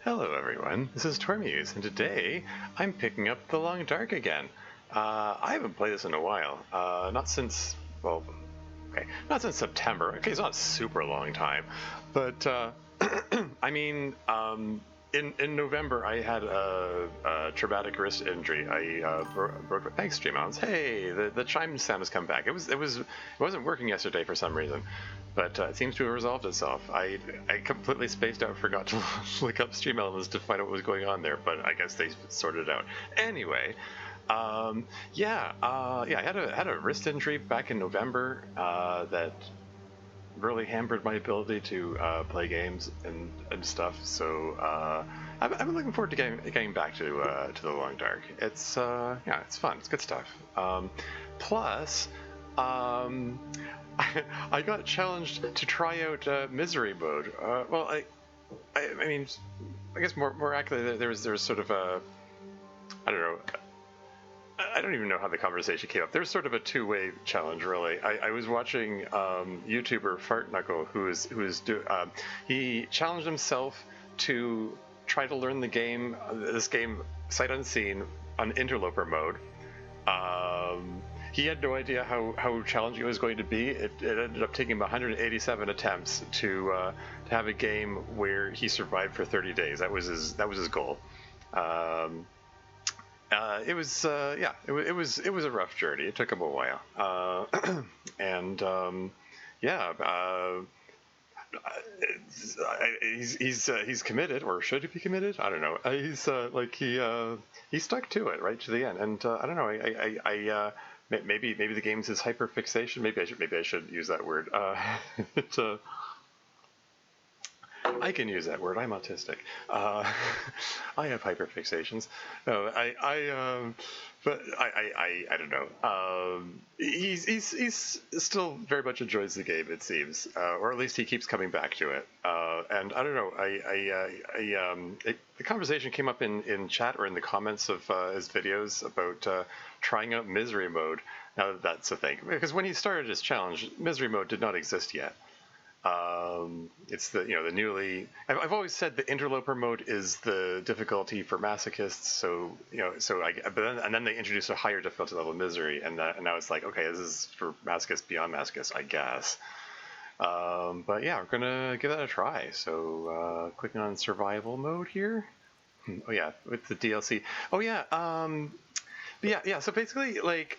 Hello everyone, this is Tormuse, and today I'm picking up The Long Dark again. I haven't played this in a while, not since, well, okay, not since September. Okay, it's not a super long time, but, I mean, in November I had a traumatic wrist injury. I broke my thanks, Streamons. Hey, the chime sound has come back. It wasn't working yesterday for some reason, but it seems to have resolved itself. I completely spaced out, forgot to look up stream elements to find out what was going on there, but I guess they sorted it out. Anyway, I had a wrist injury back in November that really hampered my ability to play games and stuff. So I've been looking forward to getting back to the Long Dark. It's it's fun. It's good stuff. Plus, I got challenged to try out misery mode. I mean, I guess more accurately, there was sort of a, I don't know. I don't even know how the conversation came up. There's sort of a two-way challenge, really. I was watching YouTuber Knuckle, he challenged himself to try to learn this game sight unseen on interloper mode. He had no idea how challenging it was going to be. It ended up taking him 187 attempts to have a game where he survived for 30 days. That was his goal. It was a rough journey. It took him a while, he's committed, or should he be committed? I don't know. He stuck to it right to the end, and I don't know. Maybe the game's his hyperfixation. Maybe I should use that word. I can use that word. I'm autistic. I have hyperfixations. No, but I don't know. He's still very much enjoys the game, it seems, or at least he keeps coming back to it. And I don't know. The conversation came up in chat or in the comments of his videos about trying out misery mode. Now that's a thing, because when he started his challenge, misery mode did not exist yet. It's the newly. I've always said the interloper mode is the difficulty for masochists. And then they introduced a higher difficulty level, misery, and now it's like, okay, this is for masochists beyond masochists, I guess. But yeah, we're gonna give that a try. So clicking on survival mode here. Oh yeah, with the DLC. Oh yeah. Yeah. So basically, like.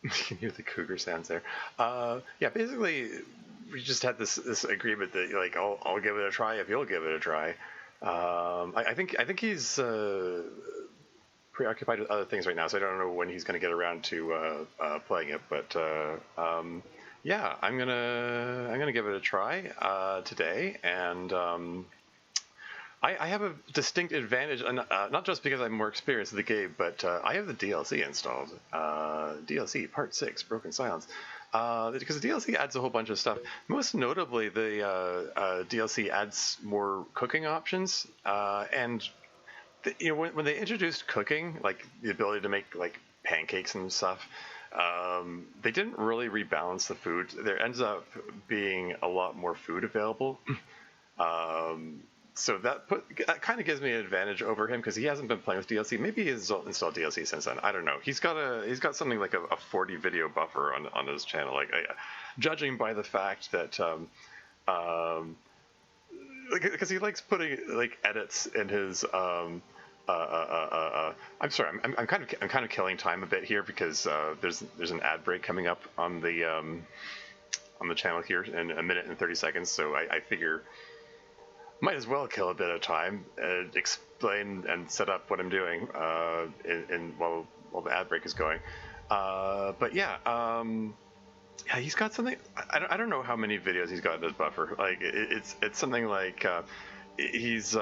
You can hear the cougar sounds there. Basically, we just had this agreement that like I'll give it a try if you'll give it a try. I think he's preoccupied with other things right now, so I don't know when he's going to get around to playing it. But I'm gonna give it a try today, and I have a distinct advantage, not just because I'm more experienced in the game, but I have the DLC installed. DLC Part 6, Broken Silence. Because the DLC adds a whole bunch of stuff. Most notably, the DLC adds more cooking options. When they introduced cooking, like the ability to make like pancakes and stuff, they didn't really rebalance the food. There ends up being a lot more food available. So that kind of gives me an advantage over him because he hasn't been playing with DLC. Maybe he's installed DLC since then. I don't know. He's got something like a 40 video buffer on his channel. Like, judging by the fact that because he likes putting like edits in his I'm sorry. I'm kind of killing time a bit here because there's an ad break coming up on the channel here in a minute and 30 seconds. So I figure. Might as well kill a bit of time and explain and set up what I'm doing while the ad break is going. He's got something. I don't know how many videos he's got in his buffer. Like it's something like he's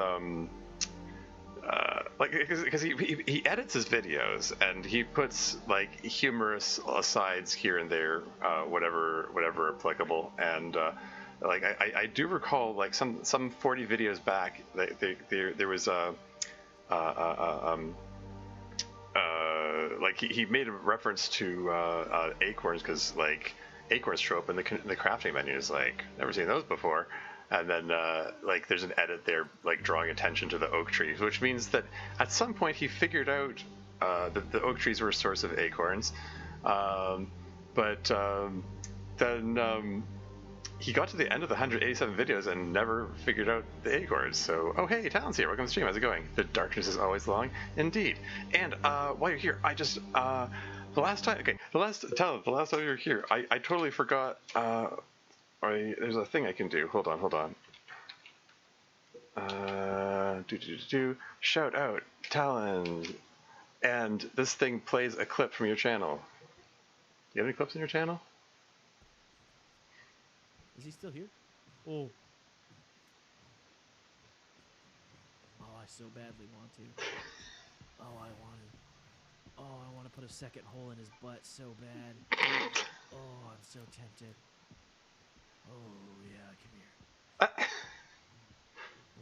because he edits his videos and he puts like humorous asides here and there, whatever applicable, and. I do recall like some 40 videos back there was he made a reference to acorns because like acorns show up in the crafting menus, like never seen those before, And then like there's an edit there like drawing attention to the oak trees, which means that at some point he figured out that the oak trees were a source of acorns. But then he got to the end of the 187 videos and never figured out the acorns. So, oh hey, Talon's here. Welcome to the stream. How's it going? The darkness is always long. Indeed. And while you're here, I just the last time you were here, I totally forgot. There's a thing I can do. Hold on. Shout out, Talon. And this thing plays a clip from your channel. You have any clips in your channel? Is he still here? Oh. Oh, I so badly want to. Oh, I want to put a second hole in his butt so bad. Oh, I'm so tempted. Oh, yeah, come here. I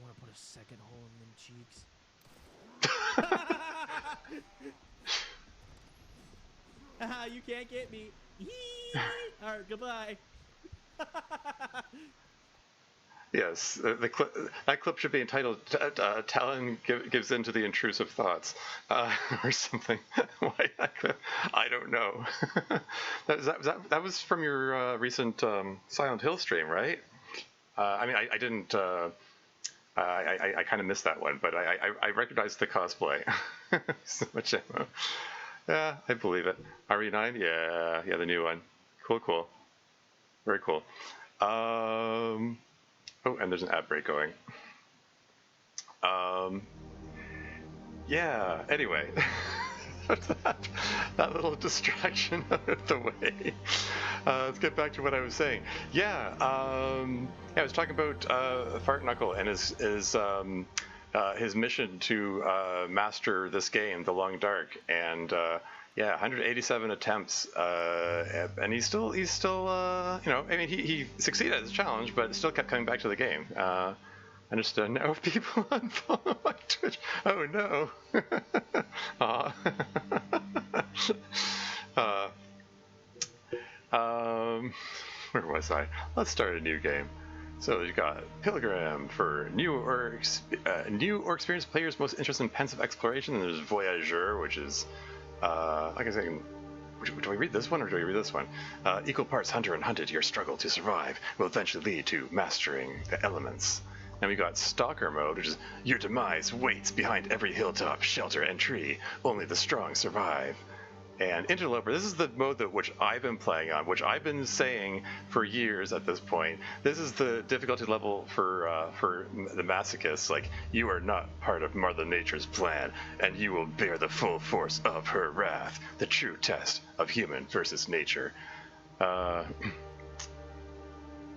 want to put a second hole in them cheeks. You can't get me. Alright, goodbye. Yes, that clip should be entitled Talon gives in to the intrusive thoughts, or something. Why that clip? I don't know. that was from your recent Silent Hill stream, right? I mean, I didn't. I kind of missed that one, but I recognized the cosplay. So much ammo. Yeah, I believe it. RE9? Yeah, the new one. Cool. Very cool. Oh, and there's an ad break going. Yeah, anyway. that little distraction out of the way. Let's get back to what I was saying. Yeah, I was talking about Fart Knuckle and his mission to master this game, The Long Dark, and 187 attempts, and he's still, I mean, he succeeded at his challenge, but still kept coming back to the game. I just know people unfollow my Twitch. Oh no. Where was I? Let's start a new game. So you got Pilgrim for new or experienced players most interested in pensive exploration, and there's Voyageur, which is like I say, do I read this one or do I read this one? Equal parts hunter and hunted, your struggle to survive will eventually lead to mastering the elements. And we got Stalker mode, which is your demise waits behind every hilltop, shelter, and tree. Only the strong survive. And Interloper, this is the mode which I've been playing on, which I've been saying for years at this point. This is the difficulty level for the masochists. Like, you are not part of Mother Nature's plan, and you will bear the full force of her wrath. The true test of human versus nature.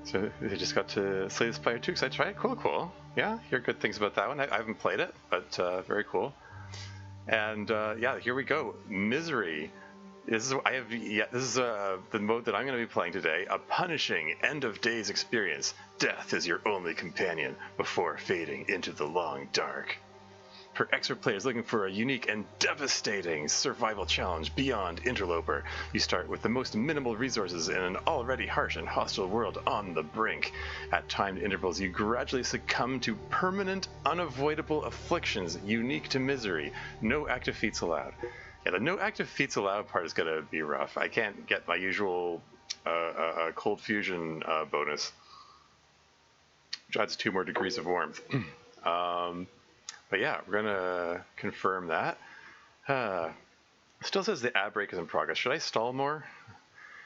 So they just got to slay this player too, because I tried it. Cool. Yeah, hear good things about that one. I haven't played it, but very cool. And here we go. Misery. This is the mode that I'm going to be playing today. A punishing end of days experience. Death is your only companion before fading into the long dark. For expert players looking for a unique and devastating survival challenge beyond Interloper, you start with the most minimal resources in an already harsh and hostile world on the brink. At timed intervals, you gradually succumb to permanent, unavoidable afflictions unique to Misery. No active feats allowed. Yeah, the no active feats allowed part is going to be rough. I can't get my usual cold fusion bonus, which adds 2 more degrees of warmth. But yeah, we're gonna confirm that. Still says the ad break is in progress. Should I stall more?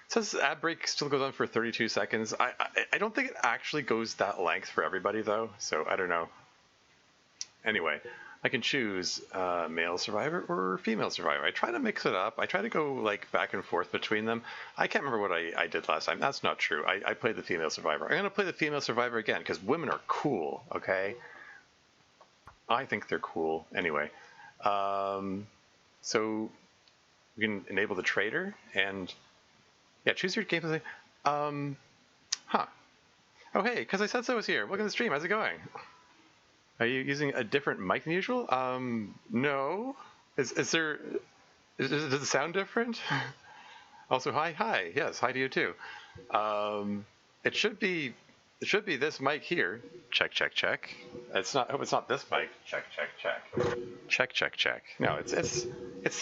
It says the ad break still goes on for 32 seconds. I don't think it actually goes that length for everybody though, so I don't know. Anyway, I can choose male survivor or female survivor. I try to mix it up. I try to go like back and forth between them. I can't remember what I did last time. That's not true. I played the female survivor. I'm gonna play the female survivor again because women are cool, okay? I think they're cool. Anyway, so we can enable the trader and choose your gameplay. Oh hey, because I said so was here. Welcome to the stream. How's it going? Are you using a different mic than usual? No. Does it sound different? Also, hi. Yes, hi to you too. It should be it should be this mic here. Check, check, check. It's not. I hope it's not this mic. Check, check, check. Check, check, check. No, it's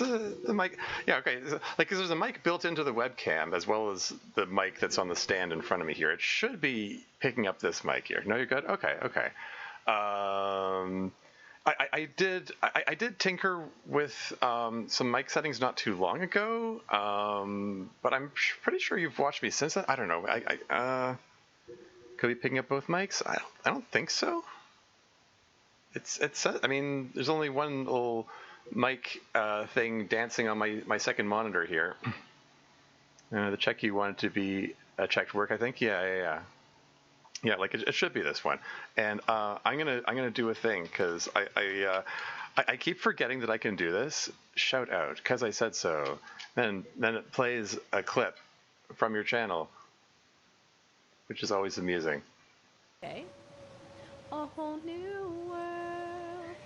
the mic. Yeah, okay. Like, 'cause there's a mic built into the webcam as well as the mic that's on the stand in front of me here. It should be picking up this mic here. No, you're good. Okay, okay. I did tinker with some mic settings not too long ago, but I'm pretty sure you've watched me since then. I don't know. Could be picking up both mics? I don't think so. I mean, there's only one little mic thing dancing on my second monitor here. The check you wanted to be checked work, I think. Yeah, like it should be this one. And I'm gonna do a thing because I keep forgetting that I can do this. Shout out, because I said so. Then it plays a clip from your channel, which is always amusing. Okay. A whole new world.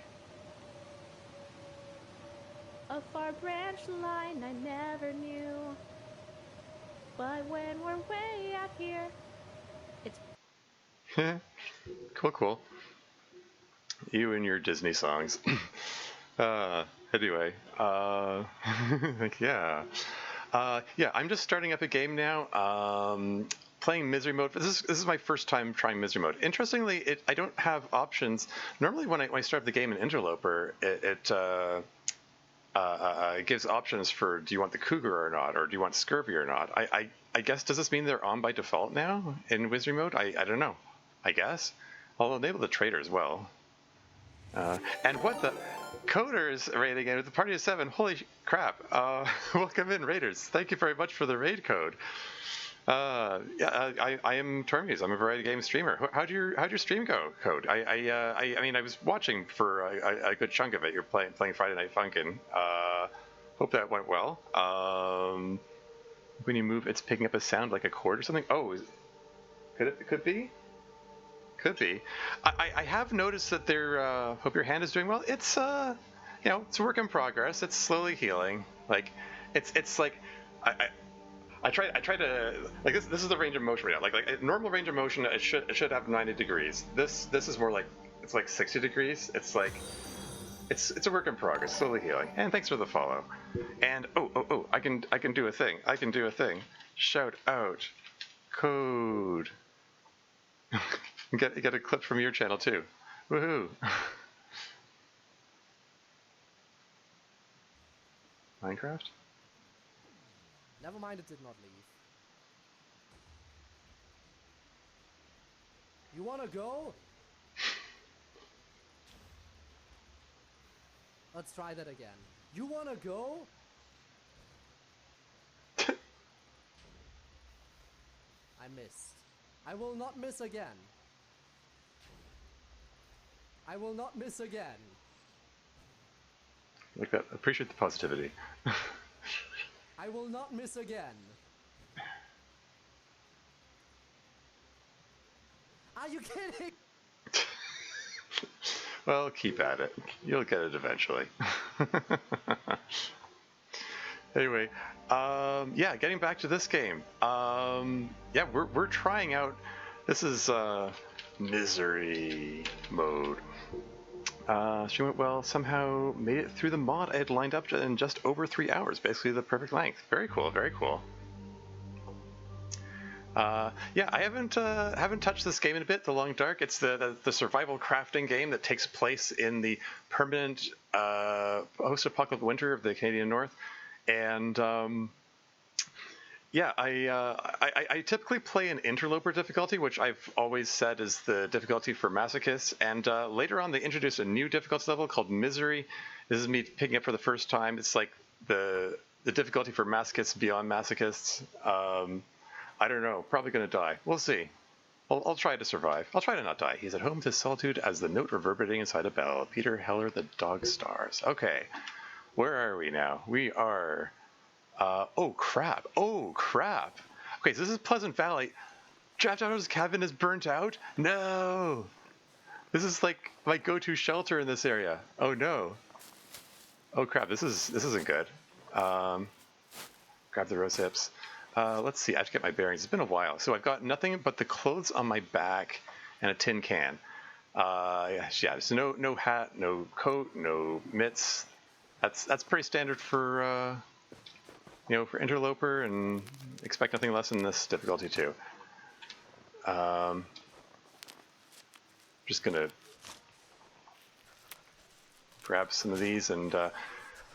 A far branch line I never knew. But when we're way out here, it's Cool. You and your Disney songs. Anyway, yeah. I'm just starting up a game now. Playing misery mode. This is my first time trying misery mode. Interestingly, I don't have options. Normally, when I start the game in Interloper, it gives options for do you want the cougar or not, or do you want scurvy or not. I guess, does this mean they're on by default now in misery mode? I don't know. I guess I'll enable the trader as well. And what the coders raiding in with the party of 7. Holy crap! Welcome in, raiders. Thank you very much for the raid code. I am Termes. I'm a variety game streamer. How'd your stream go, Code? I mean, I was watching for a good chunk of it. You're playing Friday Night Funkin'. Hope that went well. When you move, it's picking up a sound like a chord or something. Oh, could be. Could be. I have noticed that they're. Hope your hand is doing well. It's it's a work in progress. It's slowly healing. Like, it's like I try to like this. This is the range of motion right now. Like normal range of motion, it should have 90 degrees. This is more like it's like 60 degrees. It's like it's a work in progress, slowly healing. And thanks for the follow. And I can do a thing. Shout out, Code. Get a clip from your channel too. Woohoo! Minecraft? Never mind, it did not leave. You wanna go? Let's try that again. You wanna go? I missed. I will not miss again. I will not miss again. Like that. Appreciate the positivity. I will not miss again. Are you kidding? Well, keep at it. You'll get it eventually. Anyway, getting back to this game. We're trying out. This is misery mode. Stream went well. Somehow made it through the mod I had lined up in just over 3 hours. Basically the perfect length. Very cool. Very cool. I haven't touched this game in a bit. The Long Dark. It's the survival crafting game that takes place in the permanent post-apocalyptic winter of the Canadian North, and I typically play an interloper difficulty, which I've always said is the difficulty for masochists. And later on, they introduced a new difficulty level called Misery. This is me picking up for the first time. It's like the difficulty for masochists beyond masochists. I don't know. Probably going to die. We'll see. I'll try to survive. I'll try to not die. He's at home with his solitude as the note reverberating inside a bell. Peter Heller, the dog stars. Okay. Where are we now? We are... oh crap. Okay, so this is Pleasant Valley. Draft Auto's cabin is burnt out? No! This is like my go-to shelter in this area. Oh no. Oh crap, this isn't good. Grab the rose hips. Let's see. I have to get my bearings. It's been a while. So I've got nothing but the clothes on my back and a tin can. Yeah, there's no hat, no coat, no mitts. That's pretty standard for for interloper, and expect nothing less in this difficulty too. Just gonna grab some of these and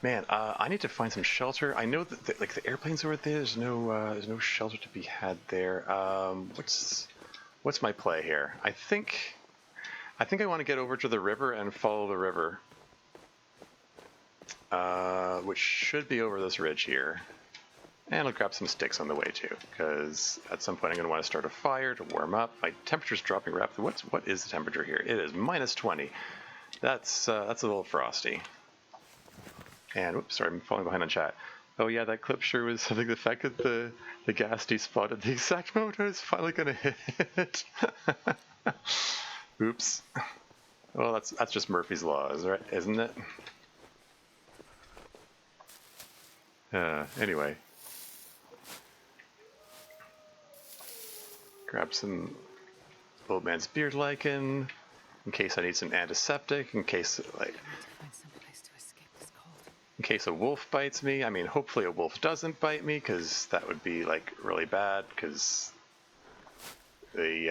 man, I need to find some shelter. I know that like the airplanes over there. There's no shelter to be had there. What's my play here? I think I want to get over to the river and follow the river, which should be over this ridge here. And I'll grab some sticks on the way too, because at some point I'm going to want to start a fire to warm up. My temperature's dropping rapidly. What is the temperature here? It is -20. That's a little frosty. And whoops, sorry, I'm falling behind on chat. Oh yeah, that clip sure was something. The fact that the gas spotted the exact moment I was finally going to hit. Oops. Well, that's just Murphy's Law, isn't it? Anyway. Grab some old man's beard lichen, in case I need some antiseptic, in case in case a wolf bites me. I mean, hopefully a wolf doesn't bite me, because that would be like really bad, because they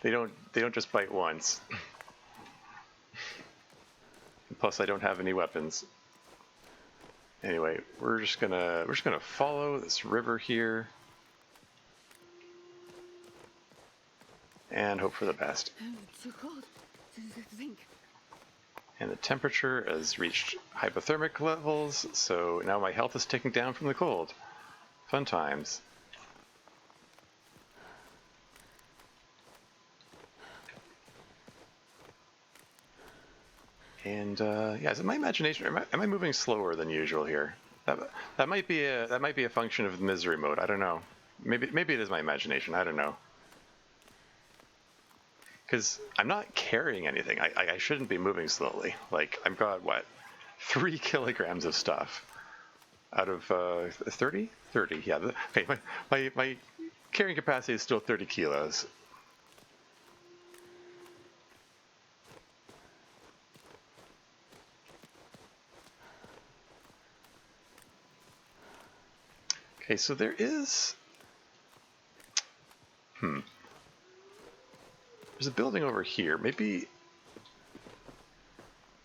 don't just bite once. Plus, I don't have any weapons. Anyway, we're just gonna follow this river here and hope for the best. It's too cold to think. And the temperature has reached hypothermic levels, so now my health is ticking down from the cold. Fun times. And yeah, is it my imagination? Am I moving slower than usual here? That might be a function of the misery mode. I don't know. Maybe it is my imagination. I don't know. Because I'm not carrying anything. I shouldn't be moving slowly. Like, I've got, what, 3 kilograms of stuff out of 30? 30, yeah. Okay, my carrying capacity is still 30 kilos. Okay, so there is... There's a building over here. Maybe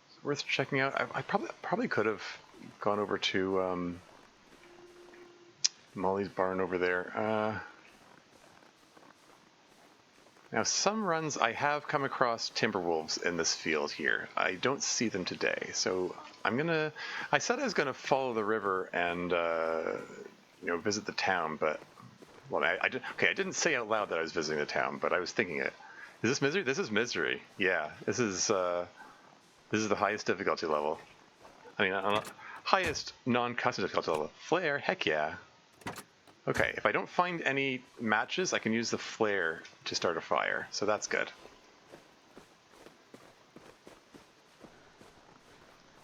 it's worth checking out. I probably could have gone over to Molly's barn over there. Now, some runs I have come across timber wolves in this field here. I don't see them today, so I said I was gonna follow the river and visit the town, but well, I didn't say out loud that I was visiting the town, but I was thinking it. Is this misery? This is misery. Yeah, this is the highest difficulty level. I mean, highest non-custom difficulty level. Flare, heck yeah. Okay, if I don't find any matches, I can use the flare to start a fire, so that's good.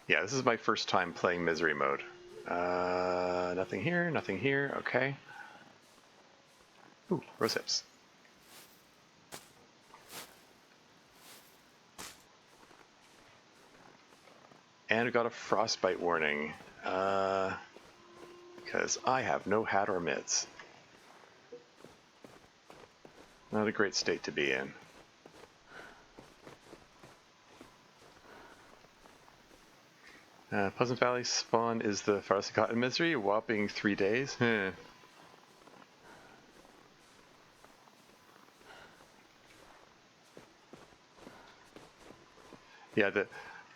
Yeah, this is my first time playing misery mode. Nothing here, okay. Ooh, rose hips. And we got a frostbite warning, because I have no hat or mitts. Not a great state to be in. Pleasant Valley spawn is the farthest I got in misery, a whopping 3 days. Yeah,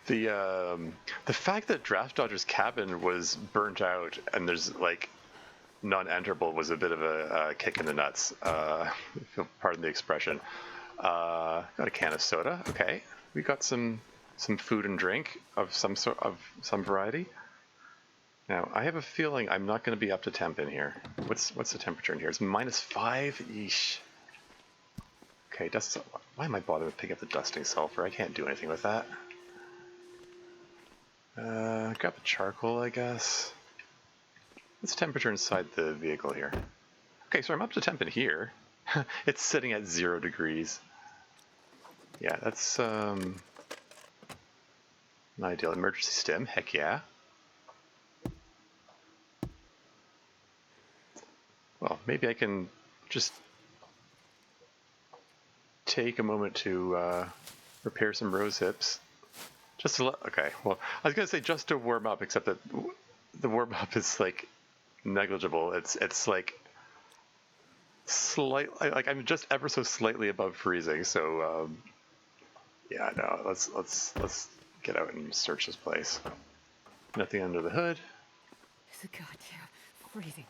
the fact that Draft Dodger's cabin was burnt out and there's like non-enterable was a bit of a kick in the nuts. Pardon the expression. Got a can of soda. Okay, we got some food and drink of some variety. Now I have a feeling I'm not going to be up to temp in here. What's the temperature in here? It's -5. Yeesh. Okay, why am I bothering to pick up the dusting sulfur? I can't do anything with that. Grab the charcoal, I guess. What's the temperature inside the vehicle here? Okay, so I'm up to temp in here. It's sitting at 0 degrees. Yeah, that's an ideal. Emergency stim, heck yeah. Well, maybe I can just take a moment to repair some rose hips. Just to okay, well, I was gonna say just to warm up, except that the warm up is like negligible. It's like like I'm just ever so slightly above freezing. So yeah, no, let's get out and search this place. Nothing under the hood. It's a goddamn freezing.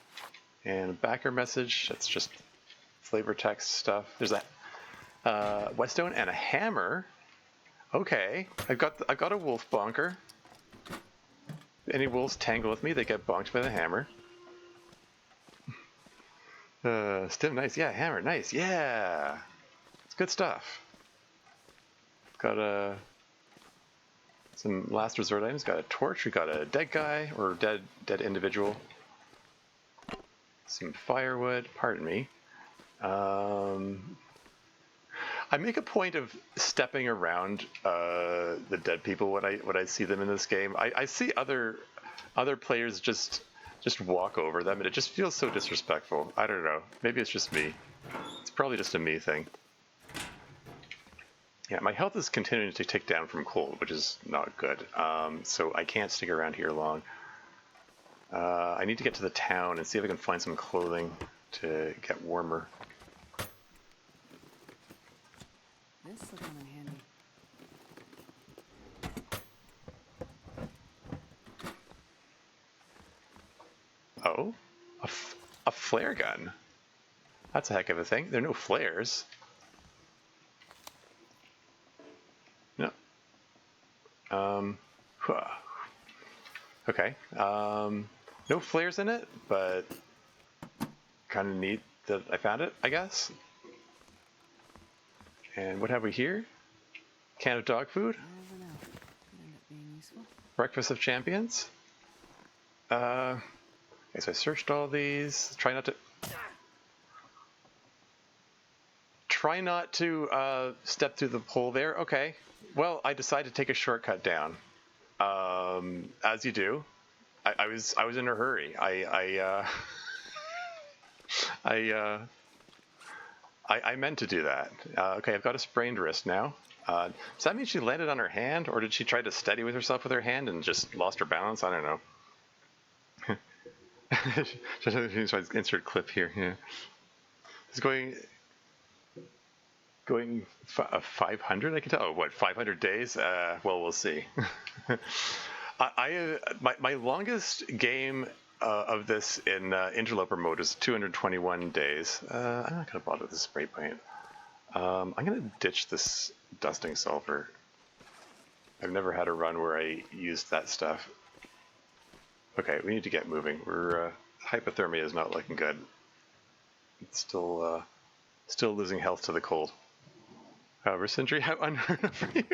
And a backer message. That's just flavor text stuff. There's that whetstone and a hammer. Okay, I've got a wolf bonker. Any wolves tangle with me, they get bonked by the hammer. Stim, nice. Yeah, hammer, nice. Yeah, it's good stuff. Got some last resort items. Got a torch. We got a dead guy or dead individual. Some firewood. Pardon me. I make a point of stepping around the dead people when I see them in this game. I see other players just walk over them, and it just feels so disrespectful. I don't know. Maybe it's just me. It's probably just a me thing. Yeah, my health is continuing to tick down from cold, which is not good. So I can't stick around here long. I need to get to the town and see if I can find some clothing to get warmer. This will come in handy. Oh, a flare gun. That's a heck of a thing. There are no flares. No. Okay. No flares in it, but kind of neat that I found it, I guess. And what have we here? Can of dog food. Never know. Could end up being useful. Breakfast of champions. Okay, so I searched all these. Try not to step through the hole there. Okay. Well, I decided to take a shortcut down. As you do. I was in a hurry. I meant to do that. Okay, I've got a sprained wrist now. Does that mean she landed on her hand, or did she try to steady with herself with her hand and just lost her balance? I don't know. Insert clip here. Yeah, it's going 500. I can tell. Oh, what 500 days? Well, we'll see. My longest game of this in interloper mode is 221 days. I'm not gonna bother with the spray paint. I'm gonna ditch this dusting sulfur. I've never had a run where I used that stuff. Okay, we need to get moving. We're hypothermia is not looking good. It's still losing health to the cold. Wrist injury, how unheard of for you.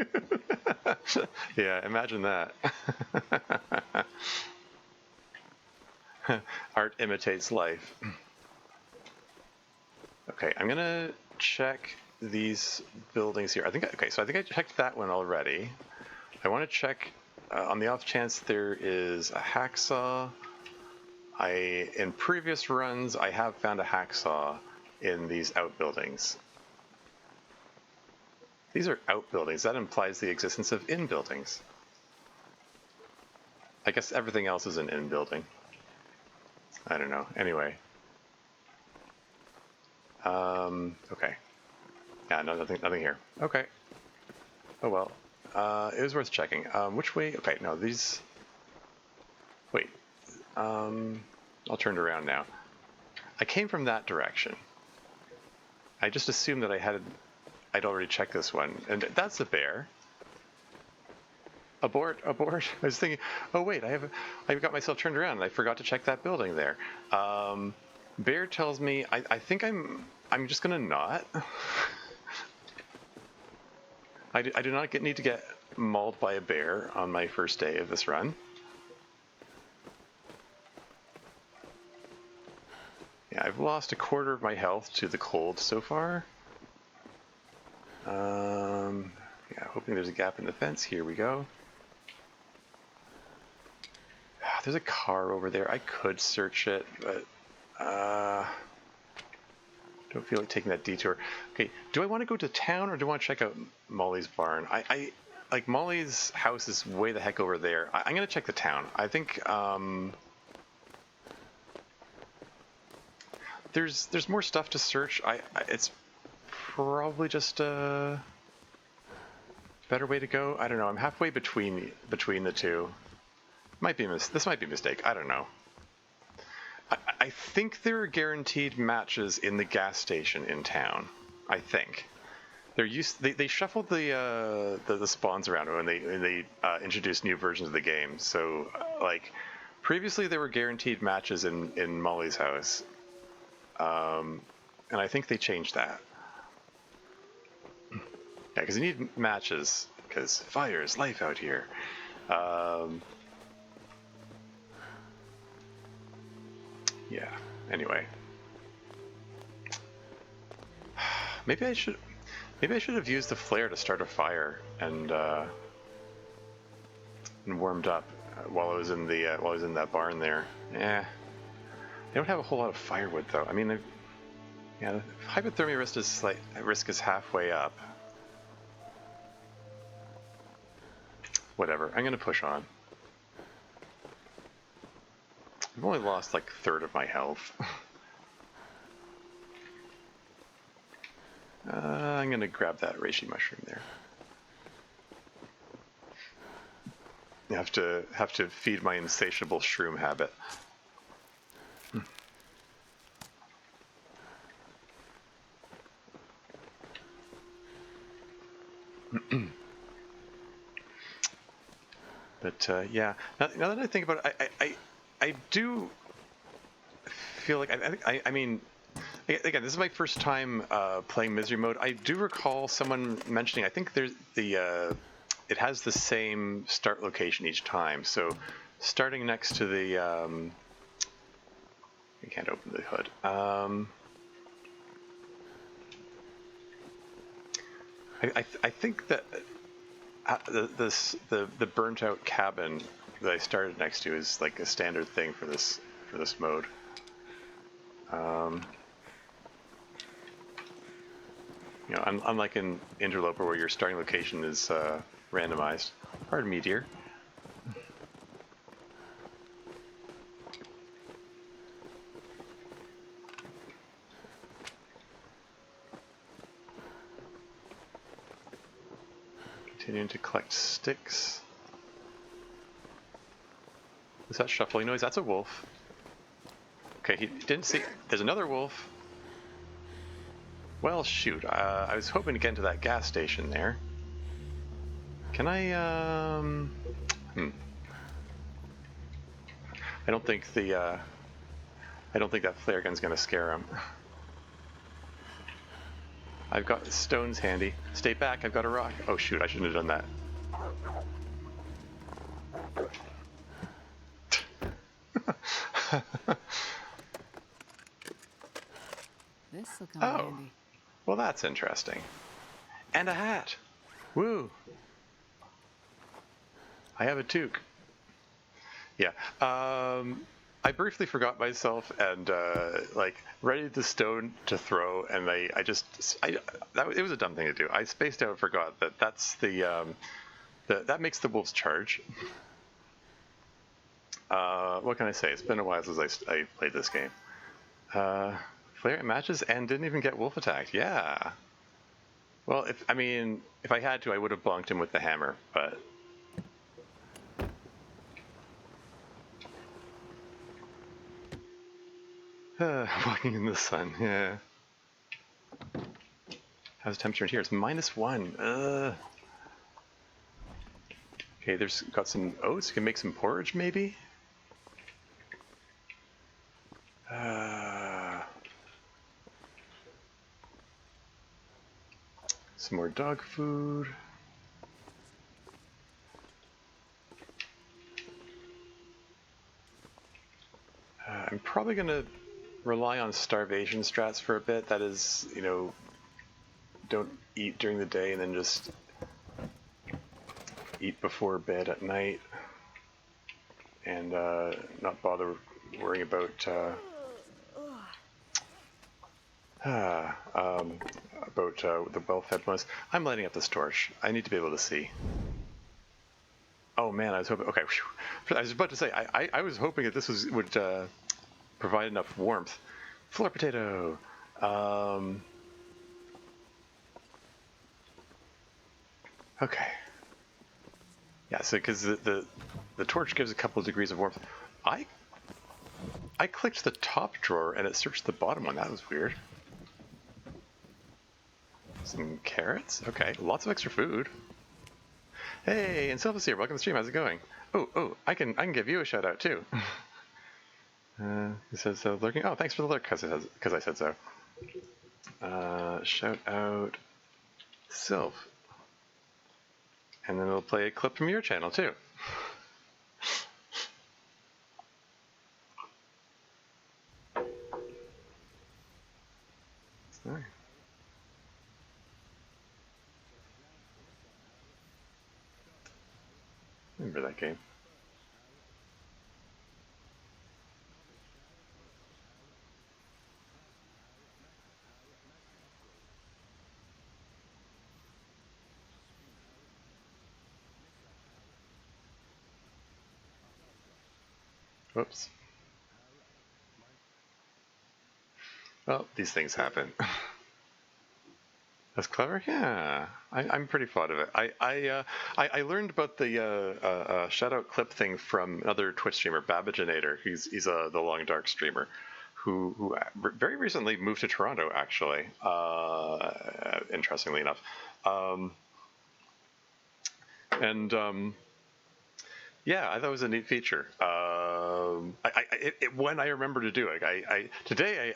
Yeah, imagine that. Art imitates life. Okay, I'm gonna check these buildings here. I think I checked that one already. I want to check on the off chance there is a hacksaw. In previous runs, I have found a hacksaw in these outbuildings. These are outbuildings. That implies the existence of in-buildings. I guess everything else is an in-building. I don't know. Anyway. Okay. Yeah, no, nothing here. Okay. Oh well. It was worth checking. Which way? Okay, no, these... Wait. I'll turn it around now. I came from that direction. I just assumed that I'd already checked this one. And that's a bear. Abort. I was thinking, oh wait, I've got myself turned around and I forgot to check that building there. Bear tells me, I think I'm just gonna not. I do not need to get mauled by a bear on my first day of this run. I've lost a quarter of my health to the cold so far. Yeah, hoping there's a gap in the fence. Here we go. There's a car over there. I could search it, but don't feel like taking that detour. Okay, do I want to go to town or do I want to check out Molly's barn? I like Molly's house is way the heck over there. I'm gonna check the town. I think there's more stuff to search. It's probably just a better way to go. I don't know. I'm halfway between the two. This might be a mistake. I don't know. I think there are guaranteed matches in the gas station in town. I think they shuffled the spawns around when they introduced new versions of the game. So like previously there were guaranteed matches in Molly's house, and I think they changed that. Yeah, because you need matches because fire is life out here. Yeah. Anyway, maybe I should have used the flare to start a fire and warmed up while I was in that barn there. Yeah. They don't have a whole lot of firewood though. I mean, yeah, the hypothermia risk is halfway up. Whatever. I'm gonna push on. I've only lost like a third of my health. I'm gonna grab that reishi mushroom there. I have to feed my insatiable shroom habit. But yeah, now that I think about it, I do feel like I mean, again, this is my first time playing Misery Mode. I do recall someone mentioning. I think there's it has the same start location each time. So starting next to the I can't open the hood. I think that the burnt out cabin that I started next to is like a standard thing for this mode. You know, unlike in Interloper where your starting location is randomized. Pardon me, dear. Continuing to collect sticks. Is that shuffling noise? That's a wolf. Okay, he didn't see. There's another wolf. Well, shoot. I was hoping to get into that gas station there. Can I, I don't think that flare gun's gonna scare him. I've got stones handy. Stay back, I've got a rock. Oh shoot, I shouldn't have done that. This'll come in handy. Well, that's interesting. And a hat. Woo! I have a toque. Yeah. I briefly forgot myself and like readied the stone to throw, and it was a dumb thing to do. I spaced out and forgot that that's that makes the wolves charge. What can I say? It's been a while since I played this game. Flare matches and didn't even get wolf attacked. Yeah. Well, if I had to, I would have bonked him with the hammer, but. Walking in the sun, yeah. How's the temperature in here? It's -1. Okay, there's got some oats. You can make some porridge, maybe? Some more dog food. I'm probably gonna rely on starvation strats for a bit. That is, you know, don't eat during the day and then just eat before bed at night, and not bother worrying about the well-fed ones. I'm lighting up this torch. I need to be able to see. Oh man, I was hoping. Okay, whew. I was about to say I was hoping that this would provide enough warmth. Floor potato. Okay. Yeah, so because the torch gives a couple of degrees of warmth. I clicked the top drawer and it searched the bottom one. That was weird. Some carrots. Okay, lots of extra food. Hey, and Sylva's here. Welcome to the stream. How's it going? Oh, I can give you a shout out too. It says lurking. Oh, thanks for the lurk because I said so. Shout out Sylv. And then we'll play a clip from your channel too. All right. Remember that game. Whoops. Well, these things happen. That's clever. Yeah, I'm pretty fond of it. I learned about the shout out clip thing from another Twitch streamer, Babbaginator. He's the Long Dark streamer, who very recently moved to Toronto. Actually, interestingly enough, yeah, I thought it was a neat feature. When I remember to do it, today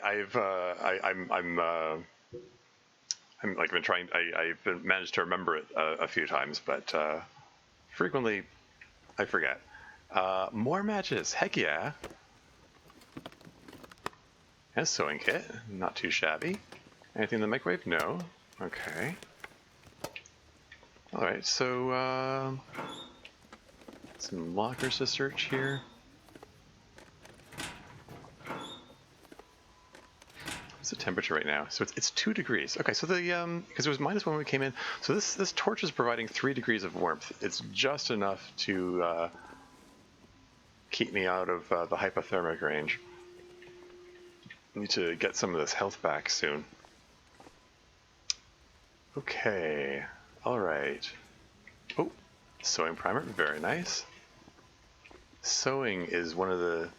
I'm like been trying. I've been managed to remember it a few times, but frequently I forget. More matches, heck yeah! And a sewing kit, not too shabby. Anything in the microwave? No. Okay. All right, so some lockers to search here. What's the temperature right now? So it's 2 degrees. Okay, so the because it was -1 when we came in. So this torch is providing 3 degrees of warmth. It's just enough to keep me out of the hypothermic range. I need to get some of this health back soon. Okay. All right. Oh, sewing primer. Very nice. Sewing is one of the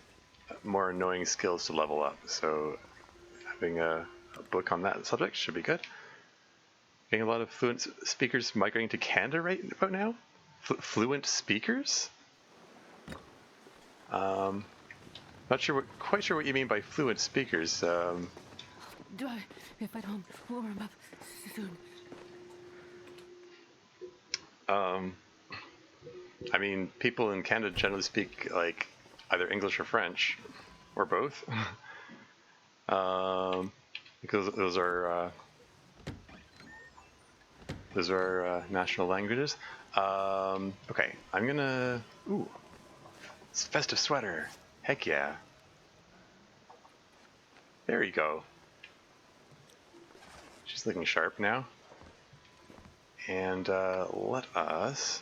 more annoying skills to level up, so having a book on that subject should be good. Getting a lot of fluent speakers migrating to Canada right about now. Fluent speakers? Not sure, quite sure what you mean by fluent speakers. Do I, if I don't warm up soon? I mean, people in Canada generally speak like either English or French, or both. Because those are national languages. Okay, I'm gonna. Ooh, it's a festive sweater. Heck yeah. There you go. She's looking sharp now. And let us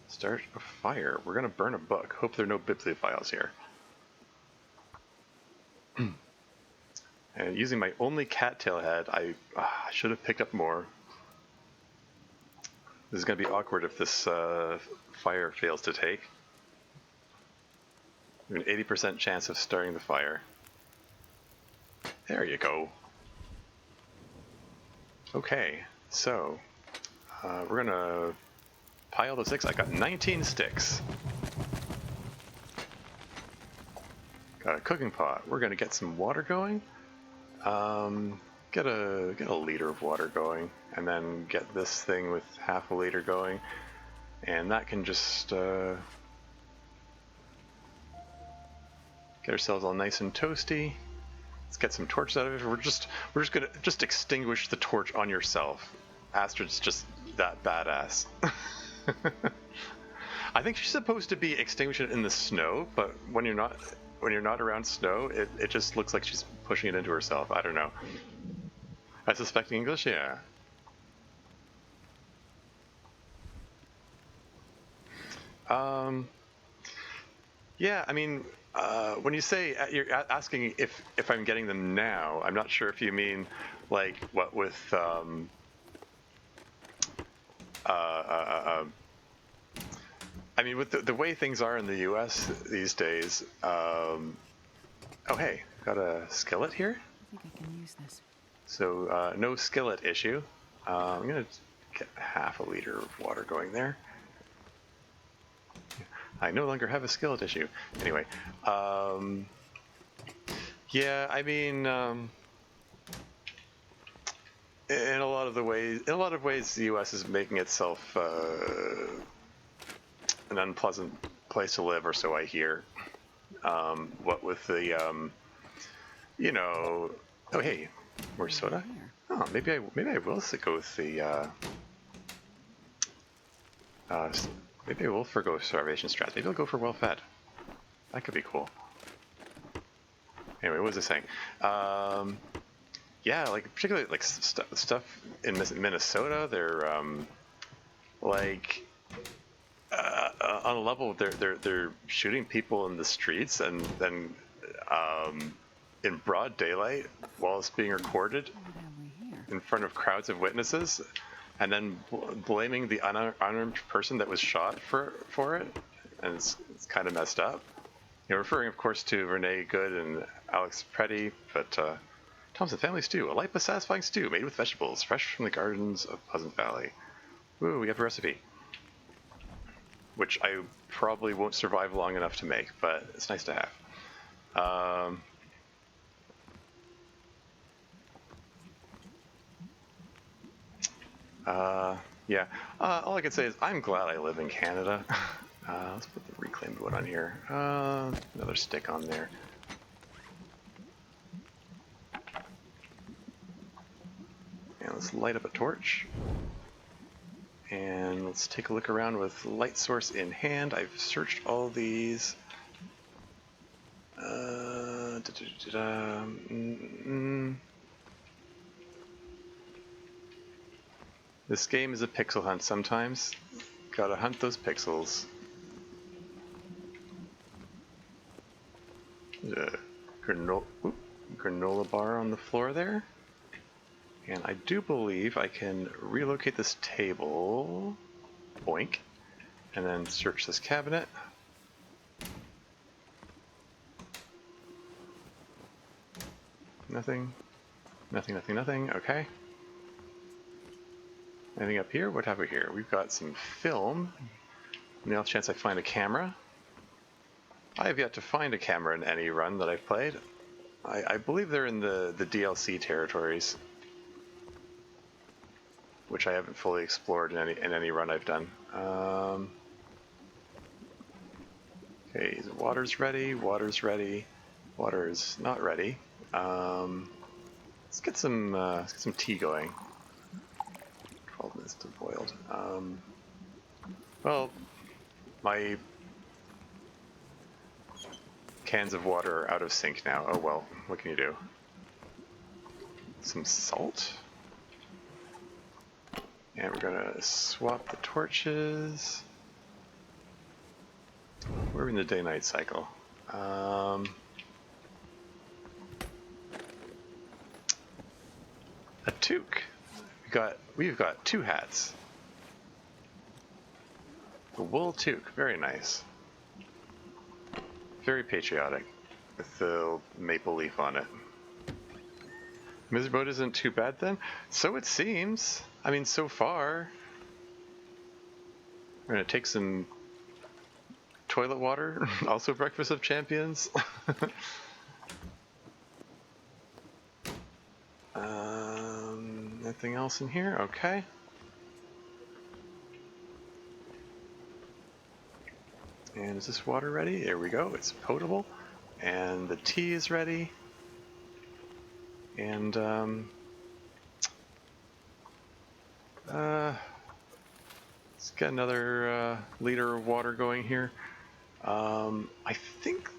start a fire. We're gonna burn a book. Hope there are no bibliophiles here. And using my only cattail head, I should have picked up more. This is gonna be awkward if this fire fails to take. We have an 80% chance of starting the fire. There you go. Okay, so we're gonna pile the sticks. I got 19 sticks. Got a cooking pot. We're gonna get some water going. Get a liter of water going, and then get this thing with half a liter going, and that can just get ourselves all nice and toasty. Let's get some torches out of it. We're just gonna extinguish the torch on yourself. Astrid's just that badass. I think she's supposed to be extinguishing it in the snow, but when you're not around snow, it just looks like she's pushing it into herself. I don't know. I suspect English, yeah. Yeah, I mean, when you say you're asking if I'm getting them now, I'm not sure if you mean like what with I mean, with the way things are in the U.S. these days. Oh, hey, got a skillet here. I think I can use this. So no skillet issue. I'm gonna get half a liter of water going there. I no longer have a skillet issue. Anyway, yeah, I mean, in a lot of ways, the U.S. is making itself an unpleasant place to live, or so I hear. What with the, you know, oh hey, more soda. Oh, maybe I will go with the. Maybe I will forgo starvation strats. Maybe I'll go for well-fed. That could be cool. Anyway, what was I saying? Yeah, like particularly like stuff in Minnesota, they're like on a level they're shooting people in the streets and then in broad daylight while it's being recorded What have we here? in front of crowds of witnesses, and then blaming the unarmed person that was shot for it, and it's kind of messed up. You know, referring, of course, to Renee Good and Alex Preddy, but Thompson Family Stew, a light but satisfying stew made with vegetables, fresh from the gardens of Pleasant Valley. Ooh, we have a recipe, which I probably won't survive long enough to make, but it's nice to have. Yeah, all I can say is I'm glad I live in Canada. Let's put the reclaimed wood on here. Another stick on there. And let's light up a torch. And let's take a look around with light source in hand. I've searched all these. This game is a pixel hunt sometimes. Gotta hunt those pixels. There's a granola bar on the floor there. And I do believe I can relocate this table. Boink. And then search this cabinet. Nothing. Nothing, nothing, nothing. Okay. Anything up here? What have we here? We've got some film. On the off chance I find a camera. I have yet to find a camera in any run that I've played. I believe they're in the DLC territories, which I haven't fully explored in any run I've done. Okay, water's ready. Water's ready. Water is not ready. Let's get some tea going. 12 minutes to boiled. Well, my cans of water are out of sync now. Oh well, what can you do? Some salt. And we're gonna swap the torches. We're in the day-night cycle. A toque. We've got two hats. A wool toque, very nice. Very patriotic, with the maple leaf on it. Miserboat isn't too bad then? So it seems. I mean, so far. We're gonna take some toilet water, also Breakfast of Champions. Nothing else in here? Okay. And is this water ready? There we go. It's potable. And the tea is ready. And let's get another liter of water going here. I think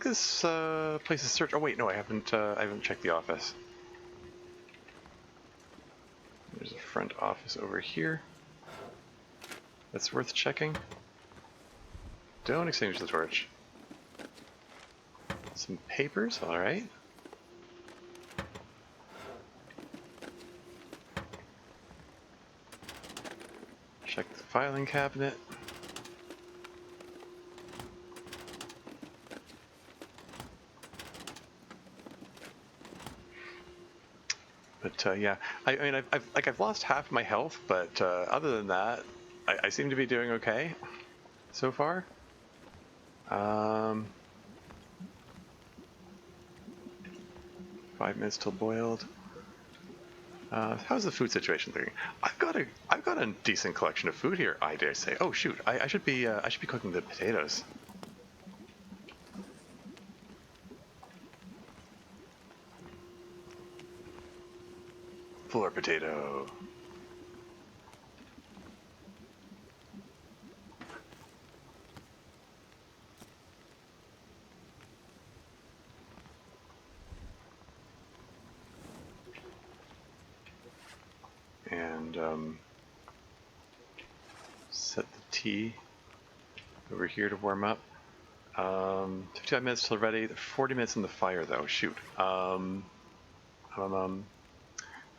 this place is searched. Oh wait, no, I haven't checked the office. There's a front office over here. That's worth checking. Don't extinguish the torch. Some papers, all right. Check the filing cabinet. But yeah, I mean, I've lost half my health, but other than that, I seem to be doing okay so far. 5 minutes till boiled. How's the food situation looking? I've got a decent collection of food here, I dare say. Oh shoot, I should be cooking the potatoes. Floor potato. And set the tea over here to warm up. 55 minutes till ready. 40 minutes in the fire though. Shoot. I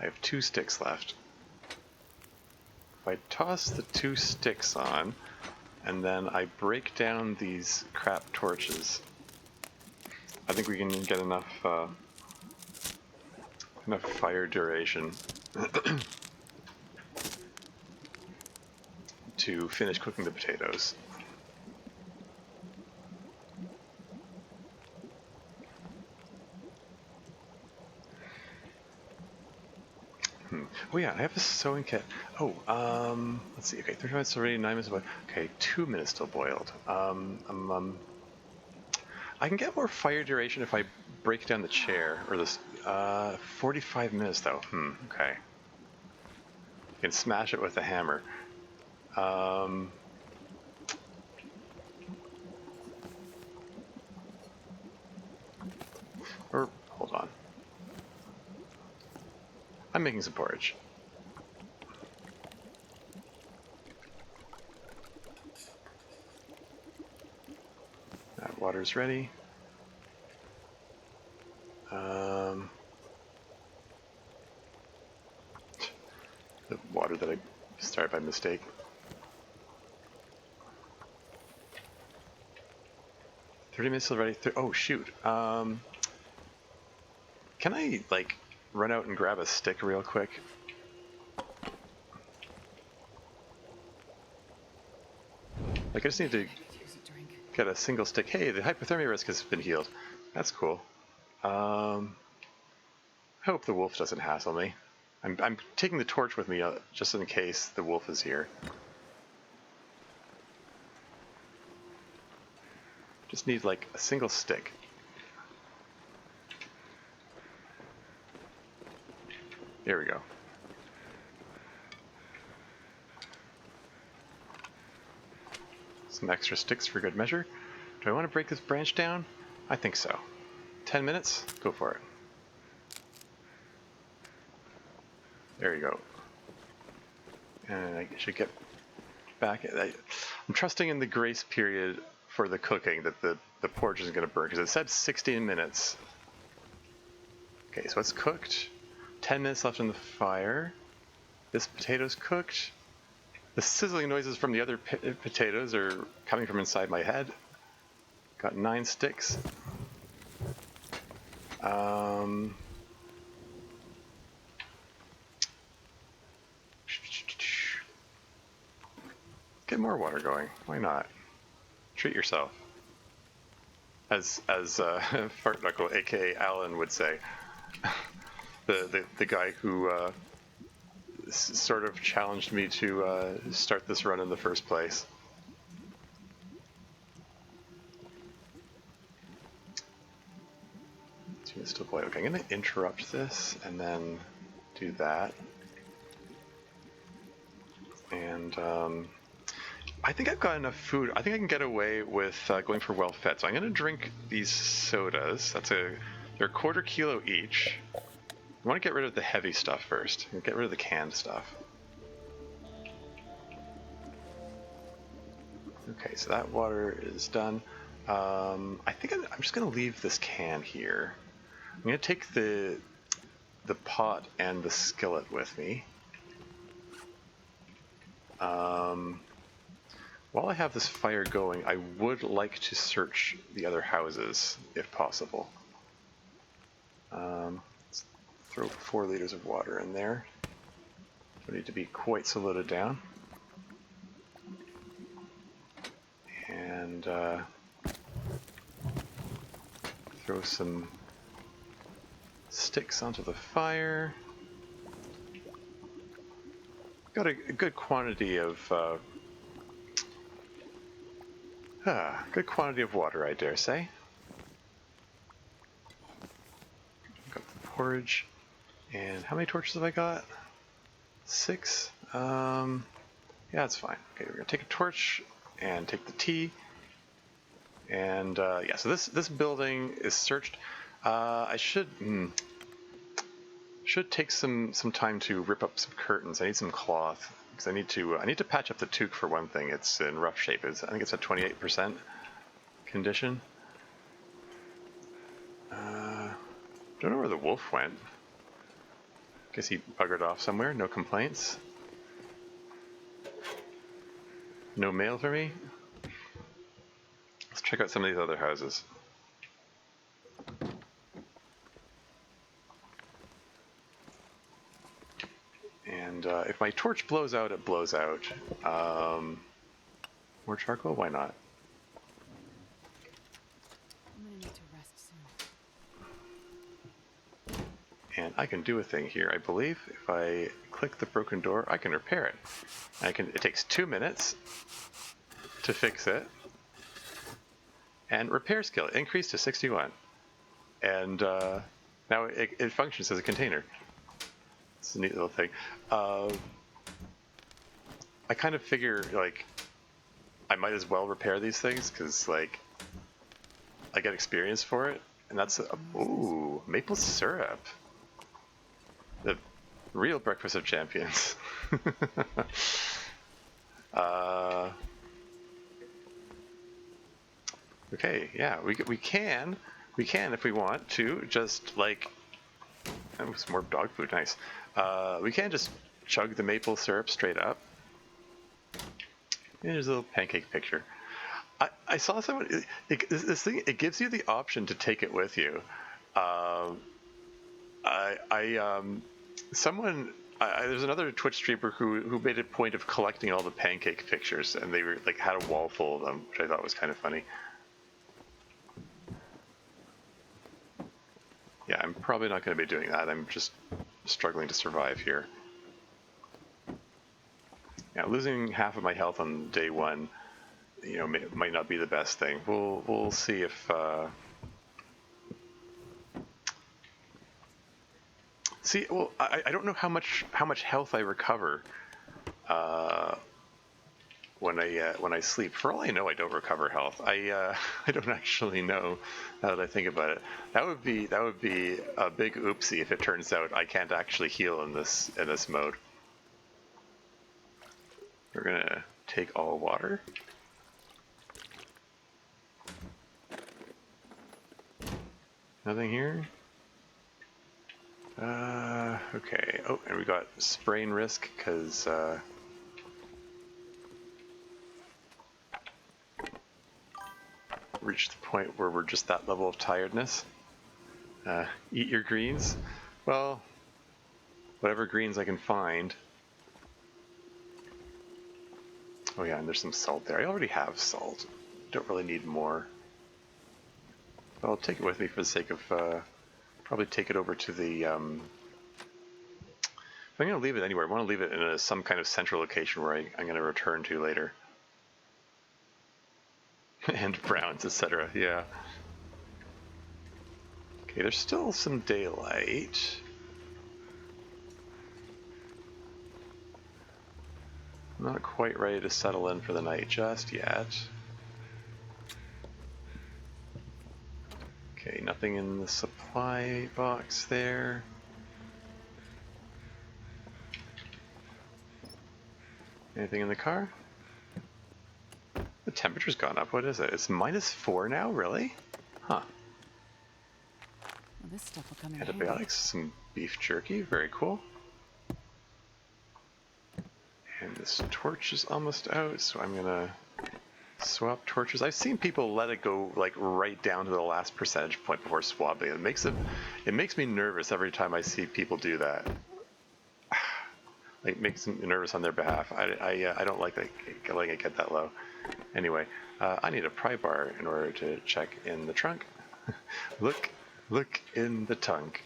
have 2 sticks left. If I toss the 2 sticks on, and then I break down these crap torches, I think we can get enough fire duration to finish cooking the potatoes. Oh yeah, I have a sewing kit. Oh, let's see. Okay, 30 minutes already, 9 minutes away. Okay, 2 minutes till boiled. I can get more fire duration if I break down the chair, or this. 45 minutes though. Okay. You can smash it with a hammer. Or hold on. I'm making some porridge. That water's ready. The water that I started by mistake. $30 minutes till ready. Oh shoot. Can I like run out and grab a stick real quick? Like I just need to get a single stick. Hey, the hypothermia risk has been healed. That's cool. I hope the wolf doesn't hassle me. I'm taking the torch with me just in case the wolf is here. Just need like a single stick. There we go. Some extra sticks for good measure. Do I want to break this branch down? I think so. 10 minutes? Go for it. There you go. And I should get back. I'm trusting in the grace period for the cooking that the porridge isn't going to burn, because it said 16 minutes. Okay, so it's cooked. 10 minutes left in the fire. This potato's cooked. The sizzling noises from the other potatoes are coming from inside my head. Got 9 sticks. Get more water going. Why not? Treat yourself. As Fart Knuckle, aka Alan, would say. the guy who sort of challenged me to start this run in the first place. It's still boiling. Okay, I'm going to interrupt this and then do that. And I think I've got enough food. I think I can get away with going for well fed. So I'm going to drink these sodas. They're a quarter kilo each. I want to get rid of the heavy stuff first. Get rid of the canned stuff. Okay, so that water is done. I think I'm just going to leave this can here. I'm going to take the pot and the skillet with me. While I have this fire going, I would like to search the other houses, if possible. Let's throw 4 liters of water in there. Don't need to be quite so loaded down. And throw some sticks onto the fire. Got a good quantity of good quantity of water, I dare say. Got the porridge. And how many torches have I got? 6. Yeah, that's fine. Okay, we're gonna take a torch and take the tea. And yeah, so this building is searched. I should take some time to rip up some curtains. I need some cloth because I need to patch up the toque for one thing. It's in rough shape. I think it's at 28% condition. Don't know where the wolf went. Guess he buggered off somewhere. No complaints. No mail for me. Let's check out some of these other houses. And if my torch blows out, it blows out. More charcoal? Why not? I'm gonna need to rest soon. And I can do a thing here. I believe if I click the broken door, I can repair it. It takes 2 minutes to fix it. And repair skill increased to 61. And now it functions as a container. It's a neat little thing. I kind of figure, like, I might as well repair these things, because, like, I get experience for it. And that's, ooh, maple syrup. The real breakfast of champions. Okay, yeah, we can if we want to, just, like, oh, some more dog food, nice. We can just chug the maple syrup straight up. Here's a little pancake picture. I saw someone. This thing, it gives you the option to take it with you. There's another Twitch streamer who made a point of collecting all the pancake pictures, and they were like had a wall full of them, which I thought was kind of funny. Yeah, I'm probably not going to be doing that. I'm just struggling to survive here. Yeah, losing half of my health on day 1, you know, might not be the best thing. We'll see if. See, well, I don't know how much health I recover when I sleep. For all I know, I don't recover health. I don't actually know now that I think about it. That would be a big oopsie if it turns out I can't actually heal in this mode. We're gonna take all water. Nothing here. Okay. Oh, and we got sprain risk because reached the point where we're just that level of tiredness. Eat your greens. Well, whatever greens I can find. Oh yeah, and there's some salt there. I already have salt. Don't really need more. But I'll take it with me for the sake of probably take it over to the. If I'm going to leave it anywhere, I want to leave it in some kind of central location where I'm going to return to later. And browns, etc. Yeah. Okay, there's still some daylight. I'm not quite ready to settle in for the night just yet. Okay, nothing in the supply box there. Anything in the car? The temperature's gone up. What is it? It's -4 now? Really? Huh. Well, this stuff will come in handy. Antibiotics, some beef jerky. Very cool. And this torch is almost out, so I'm gonna swap torches. I've seen people let it go like right down to the last percentage point before swapping. It makes me nervous every time I see people do that. Like makes me nervous on their behalf. I don't like letting it get that low. Anyway, I need a pry bar in order to check in the trunk. Look in the trunk.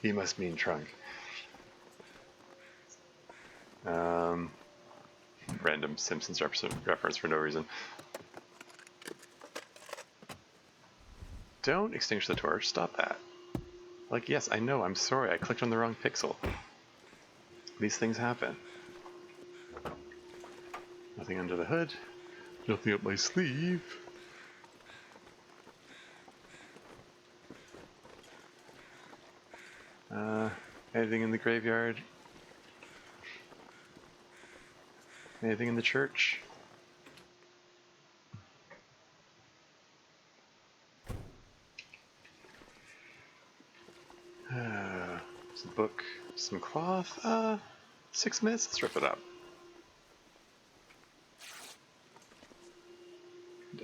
You must mean trunk. Random Simpsons reference for no reason. Don't extinguish the torch. Stop that. Like, yes, I know. I'm sorry. I clicked on the wrong pixel. These things happen. Nothing under the hood. Nothing up my sleeve. Anything in the graveyard? Anything in the church? Some book, some cloth. 6 minutes. Let's rip it up.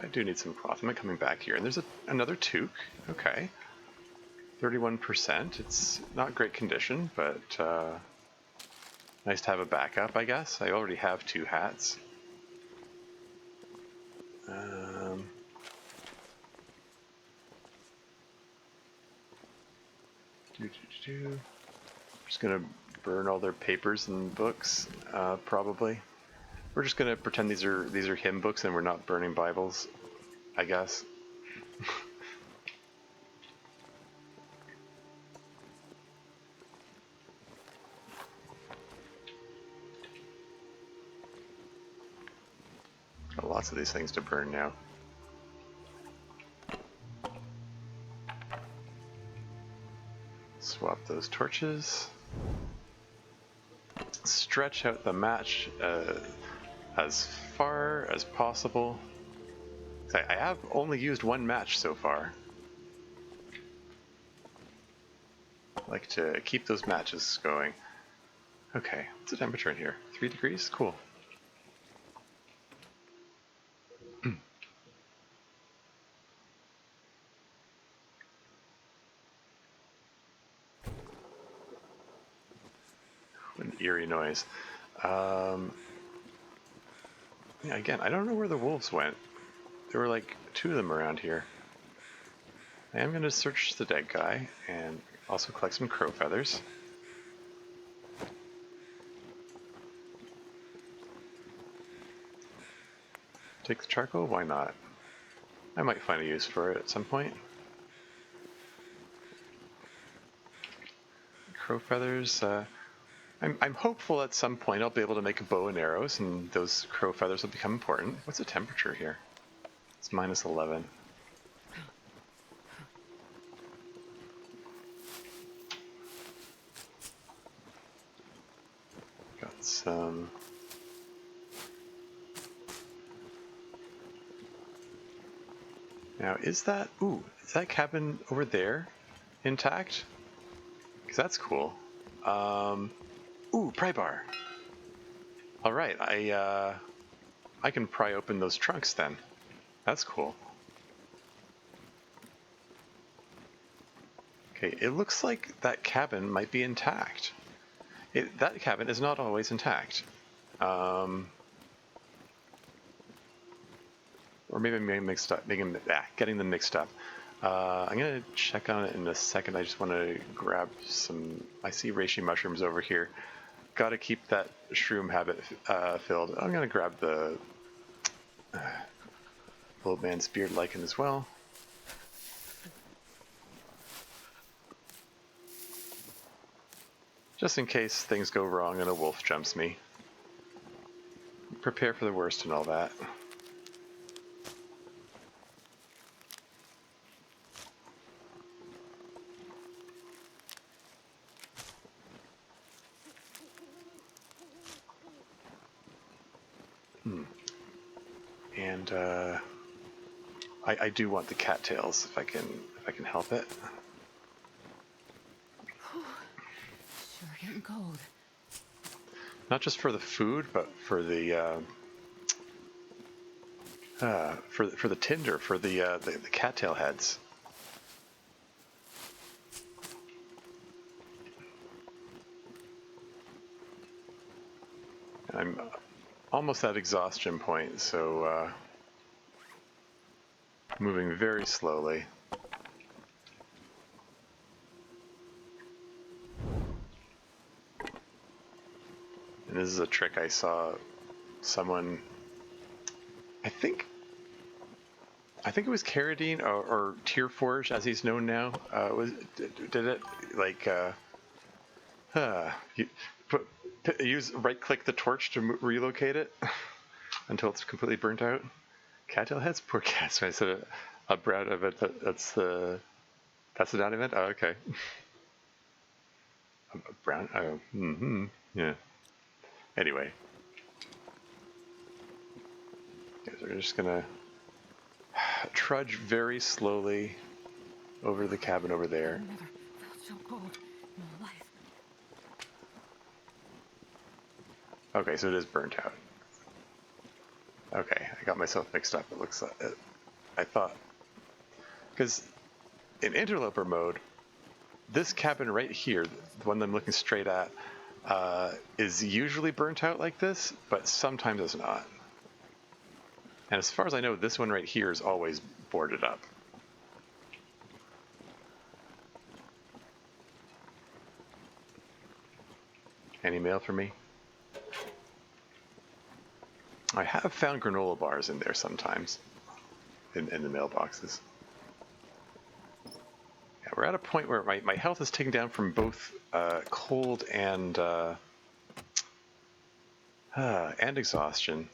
I do need some cloth. Am I coming back here? And there's another toque. Okay. 31%. It's not great condition, but nice to have a backup, I guess. I already have 2 hats. Just gonna burn all their papers and books, probably. We're just gonna pretend these are hymn books and we're not burning Bibles, I guess. Got lots of these things to burn now. Swap those torches. Stretch out the match as far as possible. I have only used 1 match so far. I like to keep those matches going. Okay, what's the temperature in here? 3 degrees? Cool. An eerie noise. Yeah, again, I don't know where the wolves went. There were like 2 of them around here. I am going to search the dead guy and also collect some crow feathers. Take the charcoal? Why not? I might find a use for it at some point. Crow feathers. I'm hopeful at some point I'll be able to make a bow and arrows, and those crow feathers will become important. What's the temperature here? It's -11. Got some... Now, is that cabin over there intact? Because that's cool. Ooh, pry bar. All right, I can pry open those trunks then. That's cool. Okay, it looks like that cabin might be intact. That cabin is not always intact. Or maybe I'm getting them mixed up. I'm going to check on it in a second. I just want to grab some... I see reishi mushrooms over here. Got to keep that shroom habit filled. I'm going to grab the old man's beard lichen as well. Just in case things go wrong and a wolf jumps me. Prepare for the worst and all that. And I do want the cattails if I can help it. Sure getting cold. Not just for the food, but for the for the tinder, for the cattail heads. I'm almost at exhaustion point, so moving very slowly. And this is a trick I saw someone, I think it was Carradine or Tierforge, as he's known now. Did it like you use right-click the torch to relocate it until it's completely burnt out. Cattail heads, poor cats. I said a brown event. That's the down event. Oh, okay. A brown. Oh, yeah. Anyway, so we're just gonna trudge very slowly over the cabin over there. Never felt so cold in my life. Okay, so it is burnt out. Okay, I got myself mixed up. It looks like it. I thought, because in interloper mode, this cabin right here, the one that I'm looking straight at, is usually burnt out like this, but sometimes it's not. And as far as I know, this one right here is always boarded up. Any mail for me? I have found granola bars in there sometimes, in the mailboxes. Yeah, we're at a point where my health is taken down from both cold and exhaustion,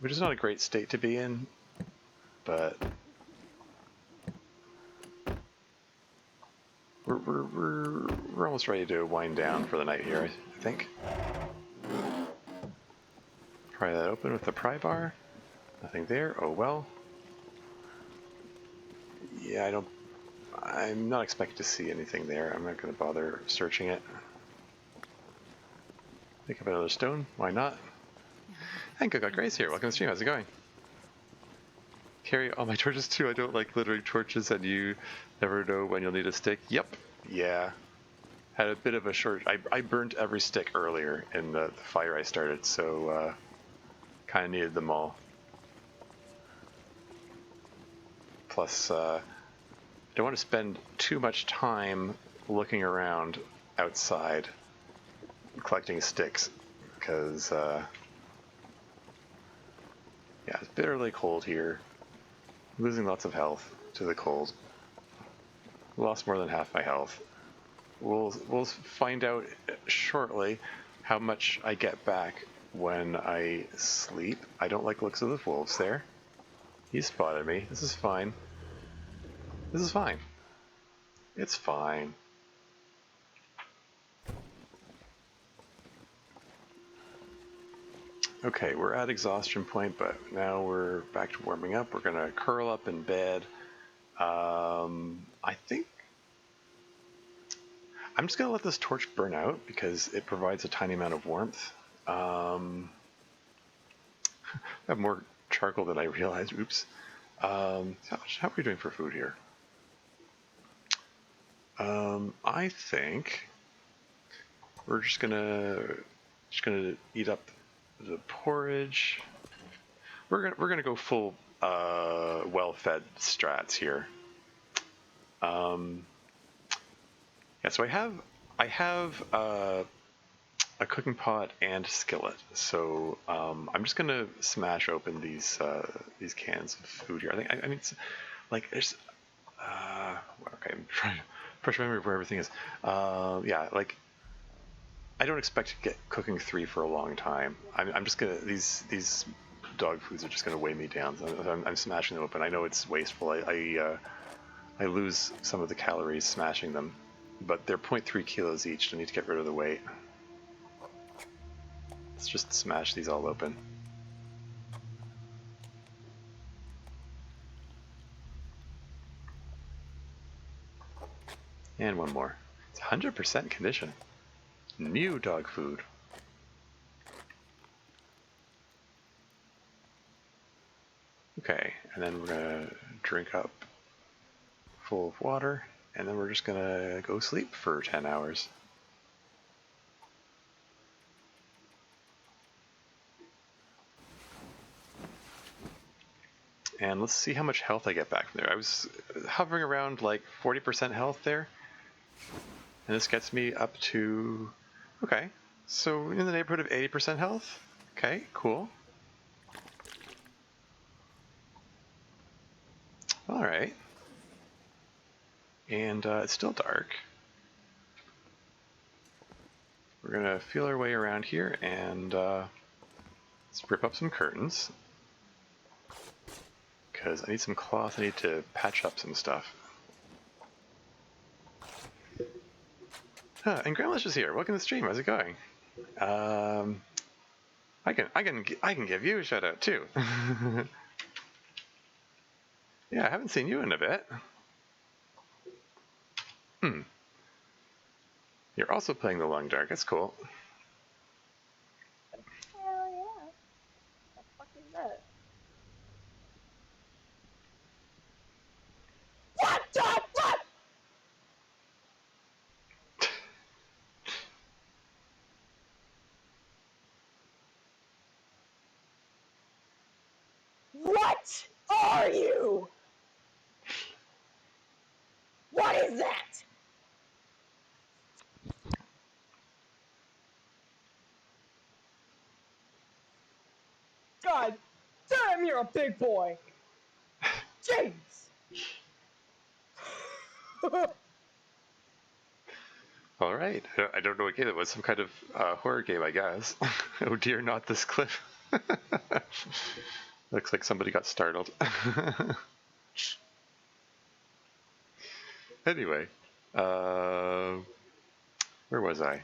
which is not a great state to be in, but we're almost ready to wind down for the night here, I think. Pry that open with the pry bar. Nothing there. Oh well. Yeah, I'm not expecting to see anything there. I'm not going to bother searching it. Pick up another stone. Why not? And Good God Grace here. Welcome to the stream. How's it going? Carry all my torches too. I don't like littering torches, and you never know when you'll need a stick. Yep. Yeah. Had a bit of a short. I burnt every stick earlier in the fire I started, so kind of needed them all. Plus, I don't want to spend too much time looking around outside collecting sticks, because yeah, it's bitterly cold here. Losing lots of health to the cold. Lost more than half my health. We'll find out shortly how much I get back when I sleep. I don't like the looks of the wolves there. He spotted me. This is fine. This is fine. It's fine. Okay, we're at exhaustion point, but now we're back to warming up. We're gonna curl up in bed. I think I'm just gonna let this torch burn out because it provides a tiny amount of warmth. I have more charcoal than I realized. Oops. How are we doing for food here? I think we're just gonna eat up the porridge. We're gonna go full well-fed strats here. Yeah, so I have a cooking pot and skillet. So I'm just gonna smash open these cans of food here. I mean, it's, like there's okay. I'm trying to fresh memory of where everything is. Yeah, like I don't expect to get cooking 3 for a long time. I'm just gonna these dog foods are just gonna weigh me down. So I'm smashing them open. I know it's wasteful. I lose some of the calories smashing them, but they're 0.3 kilos each. I need to get rid of the weight. Let's just smash these all open. And one more. It's 100% condition. New dog food. Okay, and then we're gonna drink up full of water, and then we're just gonna go sleep for 10 hours. And let's see how much health I get back from there. I was hovering around like 40% health there, and this gets me up to, okay, so in the neighborhood of 80% health. Okay, cool. All right. And it's still dark. We're gonna feel our way around here and let's rip up some curtains. Because I need some cloth, I need to patch up some stuff. And Grandma's just here. Welcome to the stream. How's it going? I can give you a shout out too. Yeah, I haven't seen you in a bit. You're also playing the Long Dark. That's cool. Hell yeah. What the fuck is that? What the fuck? What are you? What is that? God damn, you're a big boy. Jeez. All right. I don't know what game it was. Some kind of horror game, I guess. Oh dear, not this cliff. Looks like somebody got startled. Anyway, where was I?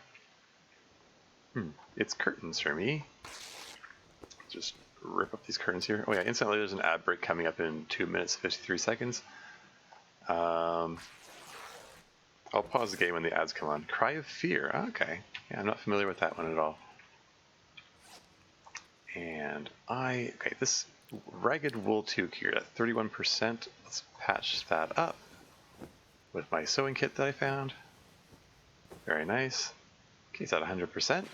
It's curtains for me. Just rip up these curtains here. Oh yeah, instantly there's an ad break coming up in 2 minutes 53 seconds. I'll pause the game when the ads come on. Cry of Fear. Okay. Yeah, I'm not familiar with that one at all. And okay, this ragged wool toque here at 31%. Let's patch that up with my sewing kit that I found. Very nice. Okay, it's at 100%.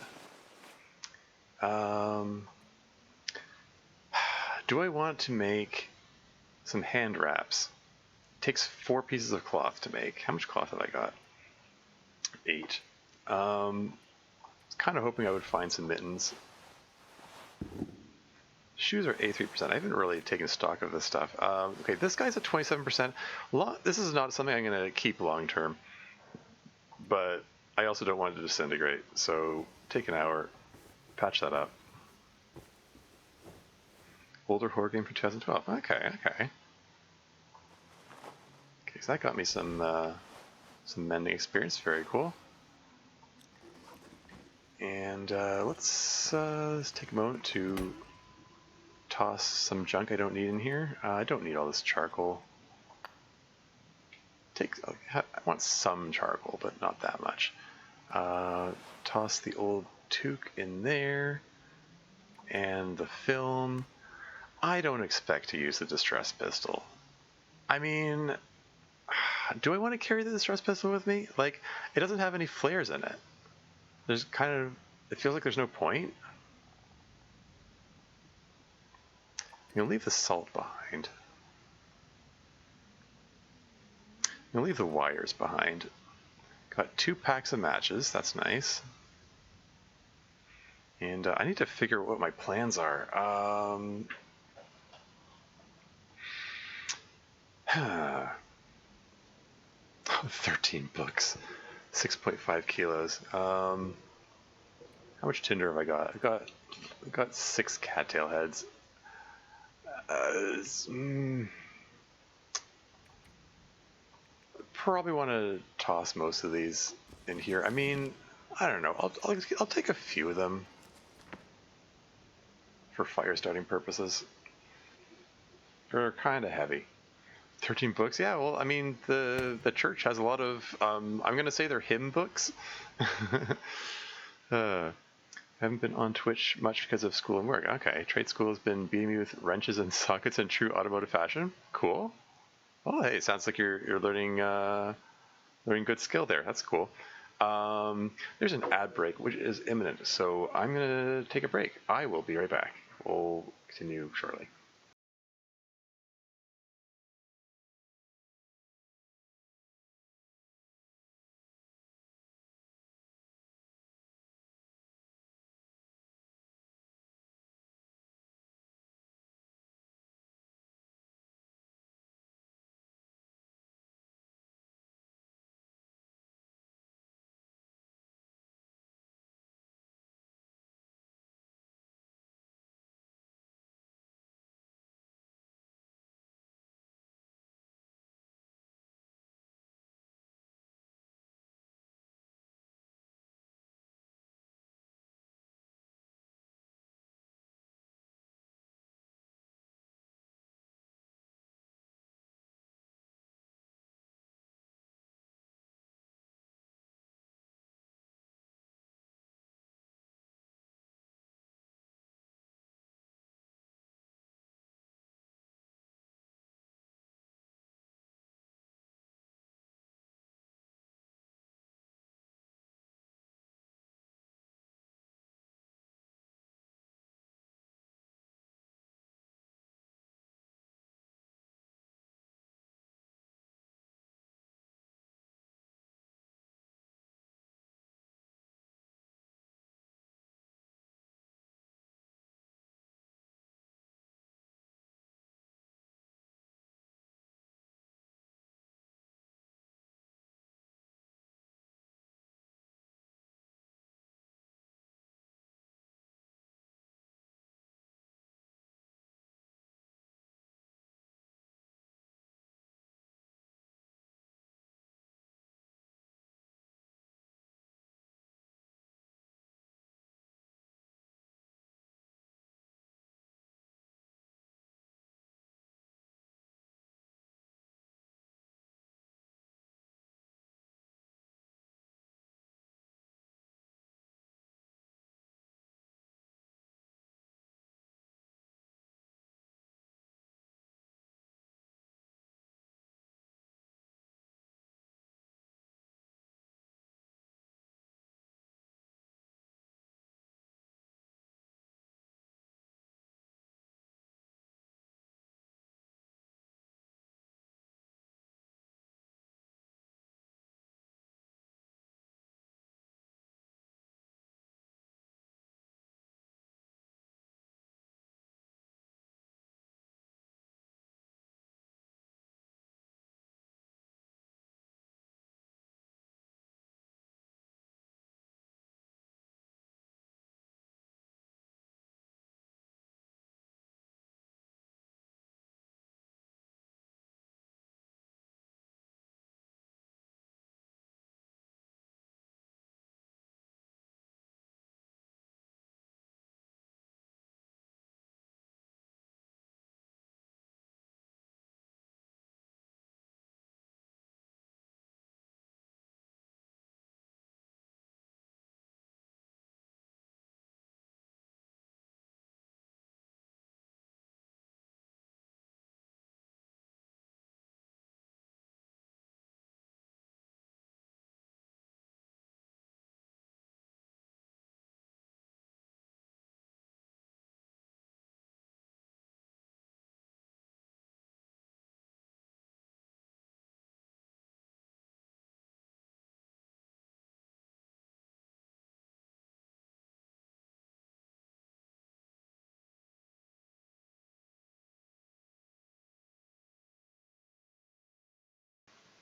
Do I want to make some hand wraps? It takes 4 pieces of cloth to make. How much cloth have I got? 8. I was kind of hoping I would find some mittens. Shoes are 83%. I haven't really taken stock of this stuff. Okay, this guy's at 27%. This is not something I'm going to keep long term, but I also don't want it to disintegrate. So take an hour, patch that up. Older horror game from 2012. Okay. Okay, so that got me some mending experience. Very cool. And let's take a moment to toss some junk I don't need in here. I don't need all this charcoal. I want some charcoal, but not that much. Toss the old toque in there, and the film. I don't expect to use the distress pistol. I mean, do I want to carry the distress pistol with me? Like, it doesn't have any flares in it. There's kind of, it feels like there's no point. I'm gonna leave the salt behind. I'm gonna leave the wires behind. Got 2 packs of matches, that's nice. And I need to figure out what my plans are. 13 books, 6.5 kilos. How much tinder have I got? I've got 6 cattail heads. Probably want to toss most of these in here. I mean, I don't know. I'll take a few of them for fire starting purposes. They're kind of heavy. 13 books? Yeah, well, I mean, the church has a lot of, I'm going to say they're hymn books. Haven't been on Twitch much because of school and work. Okay, trade school has been beating me with wrenches and sockets in true automotive fashion. Cool. Oh, hey, it sounds like you're learning learning good skill there. That's cool. There's an ad break, which is imminent, so I'm going to take a break. I will be right back. We'll continue shortly.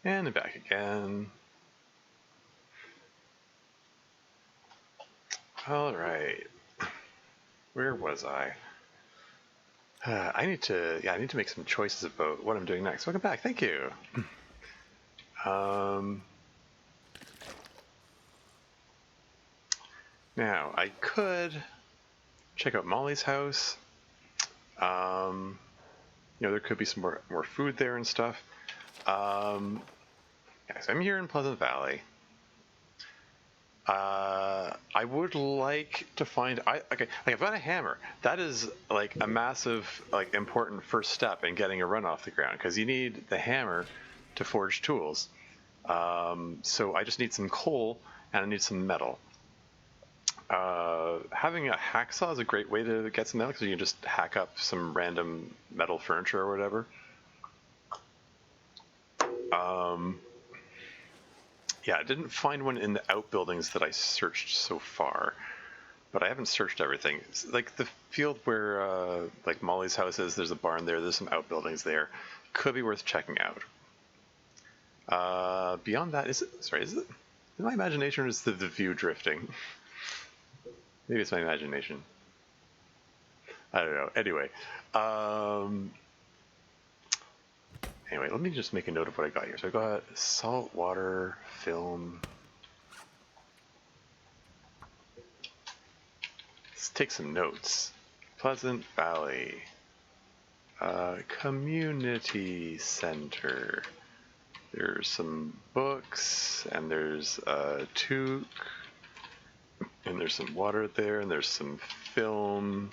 And back again. All right. Where was I? I need to make some choices about what I'm doing next. Welcome back. Thank you. Now I could check out Molly's house. There could be some more food there and stuff. So I'm here in Pleasant Valley. I would like to find. I've got a hammer. That is like a massive, like important first step in getting a run off the ground because you need the hammer to forge tools. So I just need some coal and I need some metal. Having a hacksaw is a great way to get some metal because you can just hack up some random metal furniture or whatever. I didn't find one in the outbuildings that I searched so far, but I haven't searched everything. Like the field where like Molly's house is, there's a barn there, there's some outbuildings there. Could be worth checking out. Beyond that, is it my imagination or is the view drifting? Maybe it's my imagination. I don't know. Anyway, let me just make a note of what I got here. So I got salt water, film. Let's take some notes. Pleasant Valley. Community center. There's some books, and there's a toque, and there's some water there, and there's some film.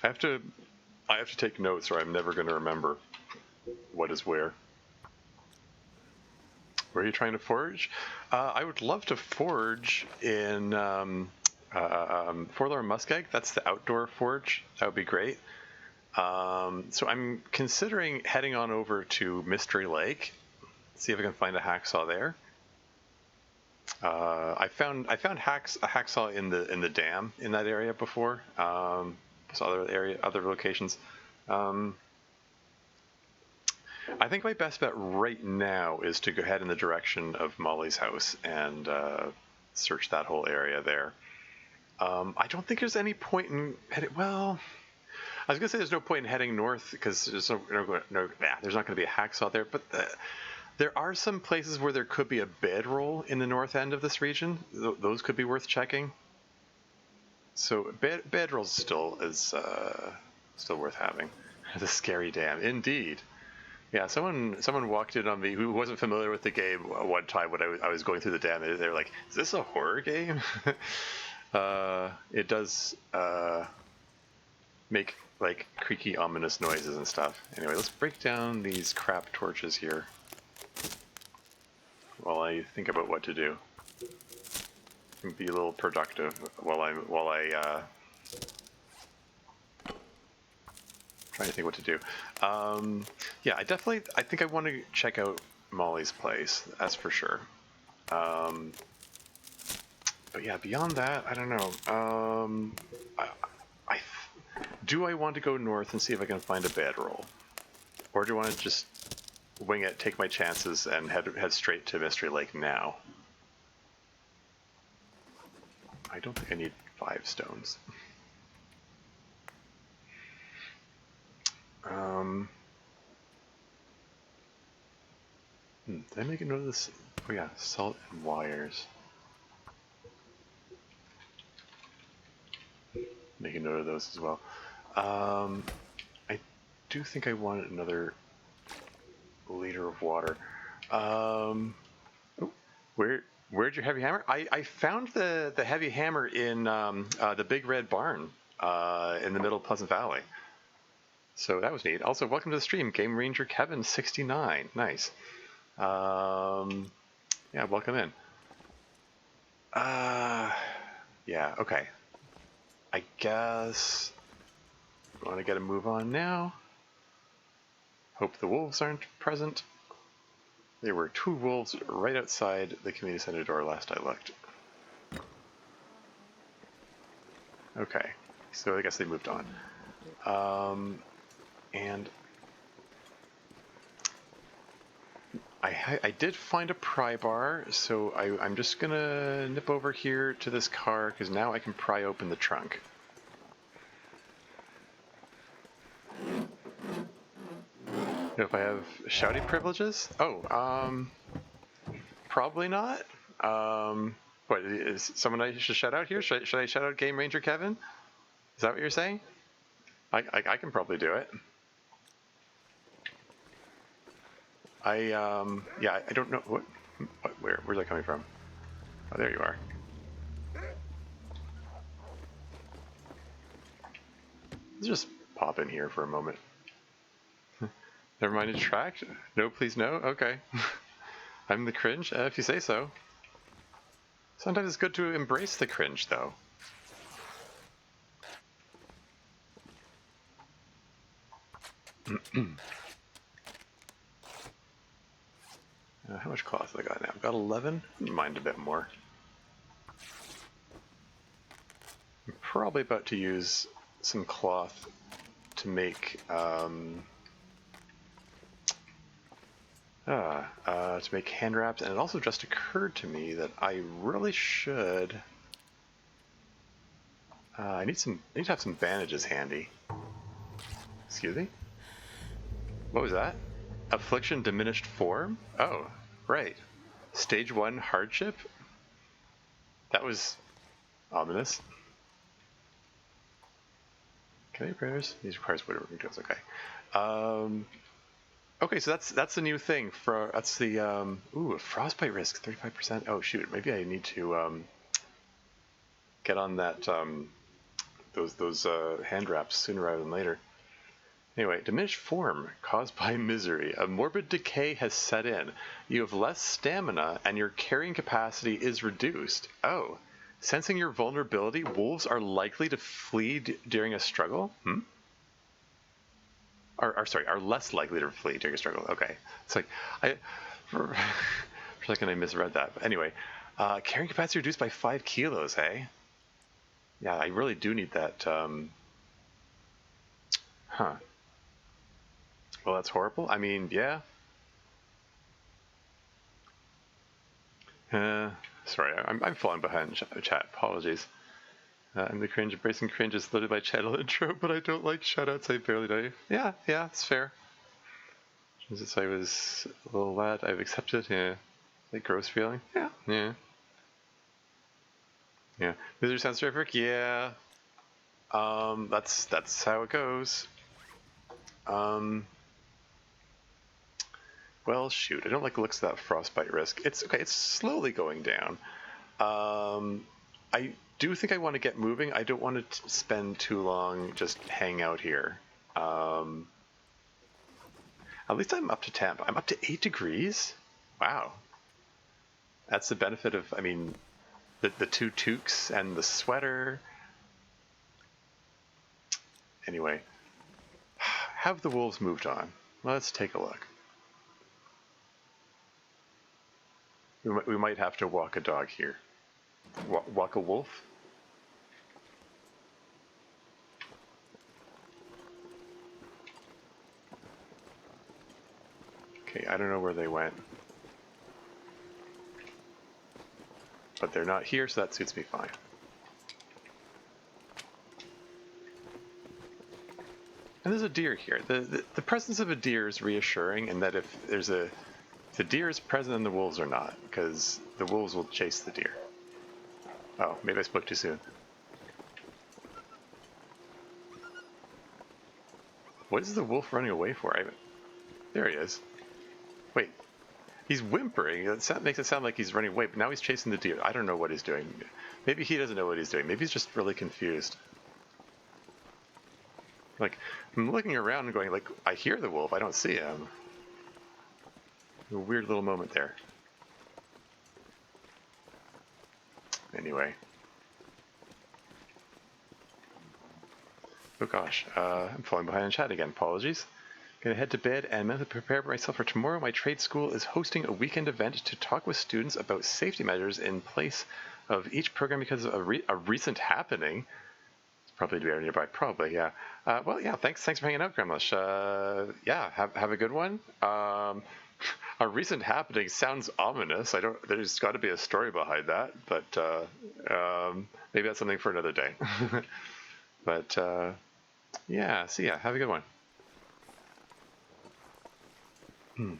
I have to take notes, or I'm never going to remember what is where. Where are you trying to forge? I would love to forge in Forlorn Muskeg. That's the outdoor forge. That would be great. So I'm considering heading on over to Mystery Lake. See if I can find a hacksaw there. I found a hacksaw in the dam in that area before. Other locations. I think my best bet right now is to go ahead in the direction of Molly's house and search that whole area there. I don't think there's any point in heading. Well, I was gonna say there's no point in heading north because there's there's not gonna be a hacksaw there. But there are some places where there could be a bedroll in the north end of this region. Those could be worth checking. So bedroll still worth having. The scary dam, indeed. Yeah, someone walked in on me who wasn't familiar with the game one time when I was going through the dam. They were like, "Is this a horror game?" It does make like creaky, ominous noises and stuff. Anyway, let's break down these crap torches here while I think about what to do. Be a little productive while I trying to think what to do. I think I want to check out Molly's place. That's for sure. But yeah, beyond that, I don't know. Do I want to go north and see if I can find a bedroll, or do I want to just wing it, take my chances, and head straight to Mystery Lake now? I don't think I need 5 stones. Did I make a note of this? Oh yeah, salt and wires. Make a note of those as well. I do think I wanted another liter of water. Where'd your heavy hammer? I found the heavy hammer in the Big Red Barn in the middle of Pleasant Valley. So that was neat. Also, welcome to the stream, Game Ranger Kevin 69. Nice. Yeah, welcome in. Yeah, okay. I guess I want to get a move on now. Hope the wolves aren't present. There were 2 wolves right outside the community center door last I looked. Okay, so I guess they moved on. And I did find a pry bar, so I'm just gonna nip over here to this car because now I can pry open the trunk. If I have shouting privileges? Oh, probably not. What, is someone I should shout out here? Should I shout out Game Ranger Kevin? Is that what you're saying? I can probably do it. Yeah, I don't know where's that coming from? Oh, there you are. Let's just pop in here for a moment. Never mind, it's tracked? No, please, no? Okay. I'm the cringe, if you say so. Sometimes it's good to embrace the cringe, though. How much cloth have I got now? I've got 11? Mind a bit more. I'm probably about to use some cloth to make hand wraps, and it also just occurred to me that I really should. I need to have some bandages handy. Excuse me? What was that? Affliction diminished form? Oh, right. Stage 1 hardship? That was ominous. Okay, prayers. These requires whatever details. Okay. Okay, so that's the new thing. That's the frostbite risk 35%. Oh shoot, maybe I need to get on that those hand wraps sooner rather than later. Anyway, diminished form caused by misery. A morbid decay has set in. You have less stamina and your carrying capacity is reduced. Oh, sensing your vulnerability, wolves are likely to flee during a struggle? Are less likely to flee during a struggle. Okay. It's like, for a second I misread that. But anyway, carrying capacity reduced by 5 kilos, hey? Yeah, I really do need that, Well, that's horrible. I mean, yeah. Sorry, I'm falling behind chat. Apologies. I'm the cringe. Embracing cringe is literally my channel intro, but I don't like shoutouts. I barely know. Yeah, it's fair. Since I was a little lad, I've accepted. Yeah, like gross feeling. Yeah. Misery sounds terrific. Yeah. That's how it goes. Well, shoot. I don't like the looks of that frostbite risk. It's okay. It's slowly going down. I do think I want to get moving. I don't want to spend too long just hang out here. At least I'm up to temp. I'm up to 8 degrees. Wow. That's the benefit of, I mean, the 2 toques and the sweater. Anyway, have the wolves moved on? Let's take a look. We might have to walk a dog here. Walk a wolf? Okay, I don't know where they went. But they're not here, so that suits me fine. And there's a deer here. The presence of a deer is reassuring, in that if the deer is present and the wolves are not, because the wolves will chase the deer. Oh, maybe I spoke too soon. What is the wolf running away for? There he is. Wait, he's whimpering. That makes it sound like he's running away, but now he's chasing the deer. I don't know what he's doing. Maybe he doesn't know what he's doing. Maybe he's just really confused. Like, I'm looking around and going, like, I hear the wolf, I don't see him. A weird little moment there. Anyway. Oh gosh, I'm falling behind in chat again, apologies. Gonna head to bed and mentally prepare myself for tomorrow. My trade school is hosting a weekend event to talk with students about safety measures in place of each program because of a recent happening. It's probably very nearby, probably, yeah. Well, yeah, thanks for hanging out, Gremlish. Yeah, have a good one. A recent happening sounds ominous. I don't. There's got to be a story behind that, but maybe that's something for another day. But yeah. So yeah, have a good one. Yeah,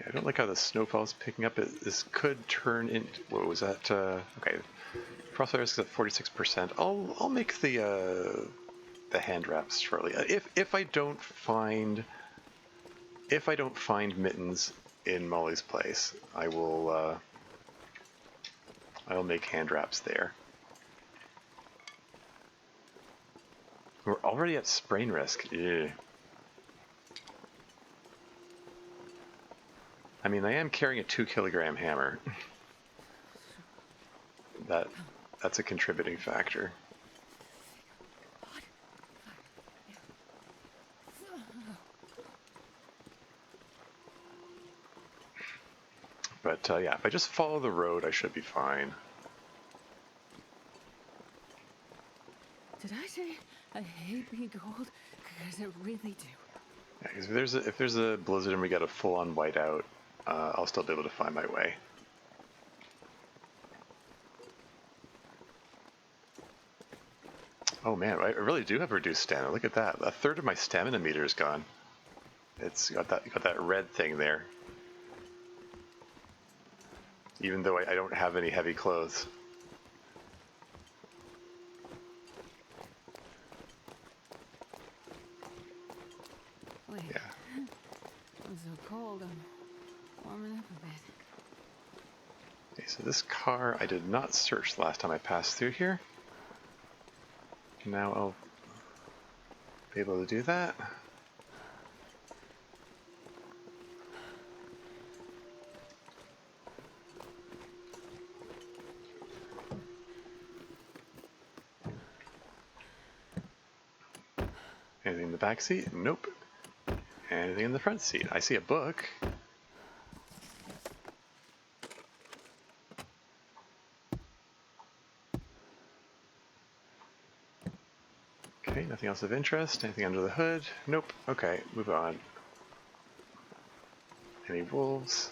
I don't like how the snowfall's picking up. This could turn into. What was that? Okay, frostfire risk is at 46%. I'll make the hand wraps shortly. If I don't find mittens in Molly's place, I'll make hand wraps there. We're already at sprain risk. Yeah. I mean, I am carrying a 2-kilogram hammer. That's a contributing factor. But yeah, if I just follow the road, I should be fine. Did I say I hate being cold? Because I really do. Yeah, 'cause if there's a blizzard and we get a full-on whiteout, I'll still be able to find my way. Oh man, I really do have reduced stamina. Look at that. A third of my stamina meter is gone. It's got that red thing there. Even though I don't have any heavy clothes. Wait. Yeah. I'm so cold. I'm warming up a bit. Okay, so this car I did not search the last time I passed through here. Now I'll be able to do that. Anything in the back seat? Nope. Anything in the front seat? I see a book. Okay, nothing else of interest. Anything under the hood? Nope. Okay, move on. Any wolves?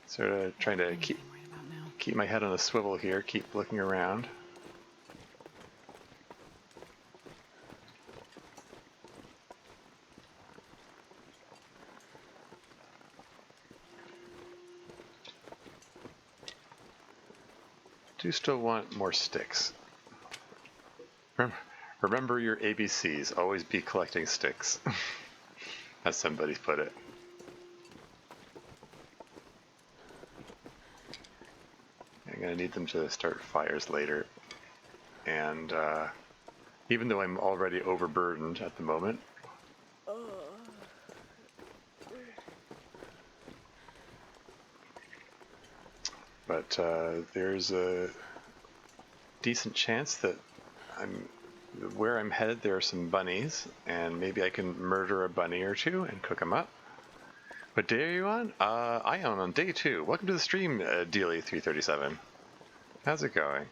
Sort of trying to keep my head on a swivel here, keep looking around. Do still want more sticks. Remember your ABCs. Always be collecting sticks. As somebody put it. I'm going to need them to start fires later. And even though I'm already overburdened at the moment, but there's a decent chance that where I'm headed there are some bunnies, and maybe I can murder a bunny or two and cook them up. What day are you on? I am on day 2. Welcome to the stream, Dealy337. How's it going?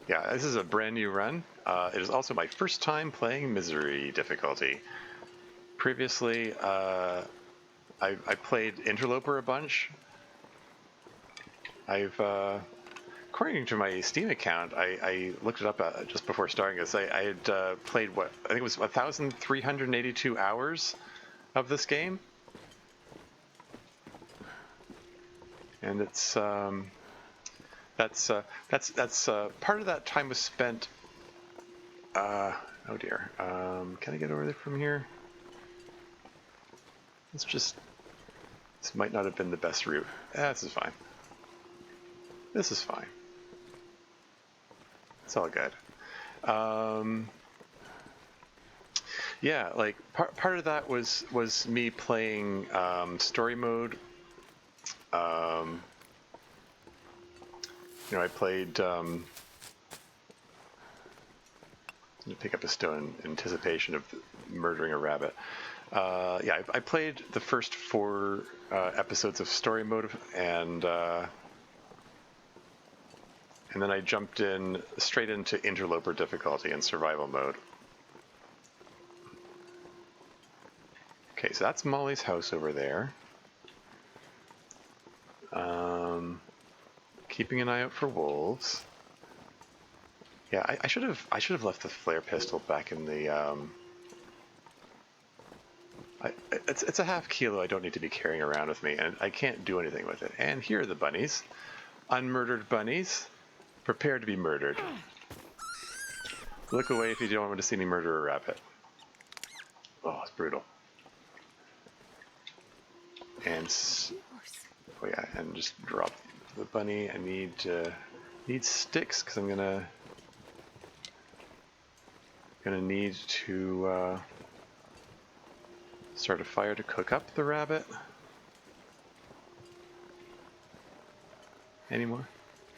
Yeah, this is a brand new run. It is also my first time playing Misery difficulty. Previously, I played Interloper a bunch. According to my Steam account, I looked it up just before starting this. I had played what I think it was 1,382 hours of this game, and it's that's part of that time was spent. Oh dear, can I get over there from here? This might not have been the best route. This is fine. This is fine. It's all good. Yeah, like part of that was me playing story mode. I played. Pick up a stone in anticipation of murdering a rabbit. Yeah, I played the first 4 episodes of story mode, and And then I jumped in straight into interloper difficulty in survival mode. Okay, so that's Molly's house over there. Keeping an eye out for wolves. Yeah, I should have left the flare pistol back in the. It's a half kilo I don't need to be carrying around with me, and I can't do anything with it. And here are the bunnies, unmurdered bunnies, prepared to be murdered. Look away if you don't want to see me murder a rabbit. Oh, it's brutal. And oh yeah, and just drop the bunny. I need sticks because I'm gonna need to start a fire to cook up the rabbit. Any more?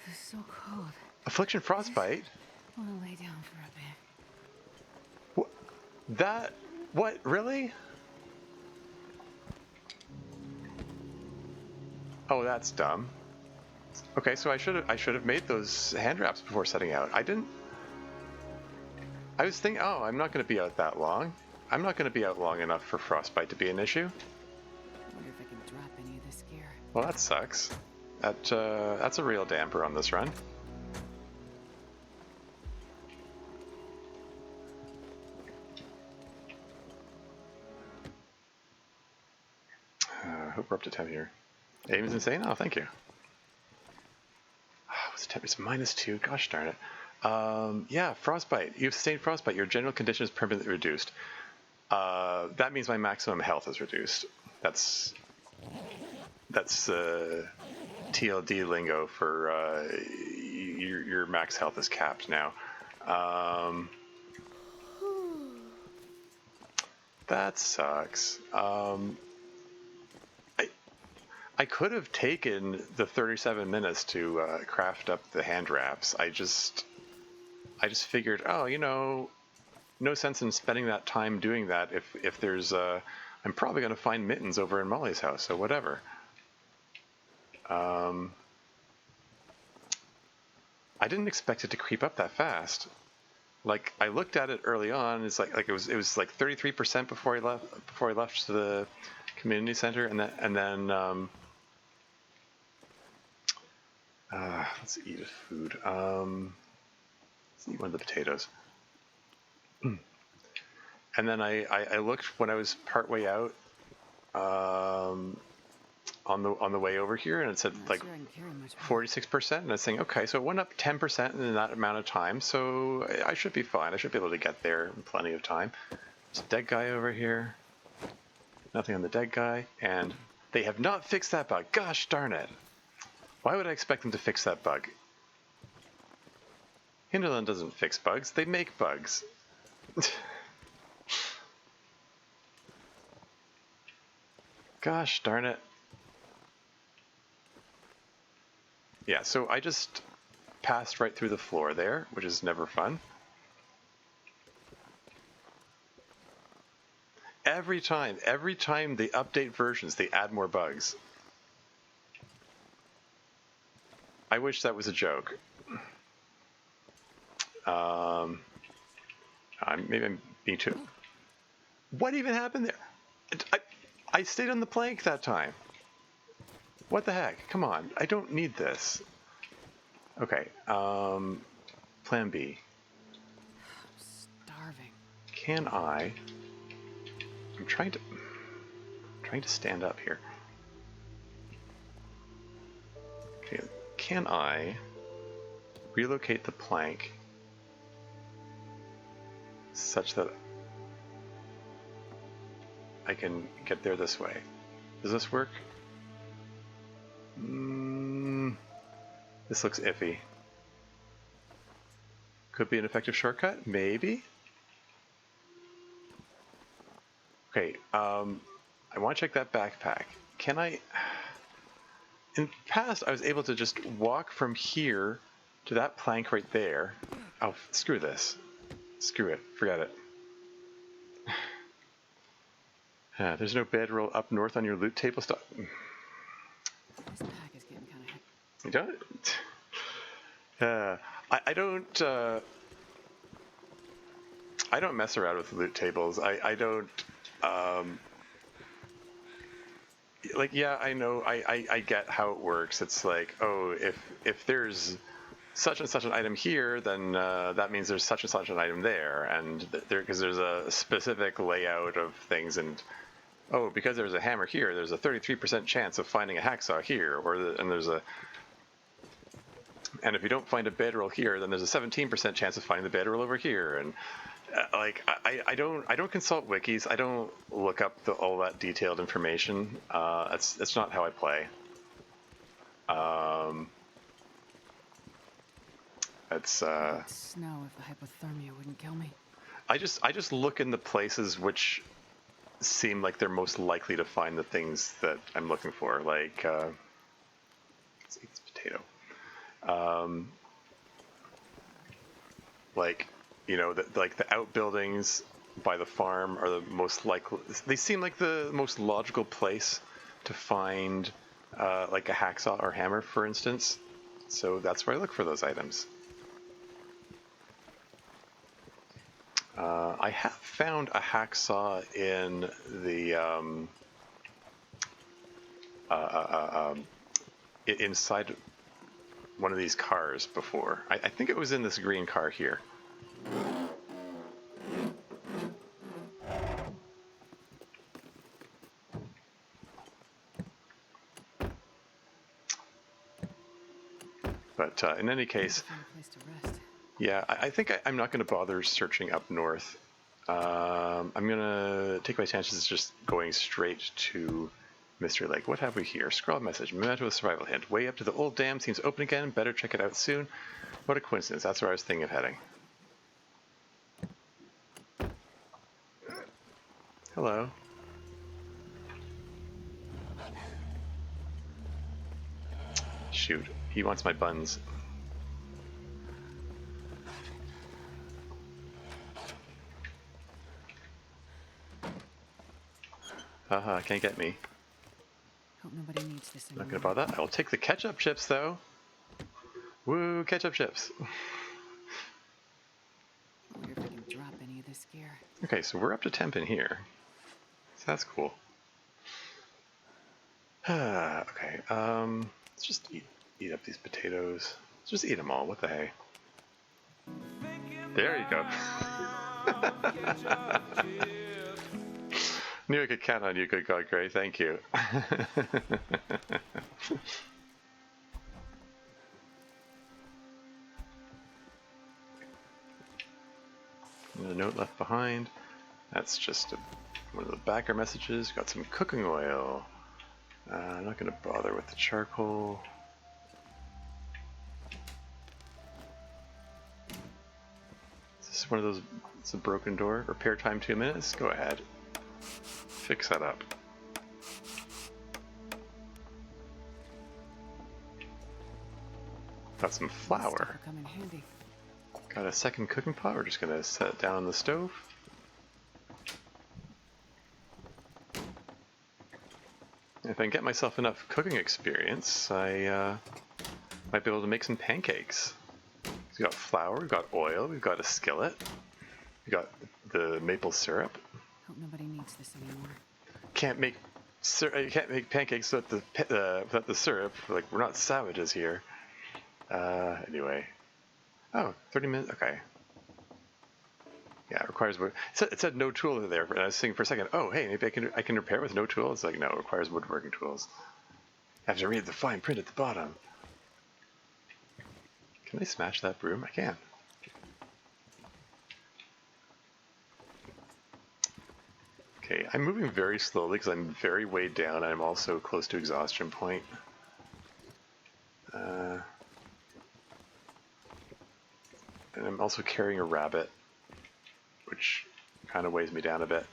It's so cold. Affliction frostbite. I want to lay down for a bit. What? That? What? Really? Oh, that's dumb. Okay, so I should have made those hand wraps before setting out. I didn't. I was thinking, oh, I'm not going to be out that long. I'm not going to be out long enough for frostbite to be an issue. I wonder if I can drop any of this gear. Well, that sucks. That's a real damper on this run. I hope we're up to 10 here. Aim is insane? Oh, thank you. What's the temp? It's -2. Gosh darn it. Yeah, frostbite. You've sustained frostbite. Your general condition is permanently reduced. That means my maximum health is reduced. That's TLD lingo for your max health is capped now. That sucks. I could have taken the 37 minutes to craft up the hand wraps. I just figured, oh, you know, no sense in spending that time doing that if there's I'm probably going to find mittens over in Molly's house, so whatever. I didn't expect it to creep up that fast. Like, I looked at it early on. It's like it was like 33% before I left to the community center, and then let's eat food. Let's eat one of the potatoes. And then I looked when I was partway out on the way over here, and it said like 46%, and I was saying, okay, so it went up 10% in that amount of time, so I should be fine. I should be able to get there in plenty of time. There's a dead guy over here. Nothing on the dead guy, and they have not fixed that bug. Gosh darn it. Why would I expect them to fix that bug? Hinterland doesn't fix bugs, they make bugs. Gosh darn it. Yeah, so I just passed right through the floor there, which is never fun. Every time they update versions, they add more bugs. I wish that was a joke. Maybe I'm being too... What even happened there? I stayed on the plank that time. What the heck? Come on, I don't need this. Okay, plan B. I'm starving. Can I... I'm trying to stand up here. Okay, can I relocate the plank such that I can get there this way? Does this work? This looks iffy. Could be an effective shortcut, maybe? Okay, I want to check that backpack. Can I... In the past, I was able to just walk from here to that plank right there. Oh, screw this. Screw it. Forget it. There's no bedroll up north on your loot table. Stop. This pack is getting kind of heavy. You don't? I don't. I don't mess around with loot tables. I don't. Um, like, yeah, I know. I get how it works. It's like, oh, if there's such and such an item here, then that means there's such and such an item there, and because there's a specific layout of things, and oh, because there's a hammer here, there's a 33% chance of finding a hacksaw here, and if you don't find a bedroll here, then there's a 17% chance of finding the bedroll over here, and like I don't consult wikis. I don't look up all that detailed information. That's not how I play. It's I'd snow if the hypothermia wouldn't kill me. I just look in the places which seem like they're most likely to find the things that I'm looking for. Like let's eat this potato. Like, you know, like the outbuildings by the farm are the most likely. They seem like the most logical place to find like a hacksaw or hammer, for instance. So that's where I look for those items. I have found a hacksaw in the inside one of these cars before. I think it was in this green car here. But in any case, Find a place to rest. yeah, I think I'm not going to bother searching up north. I'm going to take my chances just going straight to Mystery Lake. What have we here? Scroll message. Met with survival hint. Way up to the old dam. Seems open again. Better check it out soon. What a coincidence. That's where I was thinking of heading. Hello. Shoot. He wants my buns. Haha, can't get me. Hope nobody needs this anymore. Not gonna bother that. I'll take the ketchup chips though. Woo, ketchup chips. I wonder if I can drop any of this gear. Okay, so we're up to temp in here. So that's cool. Okay, let's just eat up these potatoes. Let's just eat them all. What the hey? There you go. Knew I could count on you, good God, Gray. Thank you. A note left behind. That's just one of the backer messages. Got some cooking oil. I'm not going to bother with the charcoal. Is this one of those? It's a broken door. Repair time 2 minutes. Go ahead. Fix that up. Got some flour. Stuff will come in handy. Got a second cooking pot. We're just going to set it down on the stove. If I can get myself enough cooking experience, I might be able to make some pancakes. We've got flour, we've got oil, we've got a skillet, we've got the maple syrup. Hope nobody needs this anymore. Can't make pancakes without the syrup. Like, we're not savages here. Anyway. Oh, 30 minutes. Okay. Yeah, it requires wood. It said no tool there, and I was thinking for a second, oh, hey, maybe I can repair with no tool. It's like, no, it requires woodworking tools. I have to read the fine print at the bottom. Can I smash that broom? I can. Okay, I'm moving very slowly because I'm very weighed down, and I'm also close to exhaustion point. And I'm also carrying a rabbit, which kind of weighs me down a bit.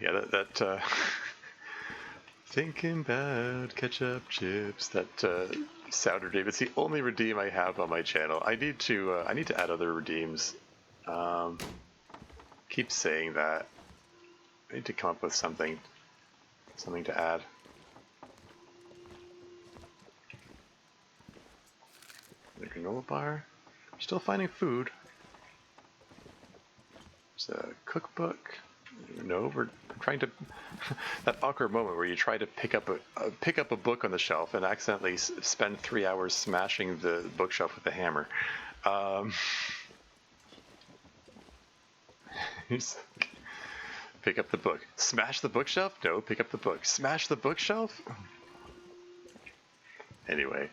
Yeah, that thinking about ketchup chips, that Sound redeem. It's the only redeem I have on my channel. I need to add other redeems. Keep saying that. I need to come up with something to add. The granola bar. Still finding food. There's a cookbook. No, we're trying to. That awkward moment where you try to pick up a book on the shelf and accidentally spend 3 hours smashing the bookshelf with a hammer. Pick up the book. Smash the bookshelf? No, pick up the book. Smash the bookshelf? Anyway.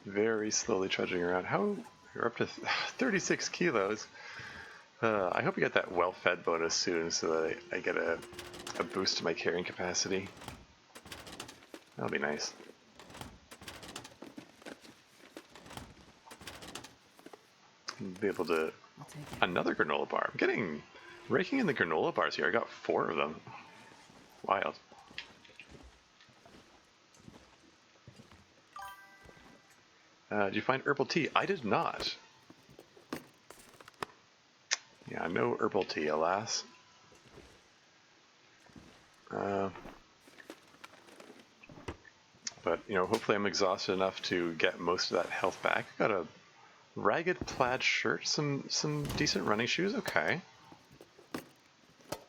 Very slowly trudging around. How? You're up to 36 kilos. I hope you get that well-fed bonus soon so that I get a boost to my carrying capacity. That'll be nice. Be able to... Another granola bar. I'm raking in the granola bars here. I got 4 of them. Wild. Did you find herbal tea? I did not. Yeah, no herbal tea, alas. But, you know, hopefully I'm exhausted enough to get most of that health back. Got a ragged plaid shirt, some decent running shoes. Okay.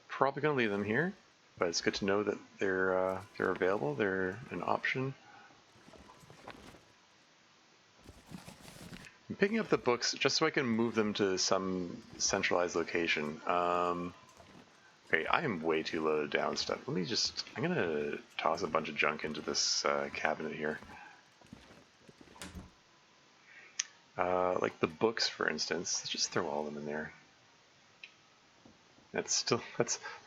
Probably gonna leave them here, but it's good to know that they're available. They're an option. I'm picking up the books just so I can move them to some centralized location. Okay, I am way too loaded down stuff. I'm gonna toss a bunch of junk into this cabinet here. Like the books, for instance. Let's just throw all of them in there. That's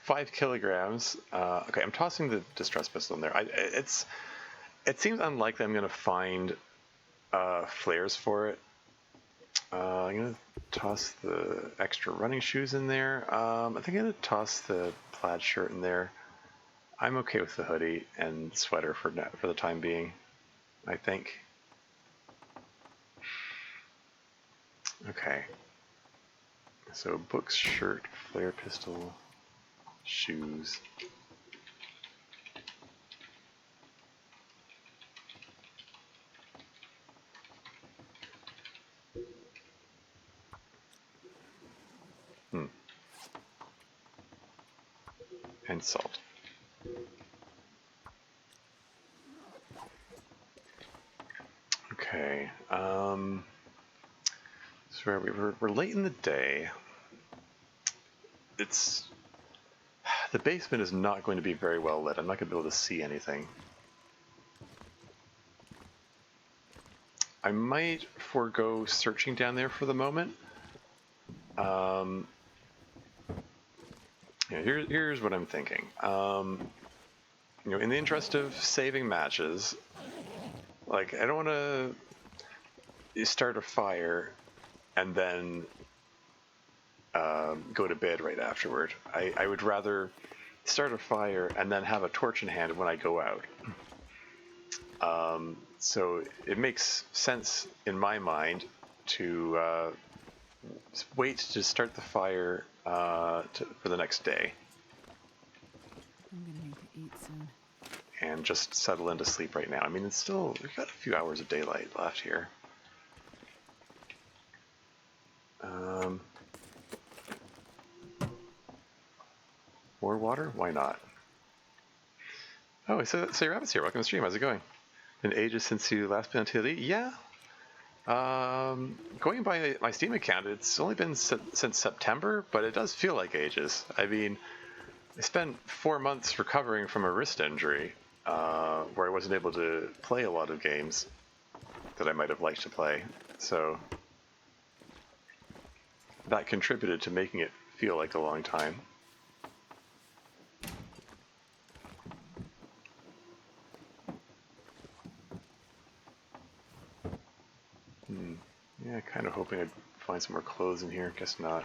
5 kilograms. Okay, I'm tossing the distress pistol in there. It seems unlikely I'm gonna find flares for it. I'm gonna toss the extra running shoes in there. I think I'm gonna toss the plaid shirt in there. I'm okay with the hoodie and sweater for the time being, I think. Okay. So books, shirt, flare pistol, shoes. And salt. Okay. So we're late in the day. The basement is not going to be very well lit. I'm not going to be able to see anything. I might forego searching down there for the moment. Here's what I'm thinking. You know, in the interest of saving matches, like I don't want to start a fire and then go to bed right afterward. I would rather start a fire and then have a torch in hand when I go out. So it makes sense in my mind to wait to start the fire for the next day. I'm gonna need to eat soon. And just settle into sleep right now. I mean, we've got a few hours of daylight left here. More water? Why not? Oh, so your rabbit's here. Welcome to the stream. How's it going? Been ages since you last been on TLE? Yeah. Going by my Steam account, it's only been since September, but it does feel like ages. I mean, I spent 4 months recovering from a wrist injury, where I wasn't able to play a lot of games that I might have liked to play. So that contributed to making it feel like a long time. Yeah, kind of hoping I'd find some more clothes in here. Guess not.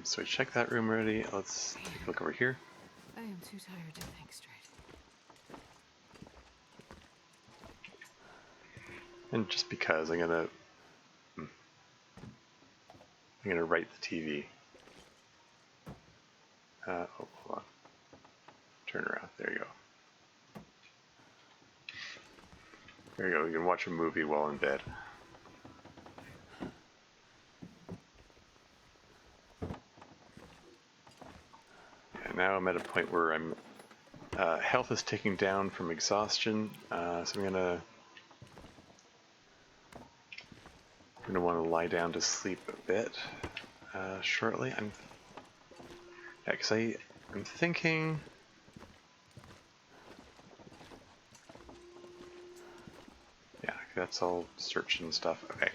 So I checked that room already. Let's take a look over here. I am too tired to think straight. And just because I'm gonna write the TV. Oh, hold on. Turn around. There you go. There you go. You can watch a movie while in bed. Yeah, now I'm at a point where I'm health is ticking down from exhaustion, so I'm gonna want to lie down to sleep a bit shortly. I'm thinking. Yeah, that's all search and stuff. Okay.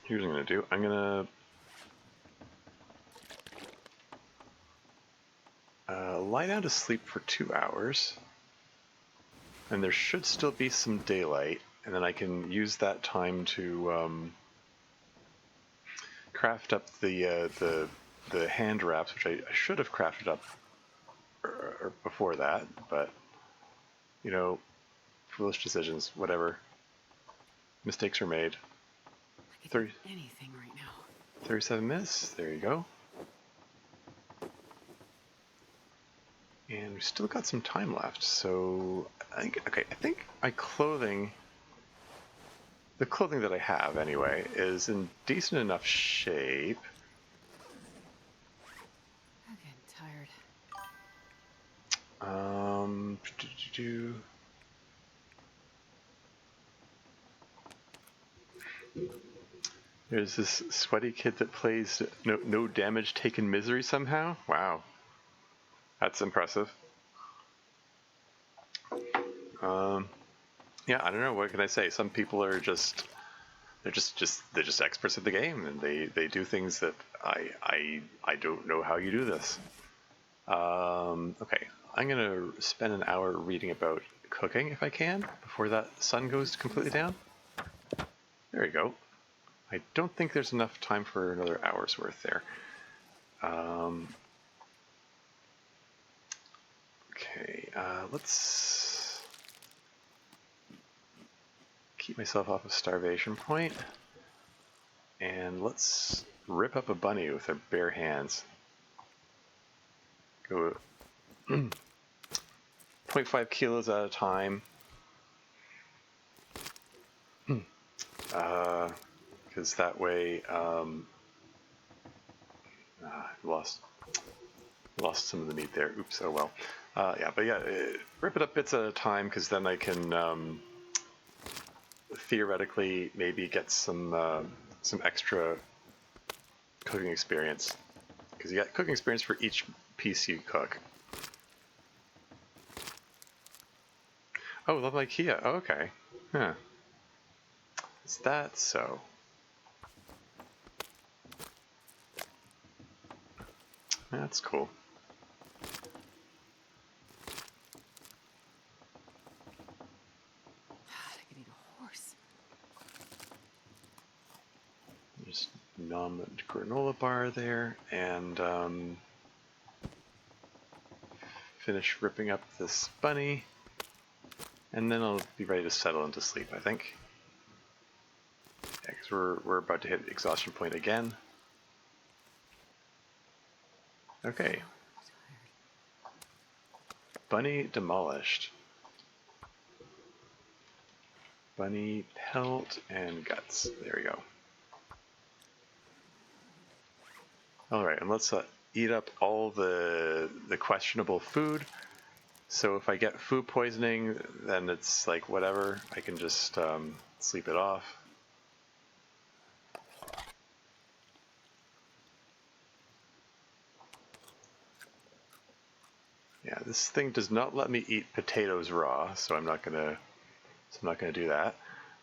Here's what I'm gonna do. I'm gonna lie down to sleep for 2 hours, and there should still be some daylight, and then I can use that time to craft up the hand wraps, which I should have crafted up before that, but you know, foolish decisions, whatever. Mistakes are made. I could do 30, anything right now. 37 minutes, there you go. And we still got some time left, so I think my clothing, the clothing that I have anyway, is in decent enough shape. I'm getting tired. Do, do, do. There's this sweaty kid that plays no damage taken misery somehow. Wow, that's impressive. Yeah, I don't know. What can I say? Some people are they're just experts at the game, and they do things that I don't know how you do this. Okay, I'm gonna spend an hour reading about cooking if I can before that sun goes completely down. There you go. I don't think there's enough time for another hour's worth there. Okay, let's keep myself off a starvation point, and let's rip up a bunny with our bare hands. Go 0.5 kilos at a time. Because that way, lost some of the meat there. Oops, oh well. Yeah, but yeah, rip it up bits at a time, because then I can theoretically maybe get some extra cooking experience, because you get cooking experience for each piece you cook. Oh, love IKEA. Oh, okay. Huh. Is that so? That's cool. I could eat a horse. Just nom granola bar there, and finish ripping up this bunny, and then I'll be ready to settle into sleep, I think. Yeah, because we're about to hit exhaustion point again. Okay. Bunny demolished. Bunny pelt and guts. There we go. Alright, and let's eat up all the questionable food. So if I get food poisoning, then it's like whatever. I can just sleep it off. Yeah, this thing does not let me eat potatoes raw, so I'm not gonna do that.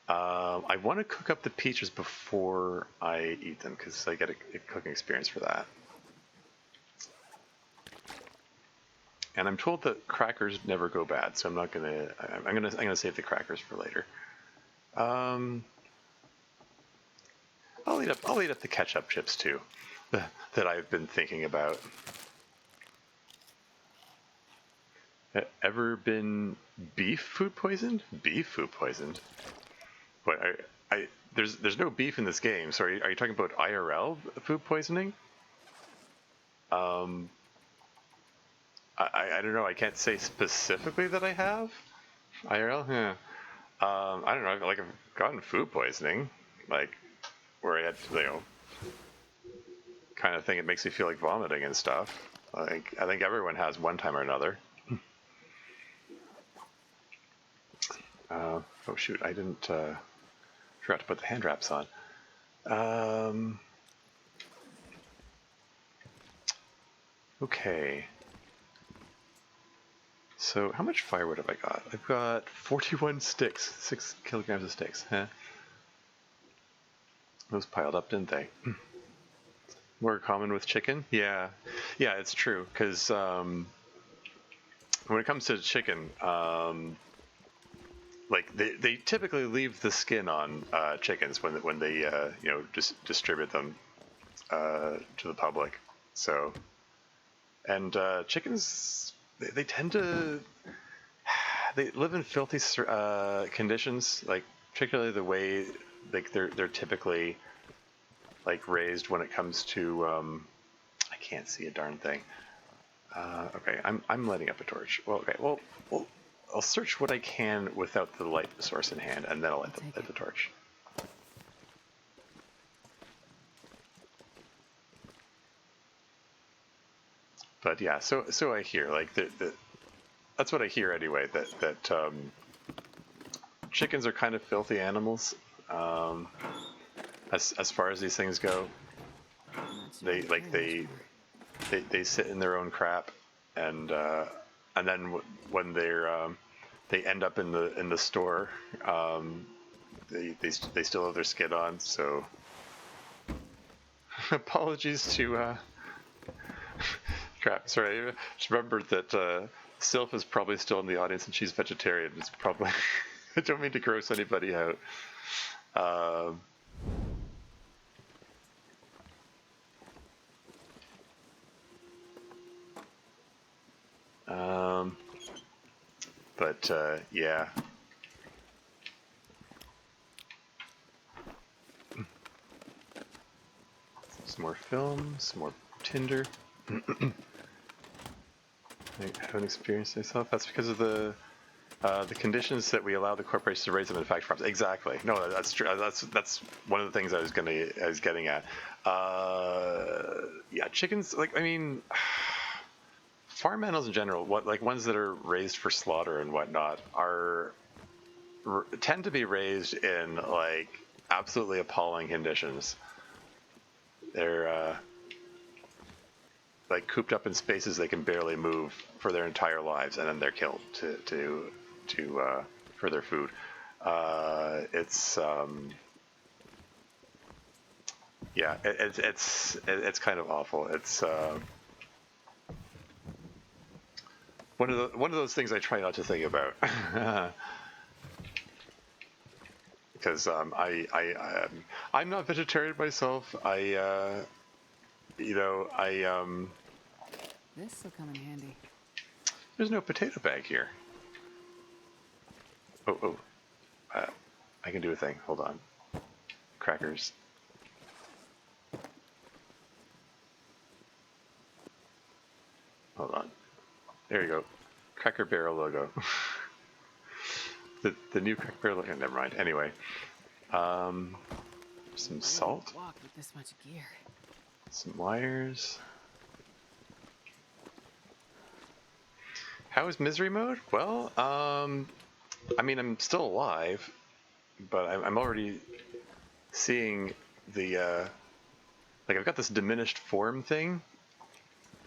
I want to cook up the peaches before I eat them, because I get a cooking experience for that. And I'm told that crackers never go bad, so I'm not gonna. I'm gonna save the crackers for later. I'll eat up the ketchup chips too, that I've been thinking about. Ever been beef food poisoned? Beef food poisoned? What? There's no beef in this game. So are you talking about IRL food poisoning? I don't know. I can't say specifically that I have IRL. Yeah. I don't know. I've gotten food poisoning, like where I had kind of thing. It makes me feel like vomiting and stuff. Like I think everyone has one time or another. Oh shoot! I didn't forgot to put the hand wraps on. Okay. So how much firewood have I got? I've got 41 sticks, 6 kilograms of sticks. Huh? Those piled up, didn't they? More common with chicken? Yeah, yeah, it's true. Because when it comes to chicken, like they typically leave the skin on chickens when they just distribute them to the public. So, and chickens they tend to they live in filthy conditions, like particularly the way like they're typically like raised when it comes to I can't see a darn thing. Okay, I'm lighting up a torch. Well, okay, well I'll search what I can without the light source in hand, and then I'll light the torch. But yeah, so I hear like that's what I hear anyway. That chickens are kind of filthy animals. As far as these things go, they sit in their own crap, and then when they end up in the store, they still have their skin on. So apologies to crap. Sorry, I just remembered that Sylph is probably still in the audience and she's vegetarian. It's probably I don't mean to gross anybody out. But yeah. Some more film, some more tinder. I haven't experienced myself. That's because of the conditions that we allow the corporations to raise them in factory farms. Exactly. No, that's true. That's one of the things I was getting at. Yeah, chickens. Like I mean, farm animals in general, like ones that are raised for slaughter and whatnot, tend to be raised in like absolutely appalling conditions. They're like cooped up in spaces they can barely move for their entire lives, and then they're killed for their food. It's yeah, it's kind of awful. It's one of those things I try not to think about. Because I'm not vegetarian myself. This will come in handy. There's no potato bag here. Oh, I can do a thing. Hold on. Crackers. Hold on. There you go. Cracker Barrel logo. the new Cracker Barrel logo. Never mind. Anyway, some salt. Walk with this much gear. Some wires. How is misery mode? Well, I mean, I'm still alive, but I'm already seeing the, like I've got this diminished form thing,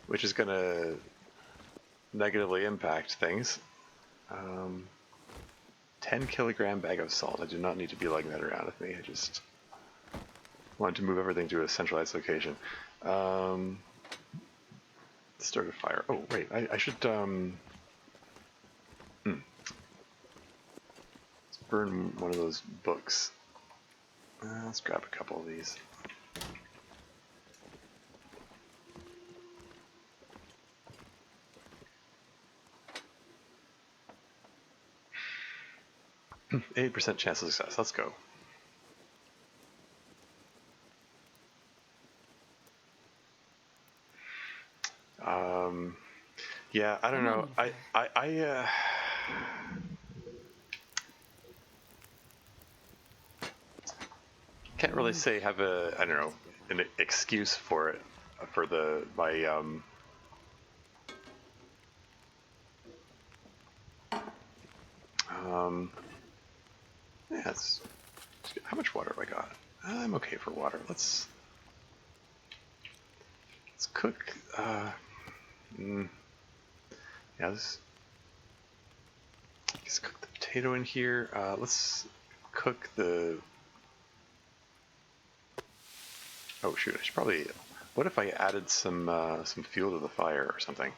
which is going to negatively impact things. 10 kilogram bag of salt. I do not need to be lugging that around with me. I just wanted to move everything to a centralized location. Start a fire. Oh, wait, I should, let's burn one of those books. Let's grab a couple of these. 80% chance of success. Let's go. Yeah, I don't Come on, know. little fella. Can't really say have a, I don't know, an excuse for it, for yeah, how much water have I got? I'm okay for water. Let's cook, yeah, let's cook the potato in here. Let's cook the, oh shoot, I should probably, what if I added some fuel to the fire or something?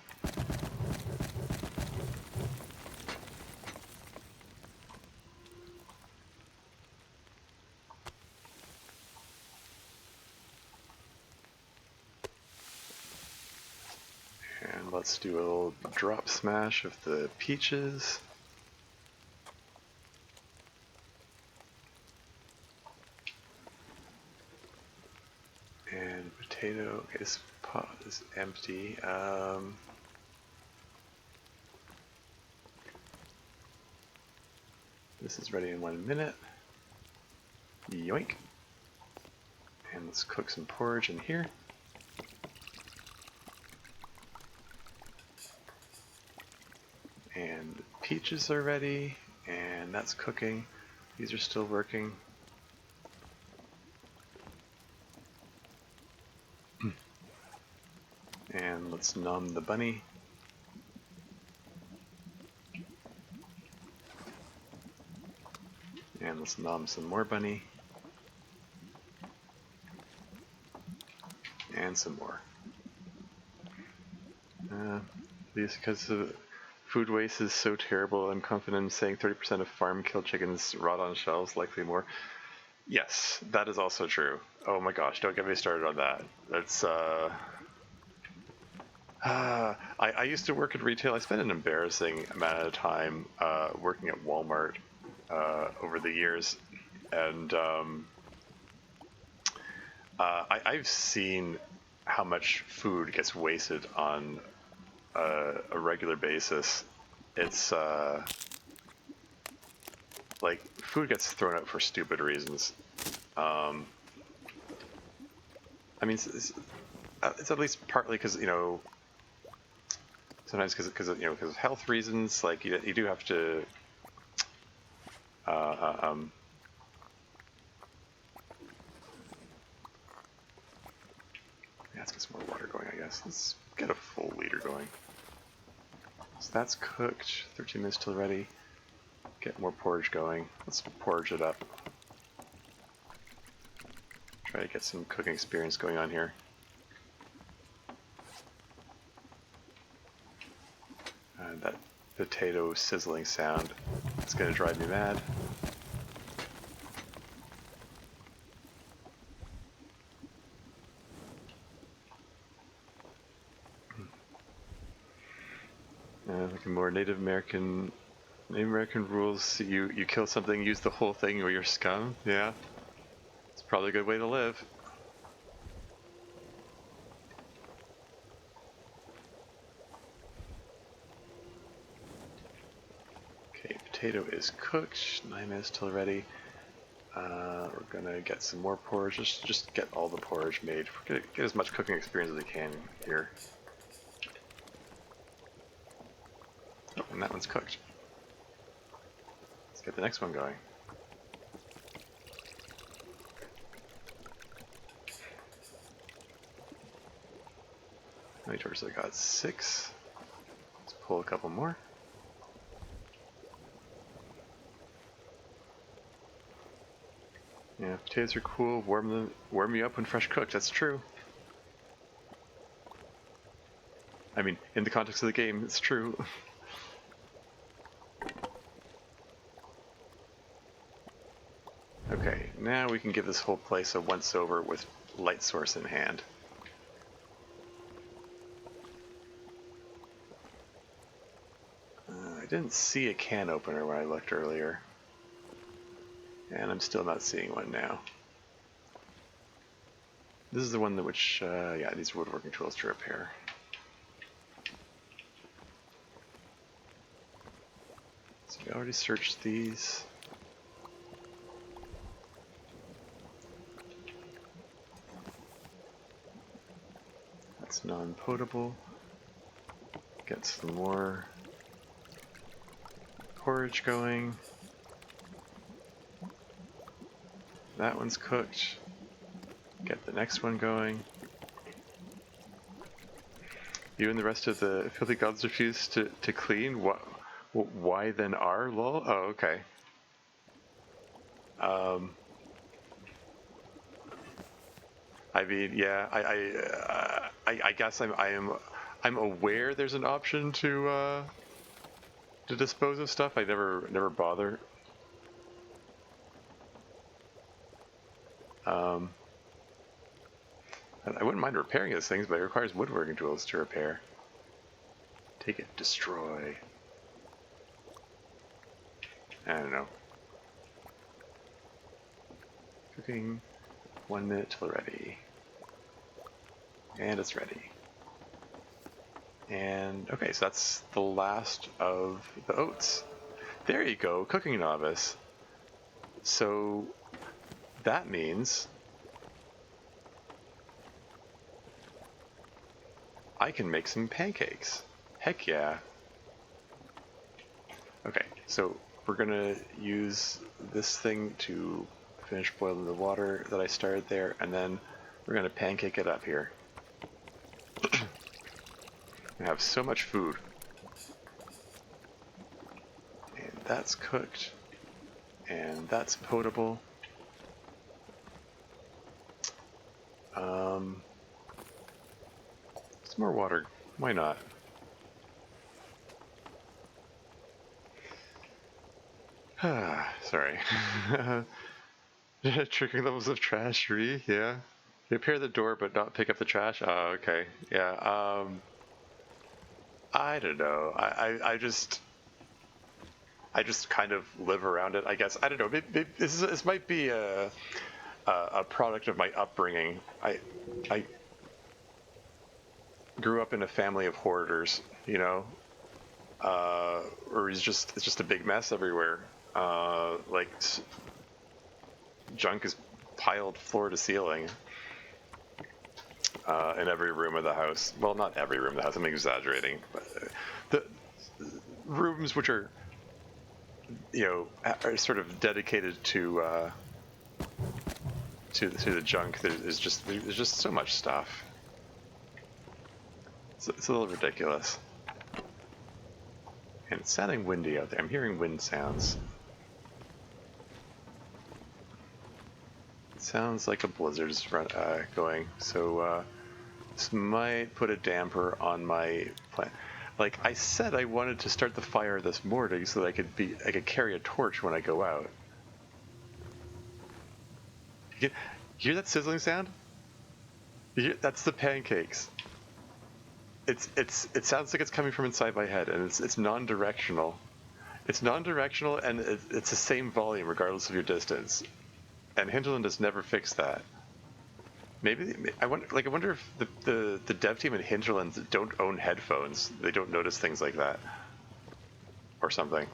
And let's do a little drop smash of the peaches. And potato, okay, this pot is empty. This is ready in 1 minute. Yoink. And let's cook some porridge in here. And peaches are ready, and that's cooking. These are still working. And let's nom the bunny. And let's nom some more bunny. And some more. Because the food waste is so terrible, I'm confident in saying 30% of farm-killed chickens rot on shelves, likely more. Yes, that is also true. Oh my gosh, don't get me started on that. That's, I used to work in retail. I spent an embarrassing amount of time working at Walmart over the years, and I've seen how much food gets wasted on a regular basis. It's like food gets thrown out for stupid reasons. I mean, it's at least partly because sometimes because of health reasons. Like you do have to. Uh, uh, um, yeah, let's get some more water going. I guess let's get a full liter going. So that's cooked. 13 minutes till ready. Get more porridge going. Let's porridge it up. Try to get some cooking experience going on here. That potato sizzling sound, it's going to drive me mad. Like a more Native American rules. You kill something, use the whole thing, or you're scum. Yeah, it's probably a good way to live. Okay, potato is cooked. 9 minutes till ready. We're gonna get some more porridge. Just get all the porridge made. Get as much cooking experience as we can here. Oh, and that one's cooked. Let's get the next one going. How many torches have I got? 6. Let's pull a couple more. Yeah, potatoes are cool. Warm you up when fresh cooked. That's true. I mean, in the context of the game, it's true. Okay, now we can give this whole place a once-over with light source in hand. I didn't see a can opener when I looked earlier. And I'm still not seeing one now. This is the one that which, yeah, needs woodworking tools to repair. So we already searched these. That's non-potable. Get some more porridge going. That one's cooked. Get the next one going. You and the rest of the filthy gods refuse to clean? What? Why then are, lol? Oh, okay. I mean, yeah, I guess I'm aware there's an option to dispose of stuff. I never bother. I wouldn't mind repairing those things, but it requires woodworking tools to repair. Take it, destroy. I don't know. Cooking. 1 minute till ready. And it's ready. And okay, so that's the last of the oats. There you go, cooking novice. So that means I can make some pancakes. Heck yeah. Okay, so we're gonna use this thing to finish boiling the water that I started there, and then we're gonna pancake it up here. I have so much food. And that's cooked. And that's potable. Some more water. Why not? Sorry. Triggering levels of trashery, yeah. Repair the door but not pick up the trash? Oh, okay. Yeah, I don't know. I just kind of live around it, I guess. I don't know. Maybe this might be a product of my upbringing. I grew up in a family of hoarders, you know, or it's just a big mess everywhere. Like junk is piled floor to ceiling in every room of the house. Well, not every room of the house. I'm exaggerating, but the rooms which are, you know, are sort of dedicated to the junk. There's just so much stuff. It's a little ridiculous. And it's sounding windy out there. I'm hearing wind sounds. It sounds like a blizzard's going. So this might put a damper on my plan. Like I said, I wanted to start the fire this morning so that I could carry a torch when I go out. You hear that sizzling sound? That's the pancakes. It sounds like it's coming from inside my head, and it's non-directional. It's non-directional, and it's the same volume regardless of your distance. And Hinterland has never fixed that. Maybe I wonder if the dev team in Hinterland don't own headphones. They don't notice things like that, or something.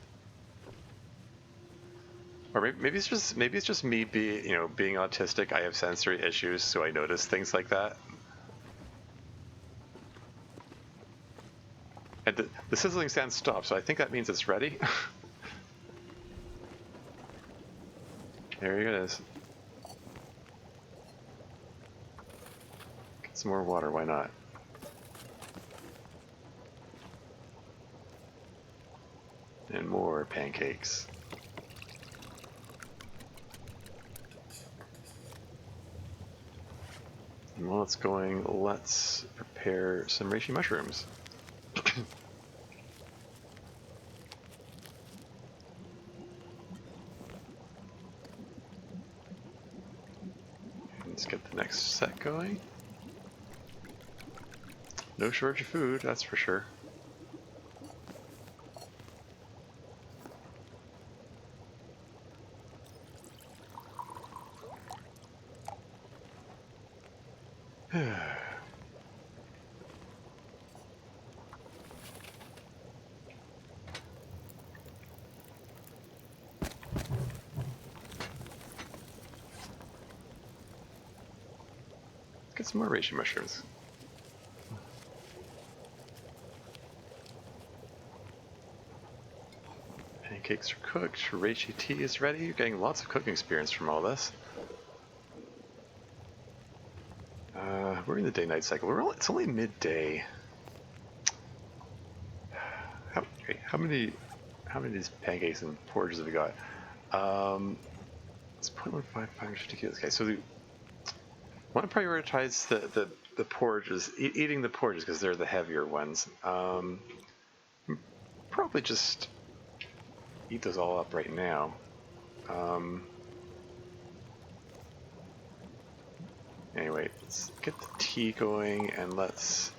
Or maybe it's just me being autistic. I have sensory issues, so I notice things like that. And the sizzling sound stopped, so I think that means it's ready. There it is. Get some more water, why not? And more pancakes. And while it's going, let's prepare some reishi mushrooms. Let's get the next set going. No shortage of food, that's for sure. get some more reishi mushrooms. Pancakes are cooked. Reishi tea is ready. You're getting lots of cooking experience from all this. We're in the day-night cycle. It's only midday. How many of these pancakes and porridges have we got? It's 0.15, 550 kilos. Okay, so we want to prioritize the porridges, eating the porridges because they're the heavier ones. Probably just eat those all up right now. Anyway, let's get the tea going and let's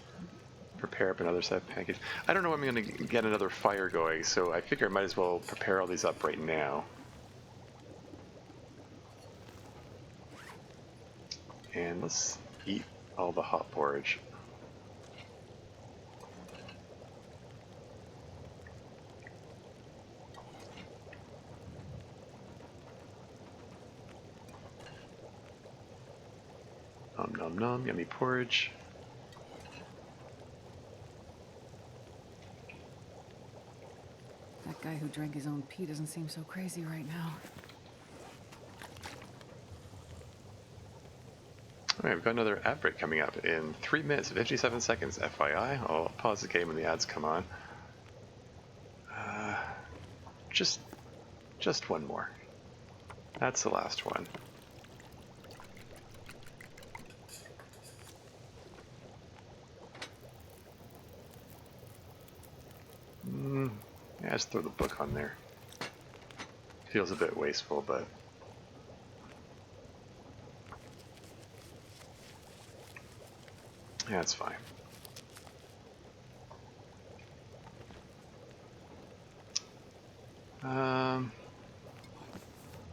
prepare up another set of pancakes. I don't know when I'm going to get another fire going, so I figure I might as well prepare all these up right now. And let's eat all the hot porridge. Nom nom nom, yummy porridge. That guy who drank his own pee doesn't seem so crazy right now. Alright, we've got another ad break coming up in 3 minutes and 57 seconds, FYI. I'll pause the game when the ads come on. Just one more. That's the last one. Yeah, just throw the book on there. Feels a bit wasteful, but... yeah, it's fine.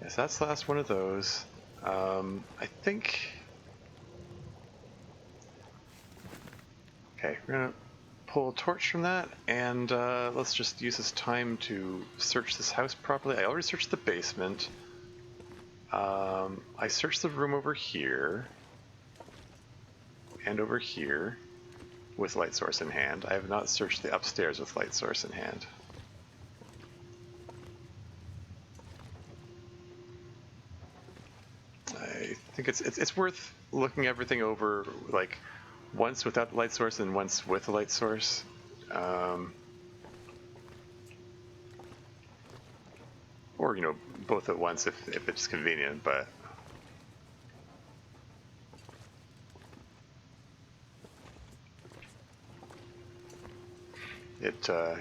Yes, that's the last one of those. I think... okay, we're gonna pull a torch from that, and let's just use this time to search this house properly. I already searched the basement. I searched the room over here, and over here, with light source in hand. I have not searched the upstairs with light source in hand. I think it's worth looking everything over, like, once without the light source and once with the light source. Or, you know, both at once if it's convenient, but...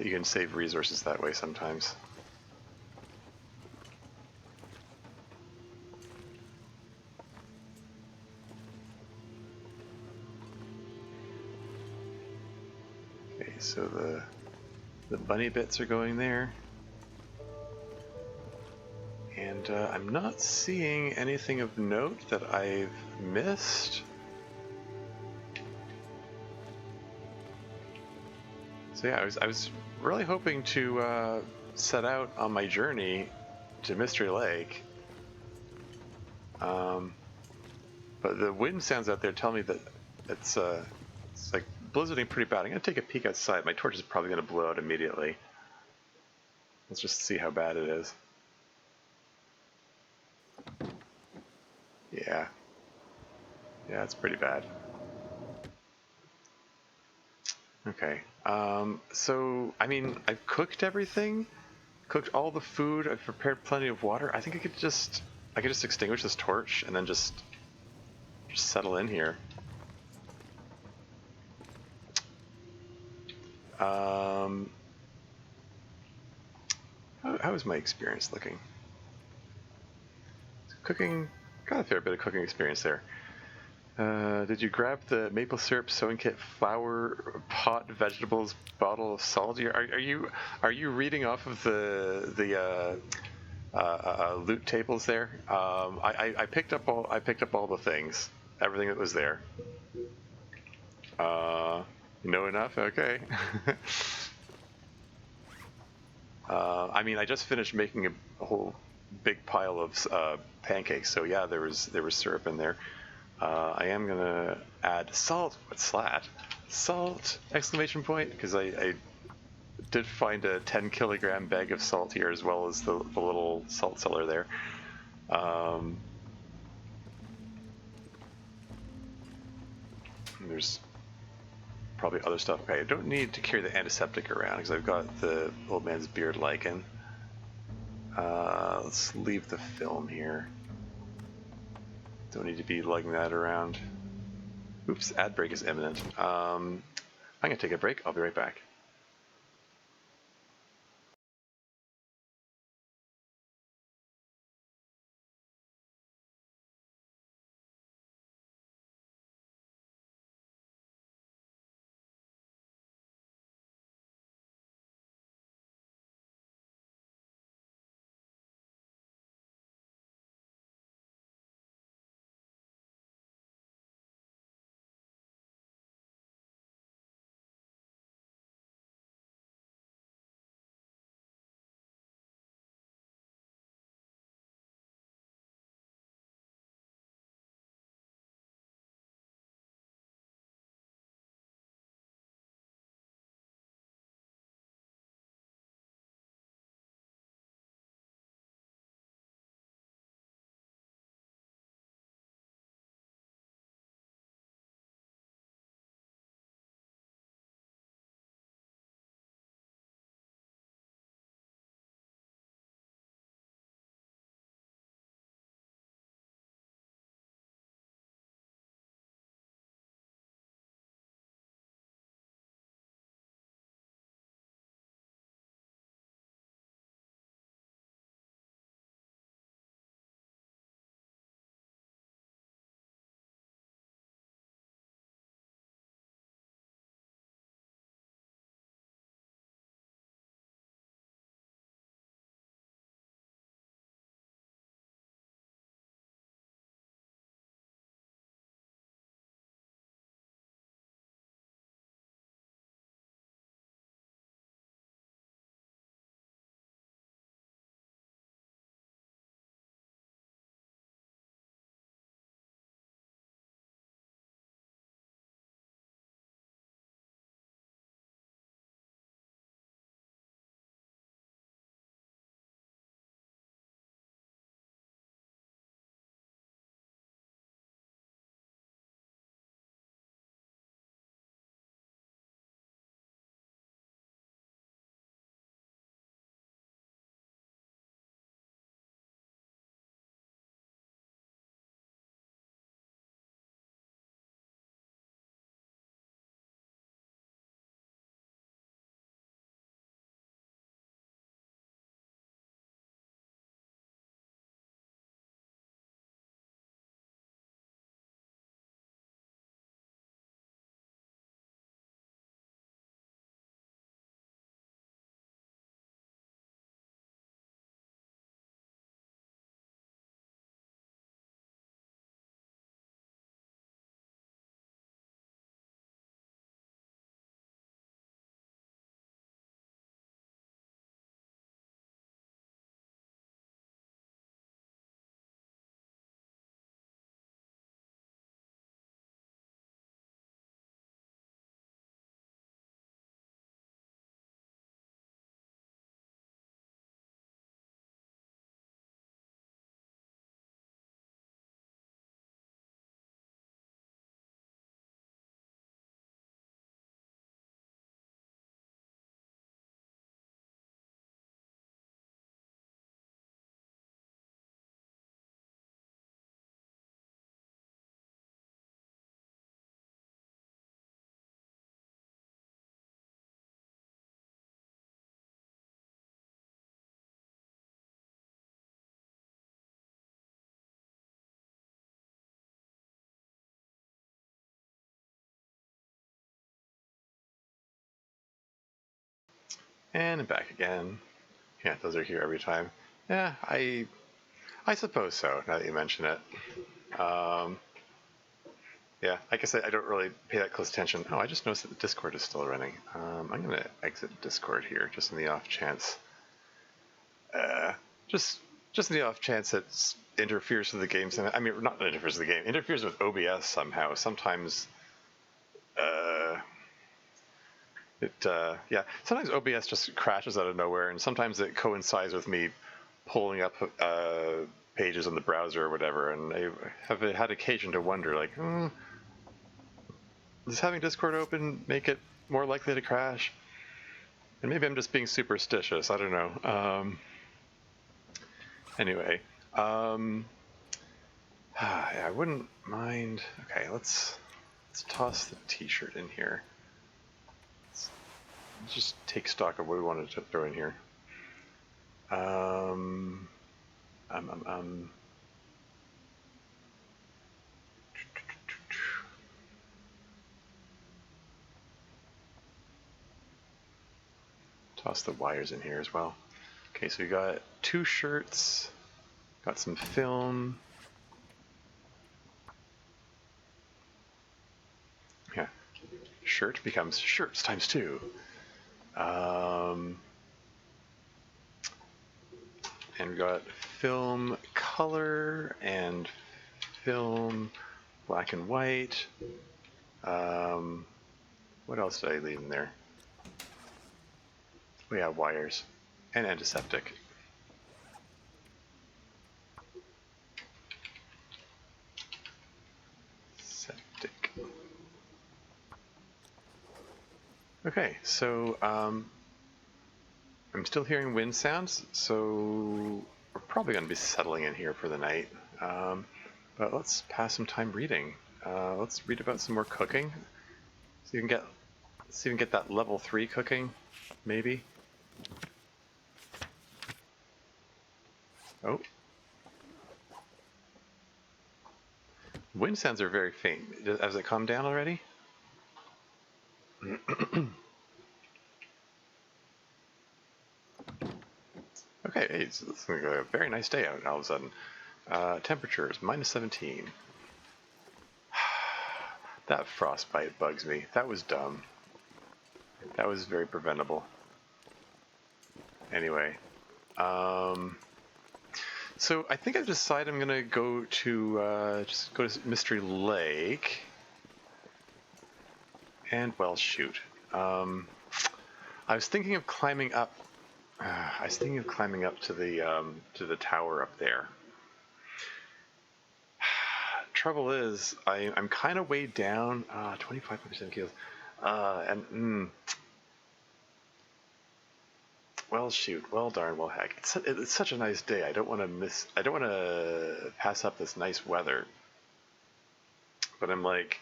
you can save resources that way sometimes. Okay, so the bunny bits are going there. And I'm not seeing anything of note that I've missed. So yeah, I was really hoping to set out on my journey to Mystery Lake. But the wind sounds out there tell me that it's like blizzarding pretty bad. I'm gonna take a peek outside. My torch is probably gonna blow out immediately. Let's just see how bad it is. Yeah. Yeah, it's pretty bad. Okay. So, I mean, I've cooked everything. Cooked all the food. I've prepared plenty of water. I think I could just extinguish this torch and then just settle in here. How is my experience looking? Cooking, got a fair bit of cooking experience there. Did you grab the maple syrup sewing kit, flour, pot, vegetables, bottle of salt? Are you reading off of the loot tables there? I picked up all the things, everything that was there. Know enough? Okay. I mean, I just finished making a whole big pile of pancakes, so yeah, there was syrup in there. I am gonna add salt. What's slat? Salt! Exclamation point! Because I did find a 10 kilogram bag of salt here, as well as the little salt cellar there. There's probably other stuff. Okay, I don't need to carry the antiseptic around because I've got the old man's beard lichen. Let's leave the film here. Don't need to be lugging that around. Oops, ad break is imminent. I'm gonna take a break. I'll be right back. And back again. Yeah, those are here every time. Yeah, I suppose so, now that you mention it. Yeah, I guess I don't really pay that close attention. Oh, I just noticed that the Discord is still running. I'm going to exit Discord here, just in the off chance. Uh, just in the off chance that interferes with the game. I mean, not interferes with the game. Interferes with OBS somehow. Sometimes, yeah. Sometimes OBS just crashes out of nowhere, and sometimes it coincides with me pulling up pages in the browser or whatever. And I have had occasion to wonder, like, does having Discord open make it more likely to crash? And maybe I'm just being superstitious. I don't know. Anyway, I wouldn't mind. Okay, let's toss the T-shirt in here. Let's just take stock of what we wanted to throw in here. Toss the wires in here as well. Okay, so we got 2 shirts, got some film. Yeah, shirt becomes shirts times 2. And we got film color and film black and white. What else did I leave in there? We have wires and antiseptic. Septic. Okay, so I'm still hearing wind sounds, so we're probably going to be settling in here for the night. But let's pass some time reading. Let's read about some more cooking. So you can get that level 3 cooking, maybe. Oh. Wind sounds are very faint. Has it calmed down already? Okay, hey, it's looking like a very nice day out all of a sudden. Temperature is -17. That frostbite bugs me. That was dumb. That was very preventable. Anyway, so I think I've decided I'm gonna go to just go to Mystery Lake. And well, shoot. I was thinking of climbing up. I was thinking of climbing up to the tower up there. Trouble is, I'm kind of weighed down. 25% kilos. Well, shoot. Well, darn. Well, heck. It's such a nice day. I don't want to miss. I don't want to pass up this nice weather. But I'm like,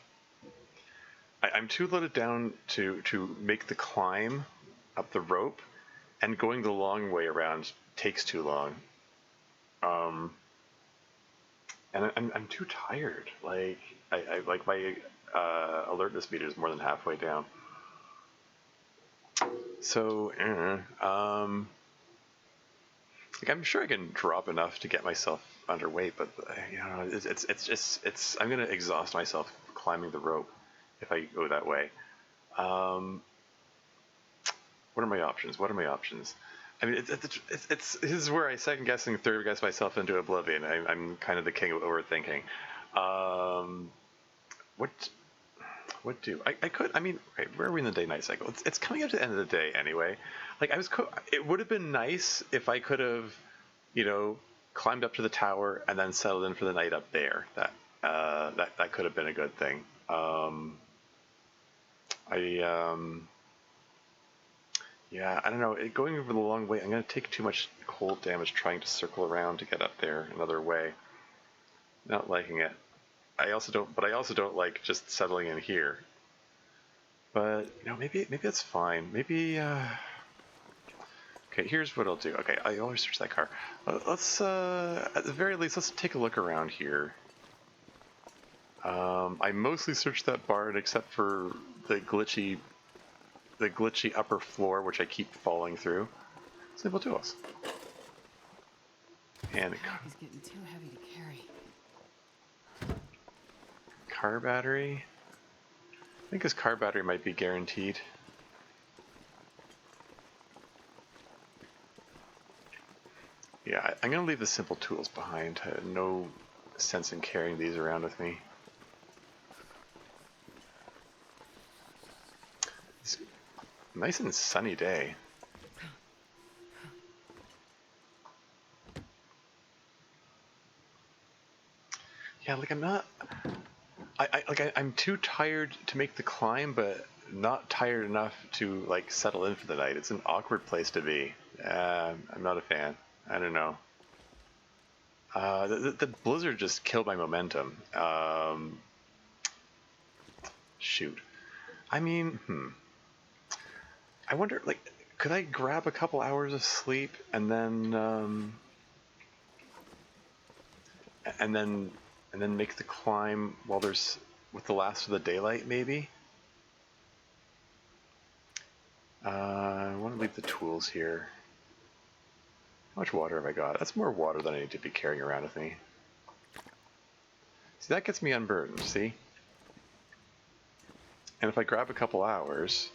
I'm too loaded down to make the climb up the rope, and going the long way around takes too long. And I'm too tired. Like I like my alertness meter is more than halfway down. So like I'm sure I can drop enough to get myself underweight, but you know it's I'm gonna exhaust myself climbing the rope if I go that way. What are my options? What are my options? I mean, this is where I second guess and third guess myself into oblivion. I'm kind of the king of overthinking. What do I could? I mean, right, where are we in the day-night cycle? It's coming up to the end of the day anyway. Like it would have been nice if I could have, you know, climbed up to the tower and then settled in for the night up there. That could have been a good thing. Yeah, I don't know. Going over the long way, I'm going to take too much cold damage trying to circle around to get up there another way. Not liking it. I also don't like just settling in here. But you know, maybe that's fine. Maybe. Okay, here's what I'll do. Okay, I always search that car. Let's at the very least, let's take a look around here. I mostly searched that barn except for the glitchy upper floor, which I keep falling through. Simple to us. And He's getting too heavy to carry. car battery. I think his car battery might be guaranteed. Yeah, I'm going to leave the simple tools behind. No sense in carrying these around with me. It's a nice and sunny day. Yeah, like I'm not... I'm too tired to make the climb, but not tired enough to like settle in for the night. It's an awkward place to be. I'm not a fan. I don't know. The blizzard just killed my momentum. Shoot. I mean, I wonder, like, could I grab a couple hours of sleep and then and then and then make the climb while there's with the last of the daylight, maybe? I want to leave the tools here. How much water have I got? That's more water than I need to be carrying around with me. See, that gets me unburdened, see? And if I grab a couple hours,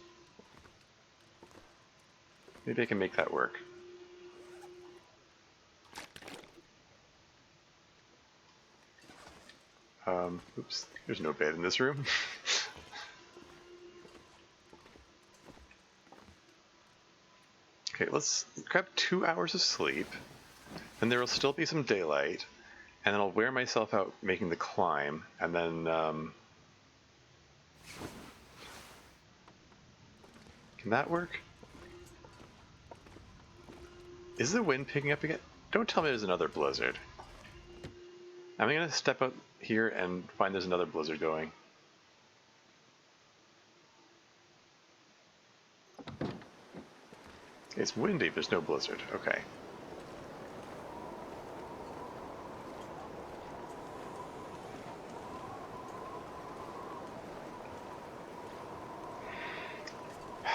maybe I can make that work. Oops, there's no bed in this room. Okay, let's grab 2 hours of sleep, and there will still be some daylight, and then I'll wear myself out making the climb, and then, can that work? Is the wind picking up again? Don't tell me there's another blizzard. I'm gonna step out here and find there's another blizzard going. It's windy, there's no blizzard. Okay. I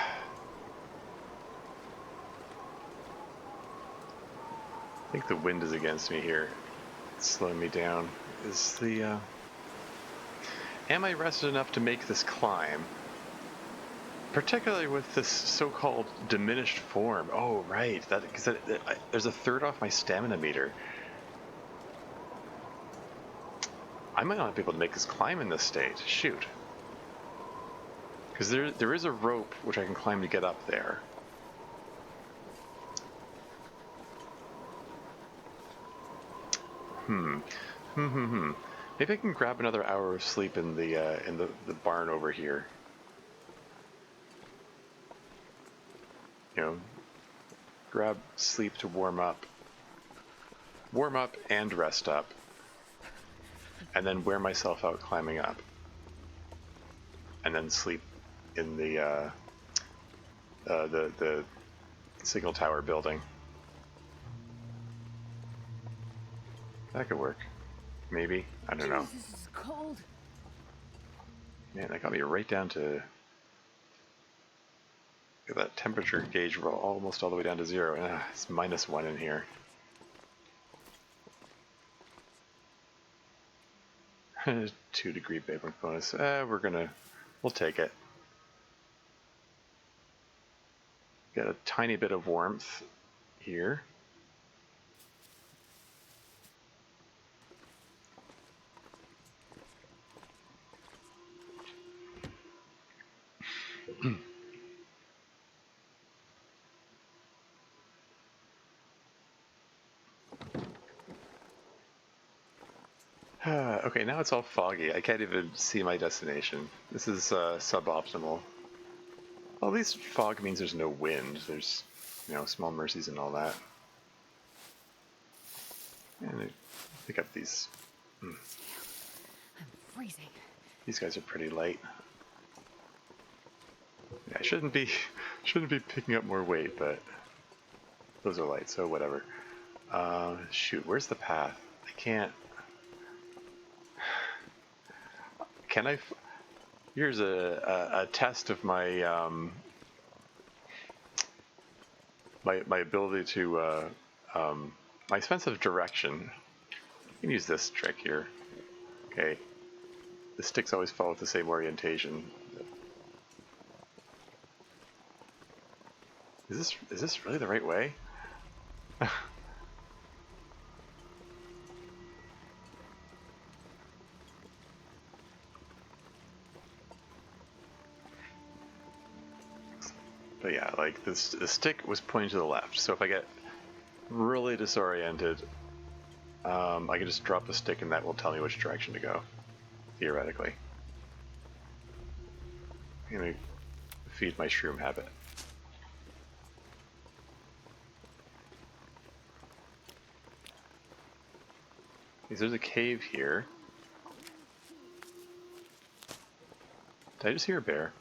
think the wind is against me here. It's slowing me down. Is the, Am I rested enough to make this climb? Particularly with this so-called diminished form. Oh, right. Because there's a third off my stamina meter. I might not be able to make this climb in this state. Shoot. Because there is a rope which I can climb to get up there. Maybe I can grab another hour of sleep in the barn over here. You know, grab sleep to warm up and rest up, and then wear myself out climbing up, and then sleep in the signal tower building. That could work. Maybe. I don't know. This is cold. Man, that got me right down to that temperature gauge almost all the way down to 0. It's -1 in here. 2-degree Bayblink bonus. We'll take it. Get a tiny bit of warmth here. Okay, now it's all foggy. I can't even see my destination. This is suboptimal. Well, at least fog means there's no wind. There's, small mercies and all that. And I pick up these. I'm freezing. These guys are pretty light. Yeah, I shouldn't be picking up more weight, but those are light, so whatever. Shoot, where's the path? I can't. Can I? Here's a test of my my ability to my sense of direction. I can use this trick here. Okay, the sticks always follow the same orientation. Is this really the right way? But yeah, like this, the stick was pointing to the left. So if I get really disoriented, I can just drop the stick and that will tell me which direction to go, theoretically. I'm gonna feed my shroom habit. There's a cave here. Did I just hear a bear?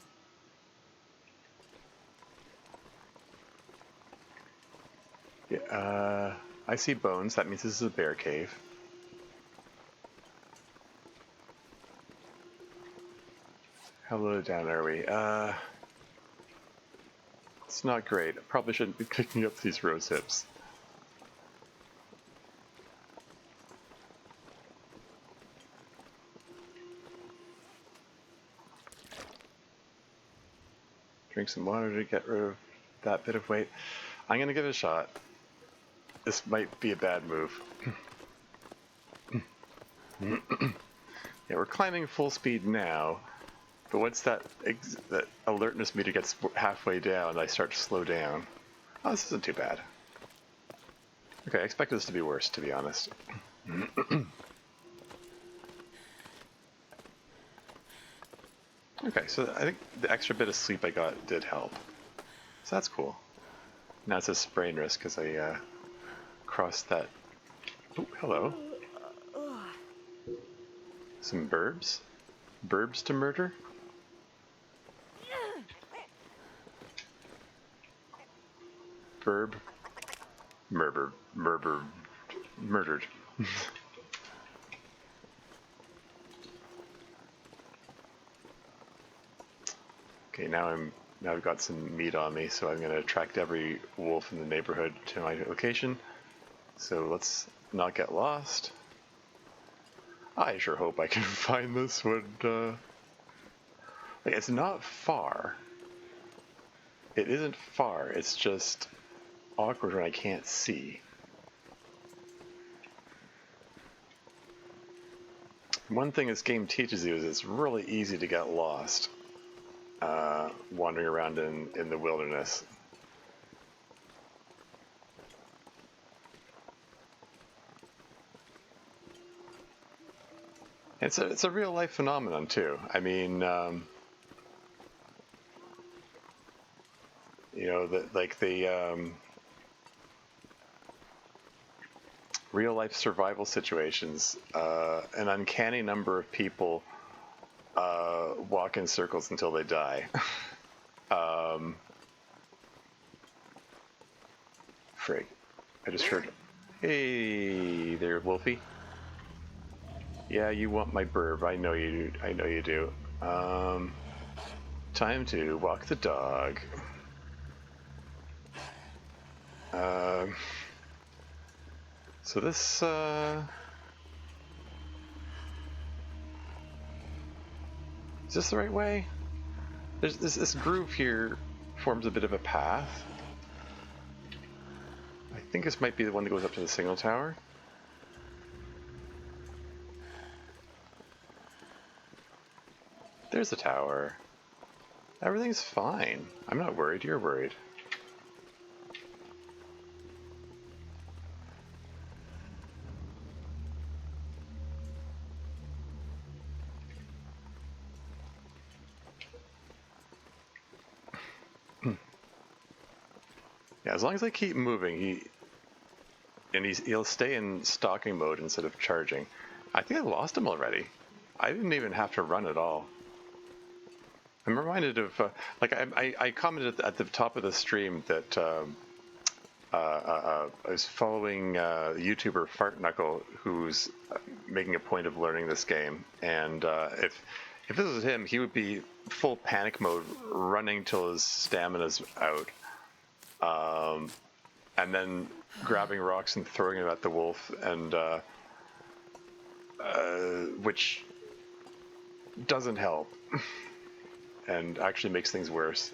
Yeah, I see bones. That means this is a bear cave. How low down are we? It's not great. I probably shouldn't be picking up these rose hips. Drink some water to get rid of that bit of weight. I'm gonna give it a shot. This might be a bad move. Yeah, we're climbing full speed now, but once that alertness meter gets halfway down, I start to slow down. Oh, this isn't too bad. Okay, I expected this to be worse, to be honest. Okay, so I think the extra bit of sleep I got did help. So that's cool. Now it's a sprain risk because I crossed that. Oh, hello. Some burbs? Burbs to murder? Burb. Murdered. Okay, now I've got some meat on me, so I'm gonna attract every wolf in the neighborhood to my location. So let's not get lost. I sure hope I can find this one. Like, it's not far. It isn't far. It's just awkward when I can't see. One thing this game teaches you is it's really easy to get lost wandering around in the wilderness. It's a real life phenomenon too. I mean, you know, the real life survival situations. An uncanny number of people walk in circles until they die. Frig. I just heard. Hey there, Wolfie. Yeah, you want my burb. I know you do. I know you do. Time to walk the dog. So this, is this the right way? There's this groove here forms a bit of a path. I think this might be the one that goes up to the signal tower. There's the tower. Everything's fine. I'm not worried, you're worried. Yeah, as long as I keep moving, he'll stay in stalking mode instead of charging. I think I lost him already. I didn't even have to run at all. I'm reminded of, like I commented at the top of the stream that I was following YouTuber Knuckle, who's making a point of learning this game, and if this was him, he would be full panic mode, running till his stamina's out. And then grabbing rocks and throwing them at the wolf, and which doesn't help, and actually makes things worse.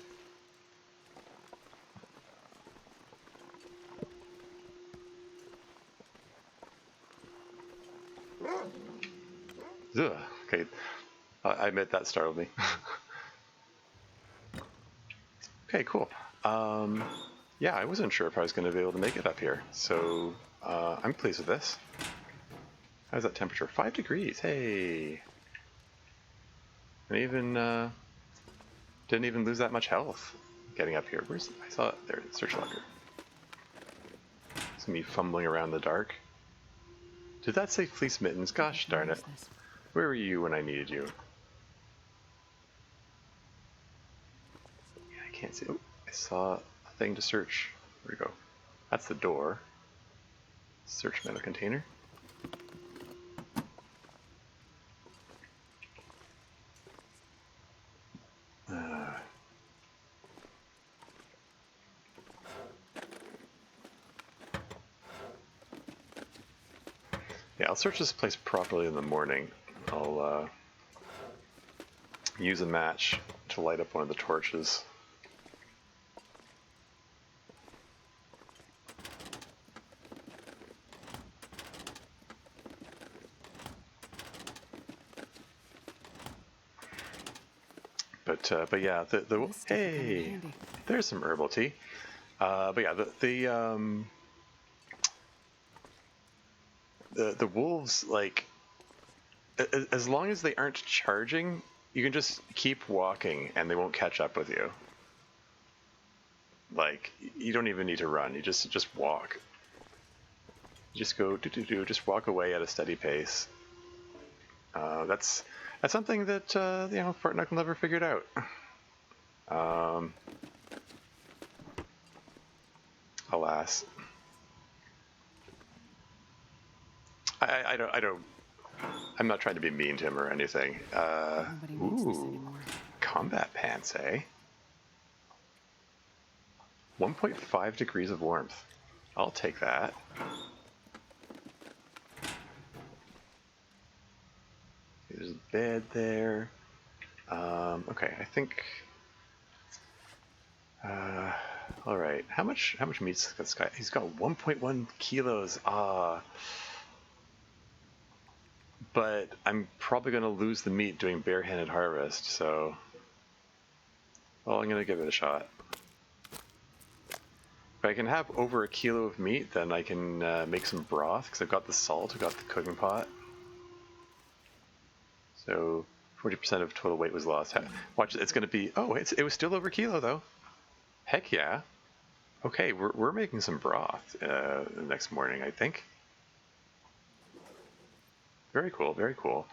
Ugh, okay, I admit that startled me. Okay, cool. Yeah, I wasn't sure if I was going to be able to make it up here, so I'm pleased with this. How's that temperature? 5 degrees. Hey, and even didn't even lose that much health getting up here. Where's I saw it there? Search locker. It's me fumbling around in the dark. Did that say fleece mittens? Gosh darn it! Where were you when I needed you? I can't see. Oh, I saw a thing to search. Where'd it go? That's the door. Search metal container. Yeah, I'll search this place properly in the morning. I'll use a match to light up one of the torches. But yeah, the hey, there's some herbal tea. But yeah, the wolves, like, as long as they aren't charging, you can just keep walking and they won't catch up with you. Like, you don't even need to run. You just walk. You just go just walk away at a steady pace. That's something that Fart Knuckle never figured out. Alas, I don't. I'm not trying to be mean to him or anything. Ooh, combat pants, eh? 1.5 degrees of warmth. I'll take that. There's a bed there. Okay, I think. All right. How much meat's this guy? He's got 1.1 kilos. But I'm probably going to lose the meat doing barehanded harvest. So, well, I'm going to give it a shot. If I can have over a kilo of meat, then I can make some broth because I've got the salt. I've got the cooking pot. So 40% of total weight was lost. Watch, it's going to be. Oh, it was still over a kilo though. Heck yeah. Okay, we're making some broth the next morning, I think. Very cool, very cool.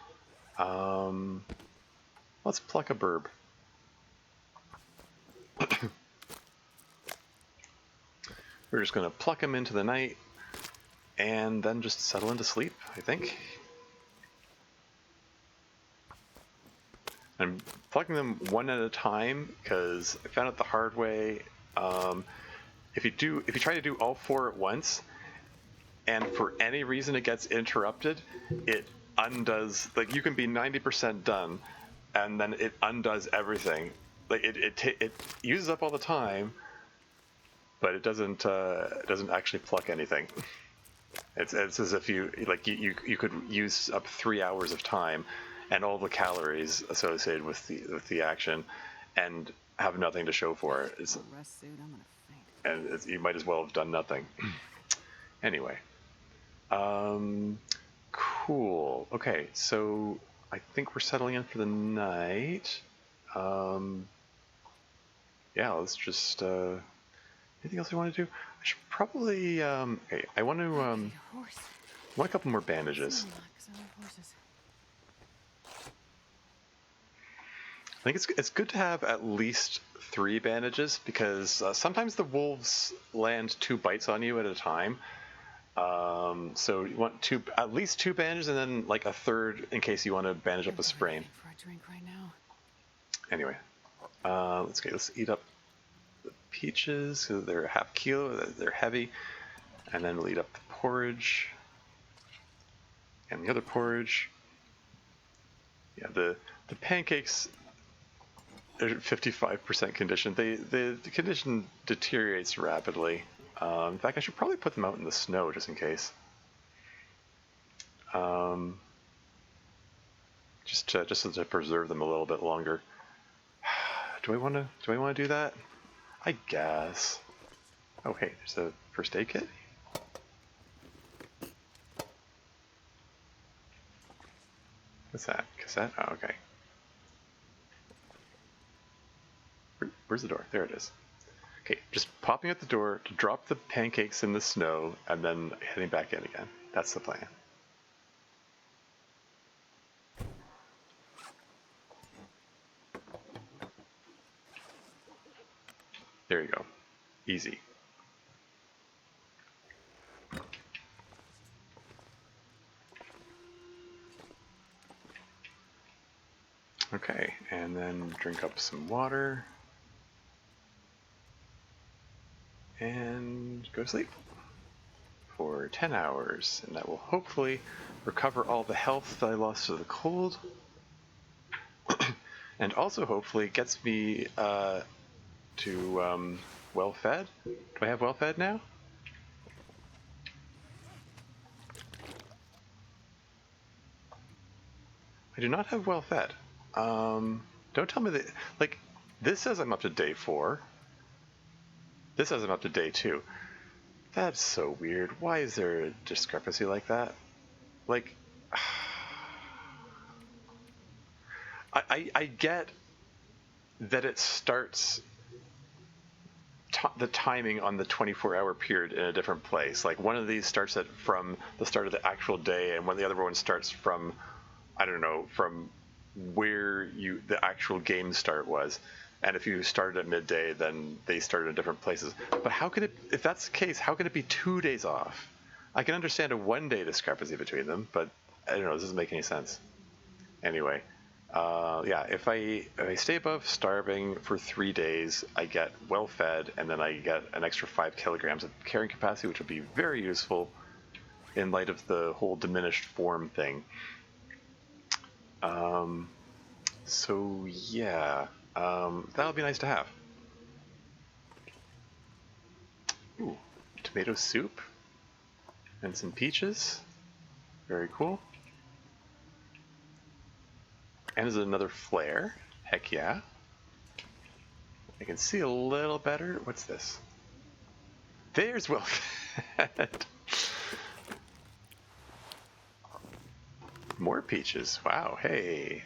Let's pluck a burb. We're just going to pluck them into the night and then just settle into sleep, I think. I'm plucking them one at a time because I found out the hard way. If you try to do all 4 at once, and for any reason it gets interrupted, it undoes. Like, you can be 90% done, and then it undoes everything. Like, it uses up all the time, but it doesn't actually pluck anything. It's as if you could use up 3 hours of time and all the calories associated with the action, and have nothing to show for it. You might as well have done nothing. Anyway, cool. Okay, so I think we're settling in for the night. Yeah, let's just. Anything else I want to do? I should probably. Okay, I want to. I want a couple more bandages. I think it's good to have at least 3 bandages because sometimes the wolves land 2 bites on you at a time. So you want at least 2 bandages and then like a third in case you want to bandage up a sprain. Anyway, let's eat up the peaches because they're a half kilo. They're heavy, and then we'll eat up the porridge and the other porridge. Yeah, the pancakes. They're 55% condition. The condition deteriorates rapidly. In fact, I should probably put them out in the snow just in case. Just to preserve them a little bit longer. Do I want to do that? I guess. Oh, hey, there's a first aid kit. What's that? Cassette? Oh, okay. Where's the door? There it is. Okay, just popping out the door to drop the pancakes in the snow and then heading back in again. That's the plan. There you go. Easy. Okay, and then drink up some water. And go to sleep for 10 hours. And that will hopefully recover all the health that I lost to the cold. And also hopefully gets me to well-fed. Do I have well-fed now? I do not have well-fed. Don't tell me that, like, this says I'm up to day 4. This says I'm up to day 2. That's so weird. Why is there a discrepancy like that? Like, I get that it starts the timing on the 24-hour period in a different place. Like, one of these starts from the start of the actual day, and one of the other one starts from, I don't know, from where the actual game start was. And if you started at midday, then they started in different places. But how could it, if that's the case, how could it be 2 days off? I can understand a 1-day discrepancy between them, but I don't know, this doesn't make any sense. Anyway, yeah, if I stay above starving for 3 days, I get well fed, and then I get an extra 5 kilograms of carrying capacity, which would be very useful in light of the whole diminished form thing. So yeah, that'll be nice to have. Ooh, tomato soup and some peaches. Very cool. And is it another flare? Heck yeah. I can see a little better. What's this? There's well fed. More peaches. Wow, hey.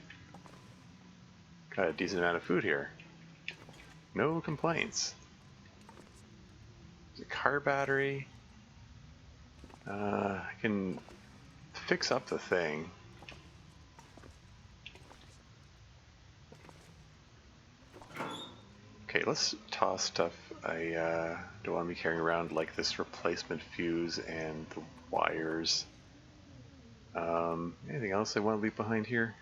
Got a decent amount of food here. No complaints. There's a car battery. I can fix up the thing. Okay, let's toss stuff I don't want to be carrying around, like this replacement fuse and the wires. Anything else I want to leave behind here?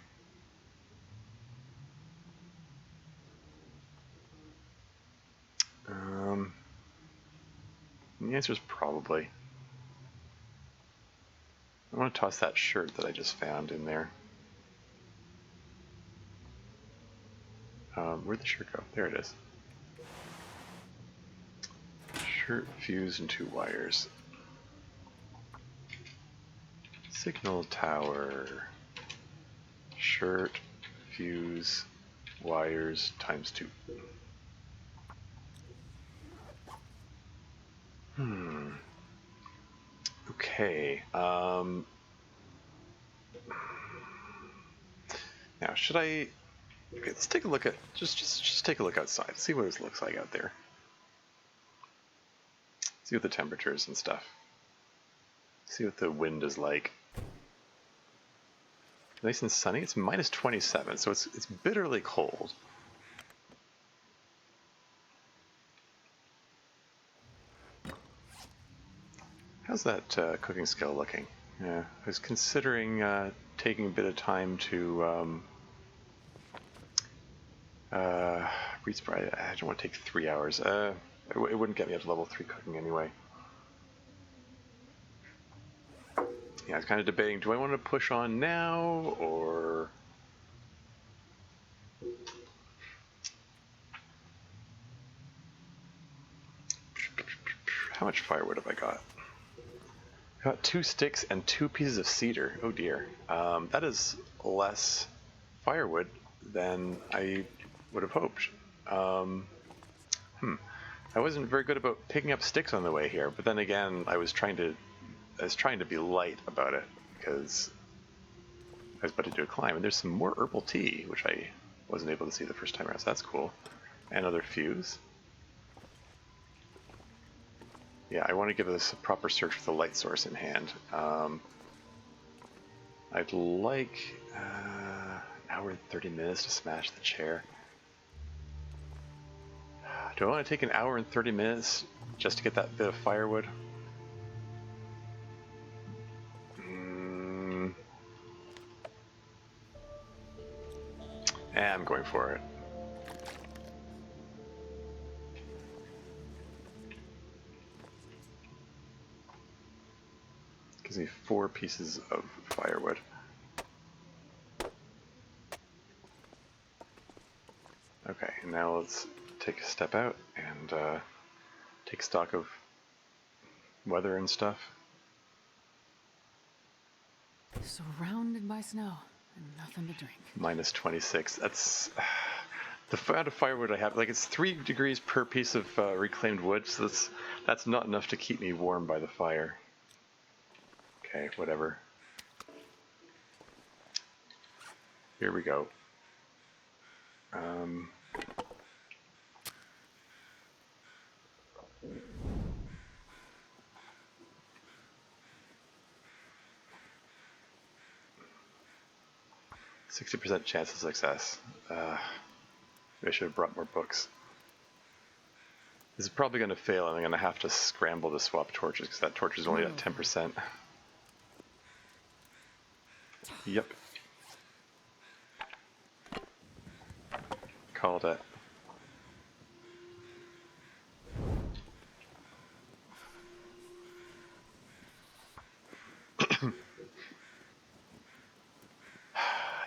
The answer is probably. I want to toss that shirt that I just found in there. Where'd the shirt go? There it is. Shirt, fuse, and 2 wires. Signal tower. Shirt, fuse, wires, times 2. Okay. Now, should I? Okay, let's take a look at just take a look outside. See what it looks like out there. See what the temperatures and stuff. See what the wind is like. Nice and sunny. It's minus 27, so it's bitterly cold. How's that cooking skill looking? Yeah, I was considering taking a bit of time to I don't want to take 3 hours. It wouldn't get me up to level 3 cooking anyway. Yeah, I was kind of debating, do I want to push on now, or... How much firewood have I got? I got 2 sticks and 2 pieces of cedar. Oh dear. That is less firewood than I would have hoped. I wasn't very good about picking up sticks on the way here, but then again, I was trying to be light about it because I was about to do a climb, and there's some more herbal tea, which I wasn't able to see the first time around, so that's cool. And another fuse. Yeah, I want to give this a proper search with a light source in hand. I'd like an hour and 30 minutes to smash the chair. Do I want to take an hour and 30 minutes just to get that bit of firewood? I'm going for it. Gives me 4 pieces of firewood. Okay, and now let's take a step out and take stock of weather and stuff. Surrounded by snow and nothing to drink. Minus 26. That's the amount of firewood I have. Like, it's 3 degrees per piece of reclaimed wood, so that's not enough to keep me warm by the fire. Okay, whatever. Here we go. 60% chance of success. I should have brought more books. This is probably going to fail, and I'm going to have to scramble to swap torches, because that torch is only at 10%. Yep. Called it.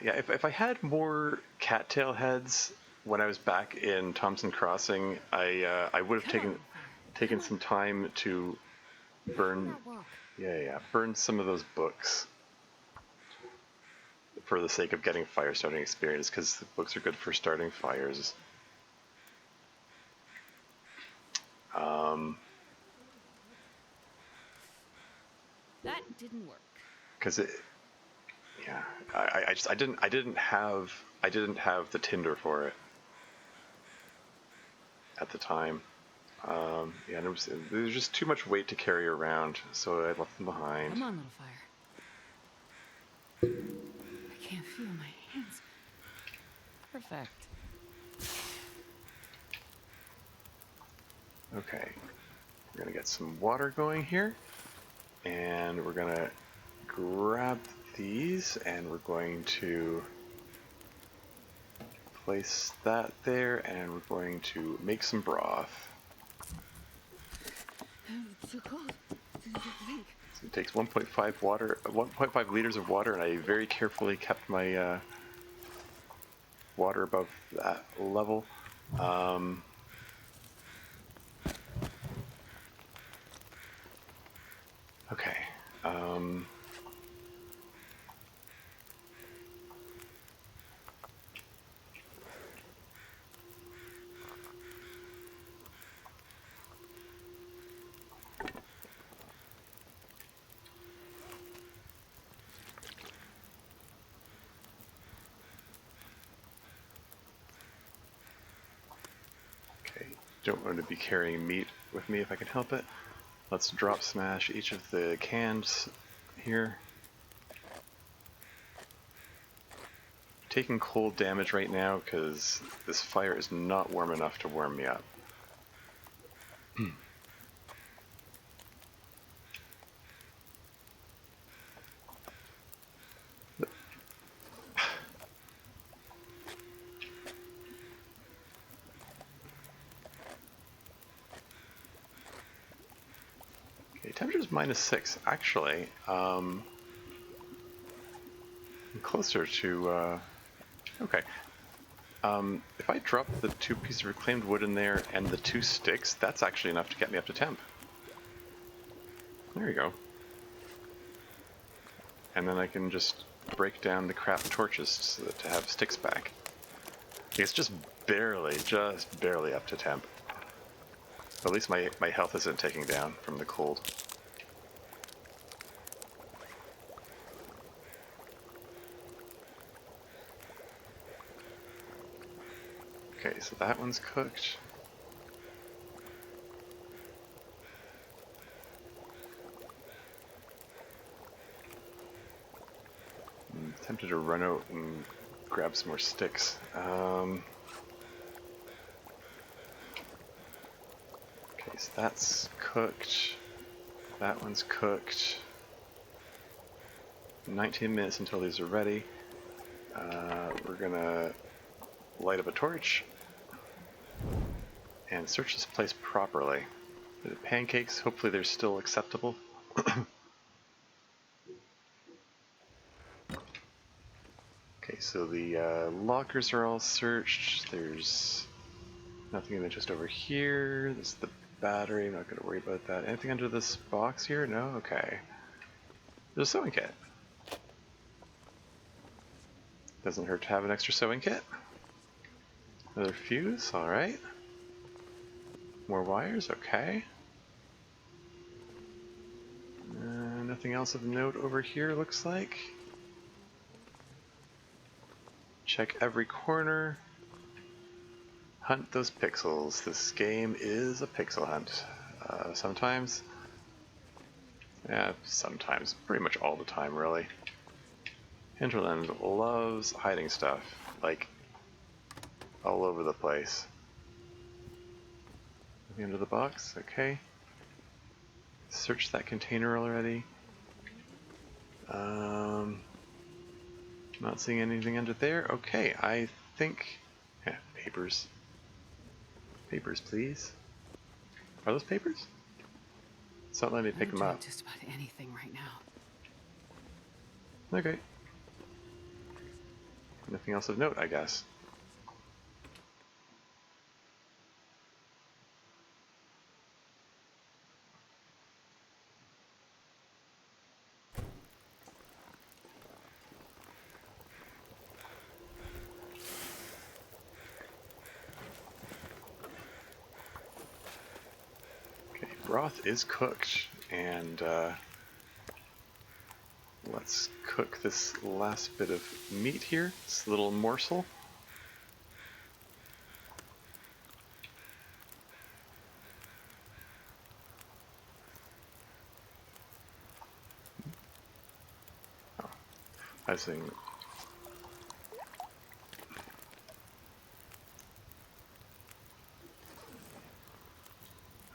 Yeah, if I had more cattail heads when I was back in Thompson Crossing, I would have taken some time to burn burn some of those books for the sake of getting fire starting experience, because the books are good for starting fires. That didn't work. Because yeah, I didn't have the tinder for it at the time. Yeah, and there was just too much weight to carry around, so I left them behind. Come on, little fire. I can't feel my hands. Perfect. Okay, we're gonna get some water going here, and we're gonna grab these, and we're going to place that there, and we're going to make some broth. It's so cold. So it takes 1.5 liters of water, and I very carefully kept my water above that level. Okay. Don't want to be carrying meat with me if I can help it. Let's drop smash each of the cans here. Taking cold damage right now because this fire is not warm enough to warm me up. Okay, temperature's -6. Actually, I'm closer to, okay. If I drop the 2 pieces of reclaimed wood in there and the 2 sticks, that's actually enough to get me up to temp. There you go. And then I can just break down the craft torches to have sticks back. It's just barely up to temp. At least my health isn't taking down from the cold. Okay, so that one's cooked. I'm tempted to run out and grab some more sticks. Okay, so that's cooked. That one's cooked. 19 minutes until these are ready. We're gonna light up a torch and search this place properly. The pancakes, hopefully they're still acceptable. Okay, so the lockers are all searched. There's nothing of interest over here. This is the battery. I'm not going to worry about that. Anything under this box here? No? Okay. There's a sewing kit. Doesn't hurt to have an extra sewing kit. Another fuse, alright. More wires, okay. Nothing else of note over here, looks like. Check every corner. Hunt those pixels. This game is a pixel hunt. Sometimes. Yeah, sometimes. Pretty much all the time, really. Hinterland loves hiding stuff. Like, all over the place. Nothing under the box? Okay. Search that container already. Not seeing anything under there. Okay, I think... Yeah, papers. Papers, please. Are those papers? It's not letting me pick them I'll up. do just about anything right now. Okay. Nothing else of note, I guess. Okay, broth is cooked, and let's cook this last bit of meat here, this little morsel. Oh, I was thinking...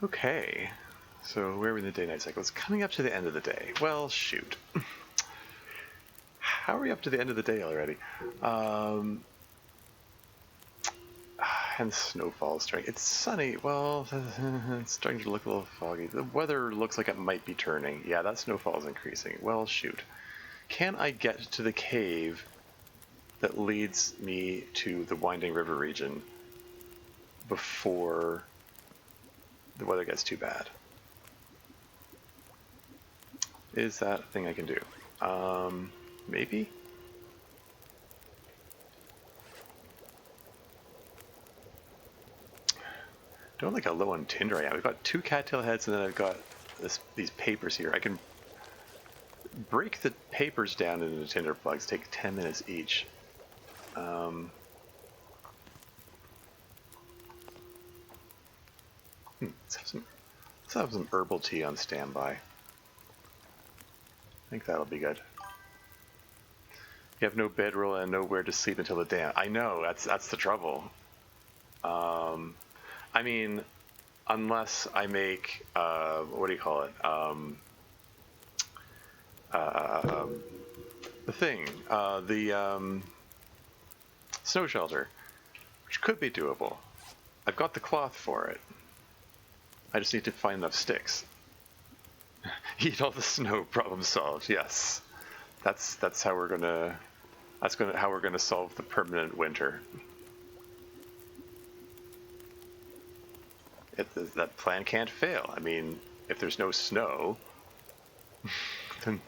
Okay, so where are we in the day-night cycle? It's coming up to the end of the day. Well, shoot. How are we up to the end of the day already? And snowfall is starting. It's sunny. Well, it's starting to look a little foggy. The weather looks like it might be turning. Yeah, that snowfall is increasing. Well, shoot. Can I get to the cave that leads me to the Winding River region before the weather gets too bad? Is that a thing I can do? Maybe? Don't like how low on tinder I am. I've got 2 cattail heads and then I've got these papers here. I can break the papers down into tinder plugs, take 10 minutes each. Let's have some herbal tea on standby. I think that'll be good. You have no bedroll and nowhere to sleep until the day. I know, that's the trouble. I mean, unless I make, what do you call it? The thing, the snow shelter, which could be doable. I've got the cloth for it. I just need to find enough sticks. Eat all the snow, problem solved. Yes, that's how we're gonna. How we're gonna solve the permanent winter. That plan can't fail. I mean, if there's no snow, then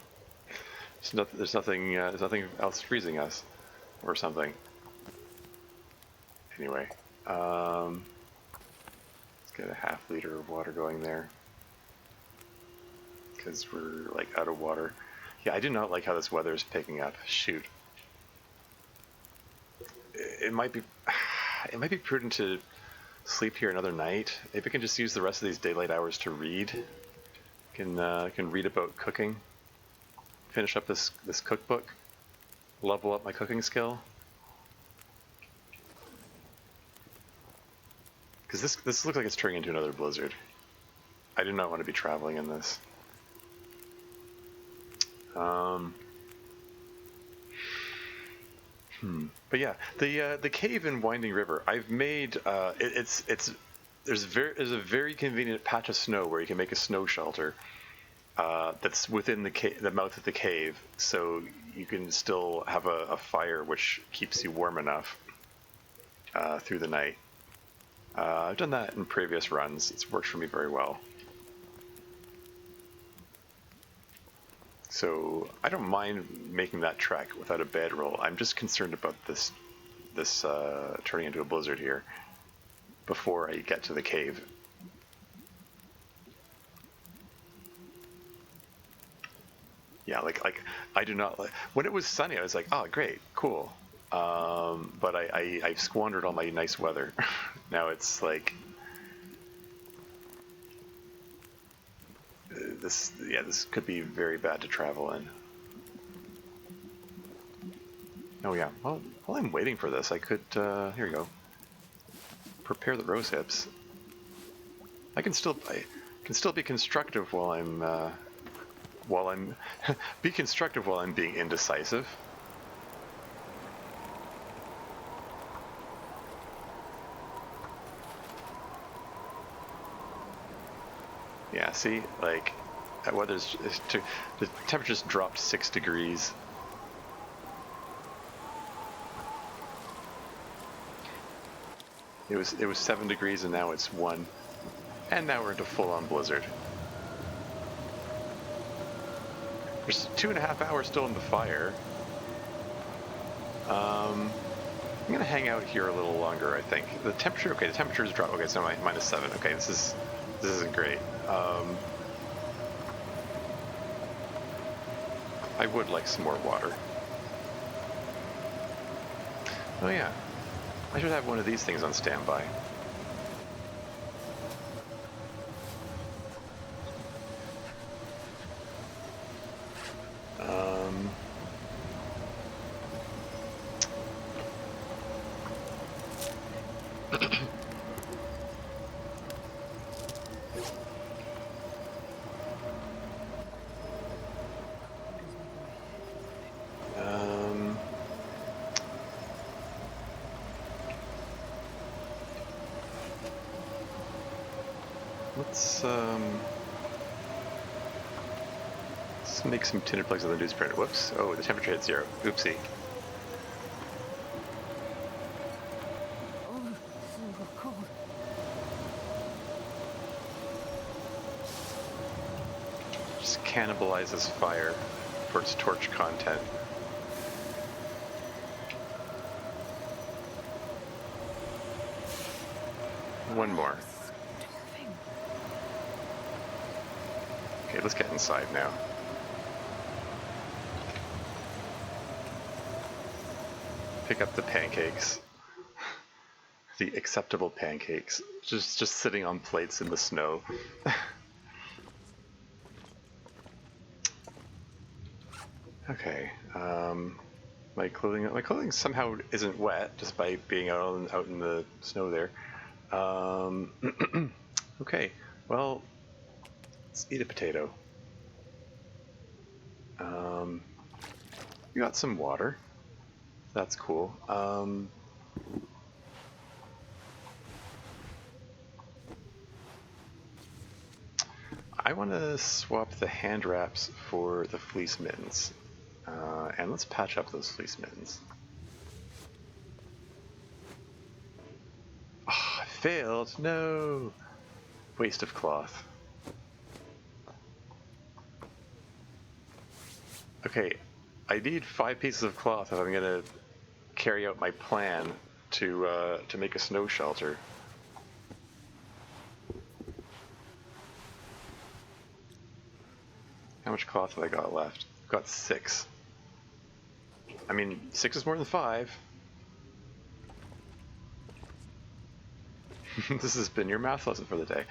there's nothing else freezing us, or something. Anyway, let's get a half-liter of water going there. Because we're, like, out of water. Yeah, I do not like how this weather is picking up. Shoot. It might be... It might be prudent to sleep here another night. Maybe I can just use the rest of these daylight hours to read. Can read about cooking. Finish up this cookbook. Level up my cooking skill. Because this looks like it's turning into another blizzard. I do not want to be traveling in this. But yeah, the cave in Winding River. I've made there's a very convenient patch of snow where you can make a snow shelter. That's within the mouth of the cave, so you can still have a fire which keeps you warm enough through the night. I've done that in previous runs. It's worked for me very well. So I don't mind making that trek without a bedroll. I'm just concerned about this turning into a blizzard here before I get to the cave. Yeah, like I do not like when it was sunny. I was like, oh great, cool. But I squandered all my nice weather. Now it's like this could be very bad to travel in. Oh yeah, well, while I'm waiting for this, I could, here we go. Prepare the rose hips. I can still be constructive while I'm, be constructive while I'm being indecisive. Yeah, see, like, that weather's, the temperature's dropped 6 degrees. It was 7 degrees and now it's 1. And now we're into full-on blizzard. There's 2.5 hours still in the fire. I'm gonna hang out here a little longer, I think. The temperature's dropped. Okay, so -7. Okay, this isn't great. I would like some more water. Oh yeah, I should have one of these things on standby. Let's make some tinder plugs on the newsprint. Whoops. Oh, the temperature hit 0. Oopsie. Oh, so cold. Just cannibalize this fire for its torch content. One more. Starving. Okay, let's get inside now. Pick up the pancakes. The acceptable pancakes. Just sitting on plates in the snow. Okay. My clothing somehow isn't wet just by being out in the snow there. Okay. Well, let's eat a potato. We got some water. That's cool. I want to swap the hand wraps for the fleece mittens. And let's patch up those fleece mittens. Oh, I failed. No. Waste of cloth. Okay, I need 5 pieces of cloth if I'm gonna carry out my plan to make a snow shelter. How much cloth have I got left? I've got 6. I mean, 6 is more than 5. This has been your math lesson for the day.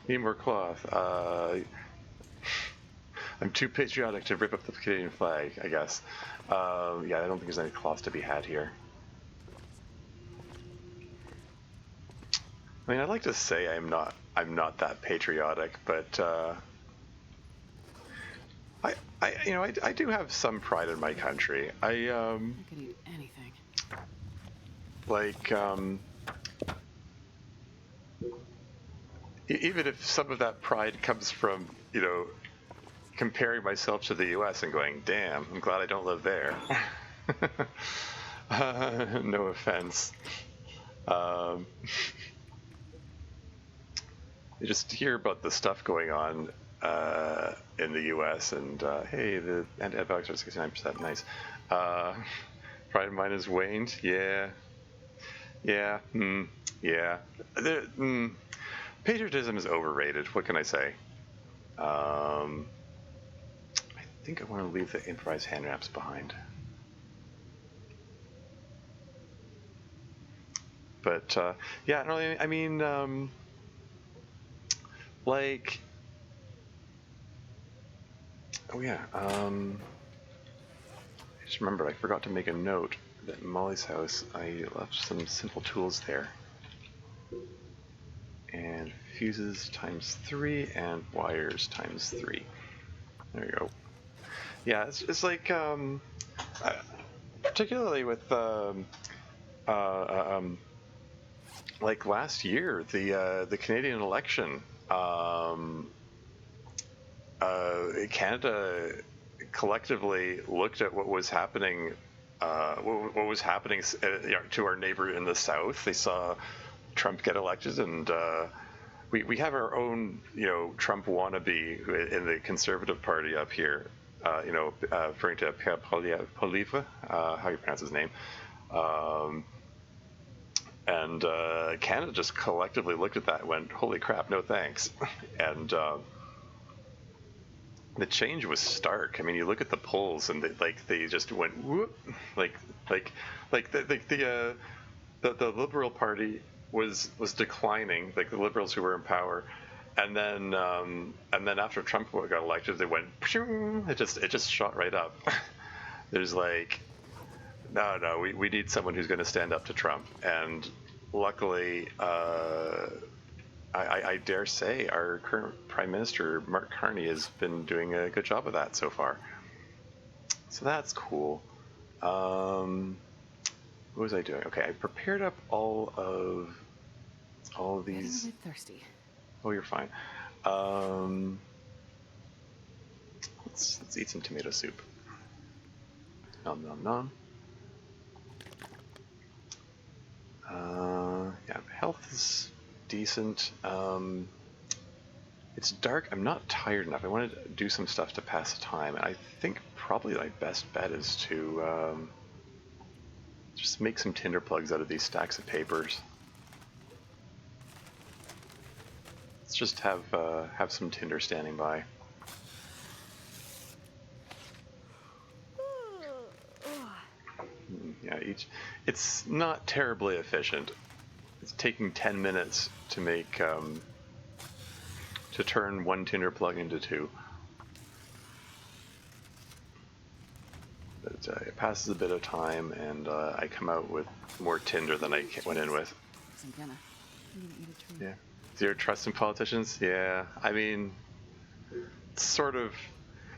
Need more cloth. I'm too patriotic to rip up the Canadian flag, I guess. Yeah, I don't think there's any cloth to be had here. I mean, I'd like to say I'm not that patriotic, but I do have some pride in my country. I could eat anything. Like even if some of that pride comes from, comparing myself to the U.S. and going, damn, I'm glad I don't live there. No offense. You just hear about the stuff going on in the U.S. and hey, the antibiotics are 69%. Nice. Pride of mine has waned. Yeah. Yeah. Yeah. Patriotism is overrated. What can I say? I think I want to leave the improvised hand wraps behind. But yeah, no, I mean, like, oh yeah, I just remembered I forgot to make a note that in Molly's house I left some simple tools there. And fuses times 3 and wires times 3. There you go. Yeah, it's like particularly with like last year, the Canadian election, Canada collectively looked at what was happening, to our neighbor in the south. They saw Trump get elected, and we have our own, Trump wannabe in the Conservative Party up here. Referring to Pierre Poilievre, how you pronounce his name. And Canada just collectively looked at that and went, holy crap, no thanks. And the change was stark. I mean, you look at the polls and they just went whoop, like the Liberal Party was declining, like the Liberals who were in power. And then after Trump got elected, they went, it just shot right up. There's like, no, we need someone who's going to stand up to Trump. And luckily, I dare say our current Prime Minister, Mark Carney, has been doing a good job of that so far. So that's cool. What was I doing? Okay, I prepared up all of these. I'm a bit thirsty. Oh, you're fine. Let's eat some tomato soup. Nom nom nom. Yeah, health is decent. It's dark. I'm not tired enough. I wanted to do some stuff to pass the time, and I think probably my best bet is to just make some tinder plugs out of these stacks of papers. Let's just have some tinder standing by. Yeah, it's not terribly efficient. It's taking 10 minutes to make to turn one tinder plug into 2. But it passes a bit of time, and I come out with more tinder than I went in with. I'm gonna eat a treat. Yeah. Zero trust in politicians? Yeah. I mean, that's sort of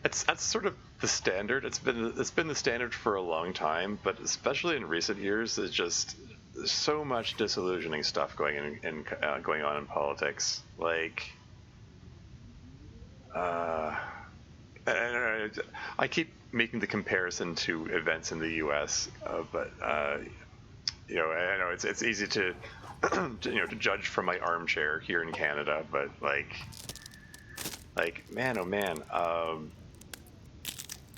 the standard. It's been the standard for a long time, but especially in recent years, there's so much disillusioning stuff going on in politics. Like, I keep making the comparison to events in the U.S., but I know it's easy to to judge from my armchair here in Canada, but like man, oh man,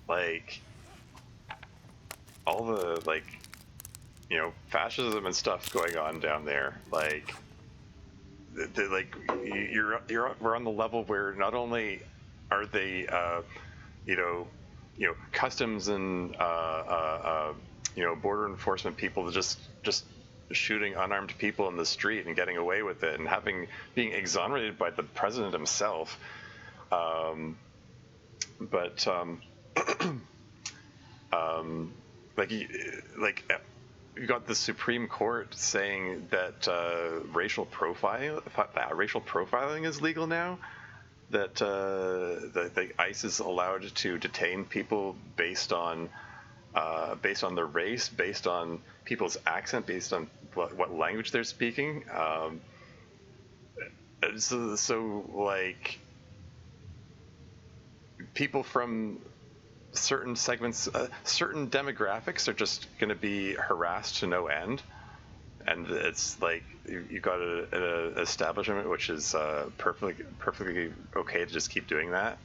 like all the fascism and stuff going on down there, we're on the level where not only are they customs and border enforcement people just shooting unarmed people in the street and getting away with it and being exonerated by the president himself. But like you got the Supreme Court saying that racial profiling is legal now. That the ICE is allowed to detain people based on their race, based on people's accent, based on what language they're speaking. So like people from certain segments, certain demographics are just going to be harassed to no end. And it's like you got an establishment which is perfectly okay to just keep doing that,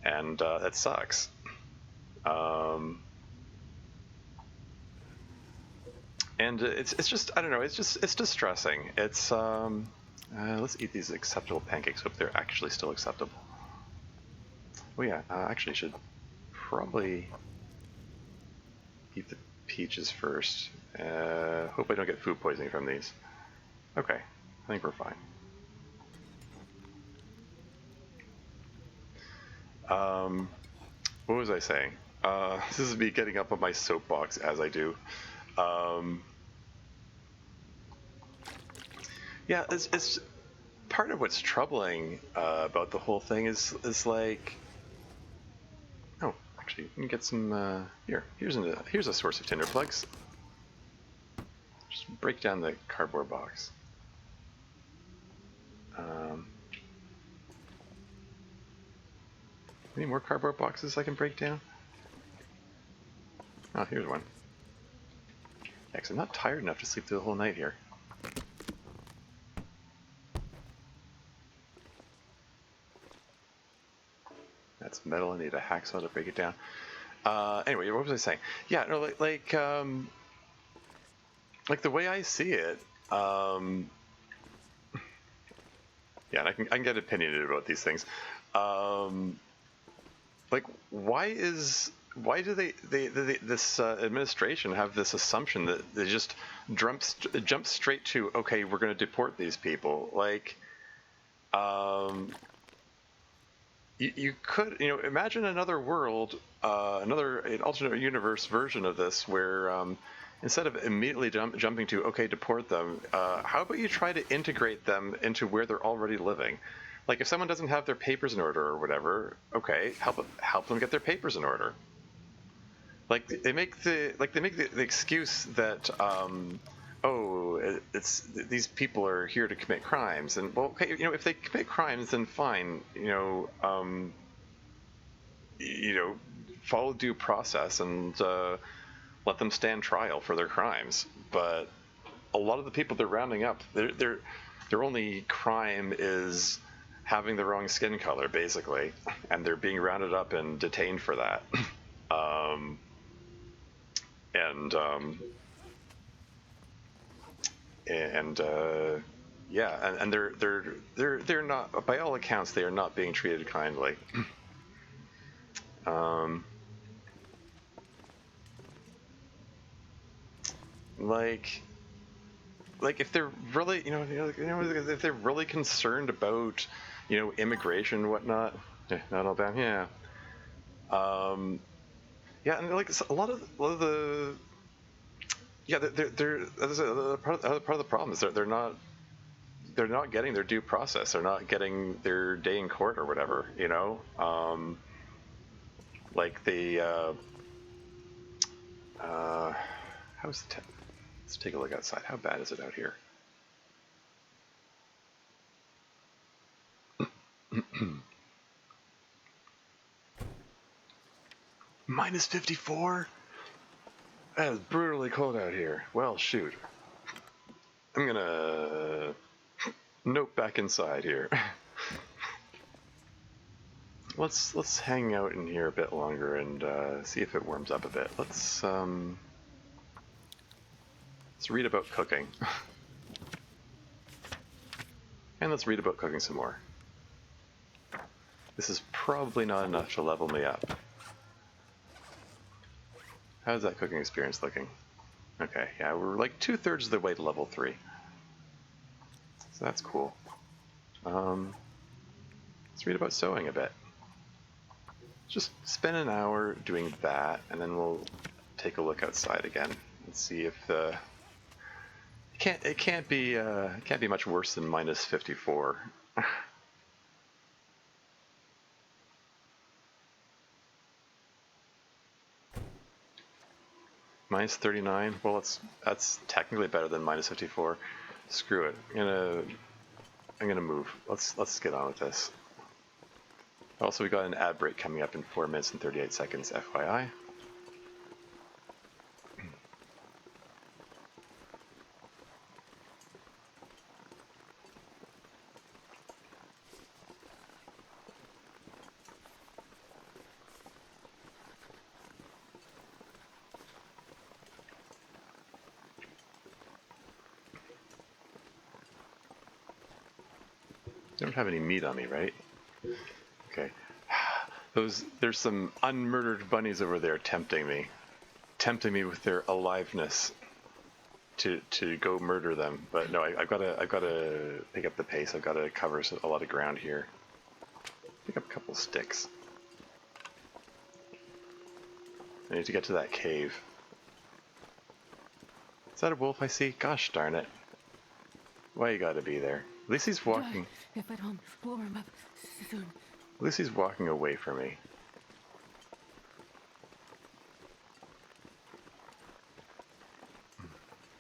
and that sucks. And it's just, I don't know, it's distressing. It's let's eat these acceptable pancakes. Hope they're actually still acceptable. Oh yeah, actually should probably eat the peaches first. Hope I don't get food poisoning from these. Okay, I think we're fine. What was I saying? This is me getting up on my soapbox as I do. Yeah, it's part of what's troubling about the whole thing is like, oh, actually, you can get some. Here's a source of tinder plugs. Just break down the cardboard box. Any more cardboard boxes I can break down? Oh, here's one. Yeah, 'cause I'm not tired enough to sleep through the whole night here. That's metal. I need a hacksaw to break it down. Anyway, what was I saying? Yeah, no, like the way I see it. Yeah, and I can get opinionated about these things. Like, why do this administration have this assumption that they just jump straight to, okay, we're going to deport these people? Like, you could, imagine another world, an alternate universe version of this where instead of immediately jumping to, okay, deport them, how about you try to integrate them into where they're already living? Like, if someone doesn't have their papers in order or whatever, okay, help them get their papers in order. Like, they make the excuse that it's these people are here to commit crimes, and well, okay, if they commit crimes, then fine, follow due process and let them stand trial for their crimes. But a lot of the people they're rounding up, their only crime is having the wrong skin color, basically, and they're being rounded up and detained for that. Yeah, and they're not, by all accounts, they are not being treated kindly. Like if they're really, if they're really concerned about, immigration and whatnot, not all bad, yeah. Yeah, and like a lot of the, yeah, they're part of the problem is they're not getting their due process. They're not getting their day in court or whatever, like the how's the let's take a look outside. How bad is it out here? Minus 54? That is brutally cold out here. Well, shoot. I'm gonna nope back inside here. Let's hang out in here a bit longer and see if it warms up a bit. Let's read about cooking. And let's read about cooking some more. This is probably not enough to level me up. How's that cooking experience looking? Okay, yeah, we're like 2/3 of the way to level 3. So that's cool. Let's read about sewing a bit. Just spend an hour doing that, and then we'll take a look outside again and see if the it can't be much worse than -54. -39. Well, that's technically better than -54. Screw it. I'm gonna move. Let's get on with this. Also, we got an ad break coming up in 4 minutes and 38 seconds, FYI. I don't have any meat on me, right? Okay. There's some unmurdered bunnies over there tempting me with their aliveness to go murder them. But no, I've gotta pick up the pace. I've gotta cover a lot of ground here. Pick up a couple sticks. I need to get to that cave. Is that a wolf I see? Gosh darn it. Why you gotta be there? At least he's walking. If I don't warm up soon. At least he's walking away from me.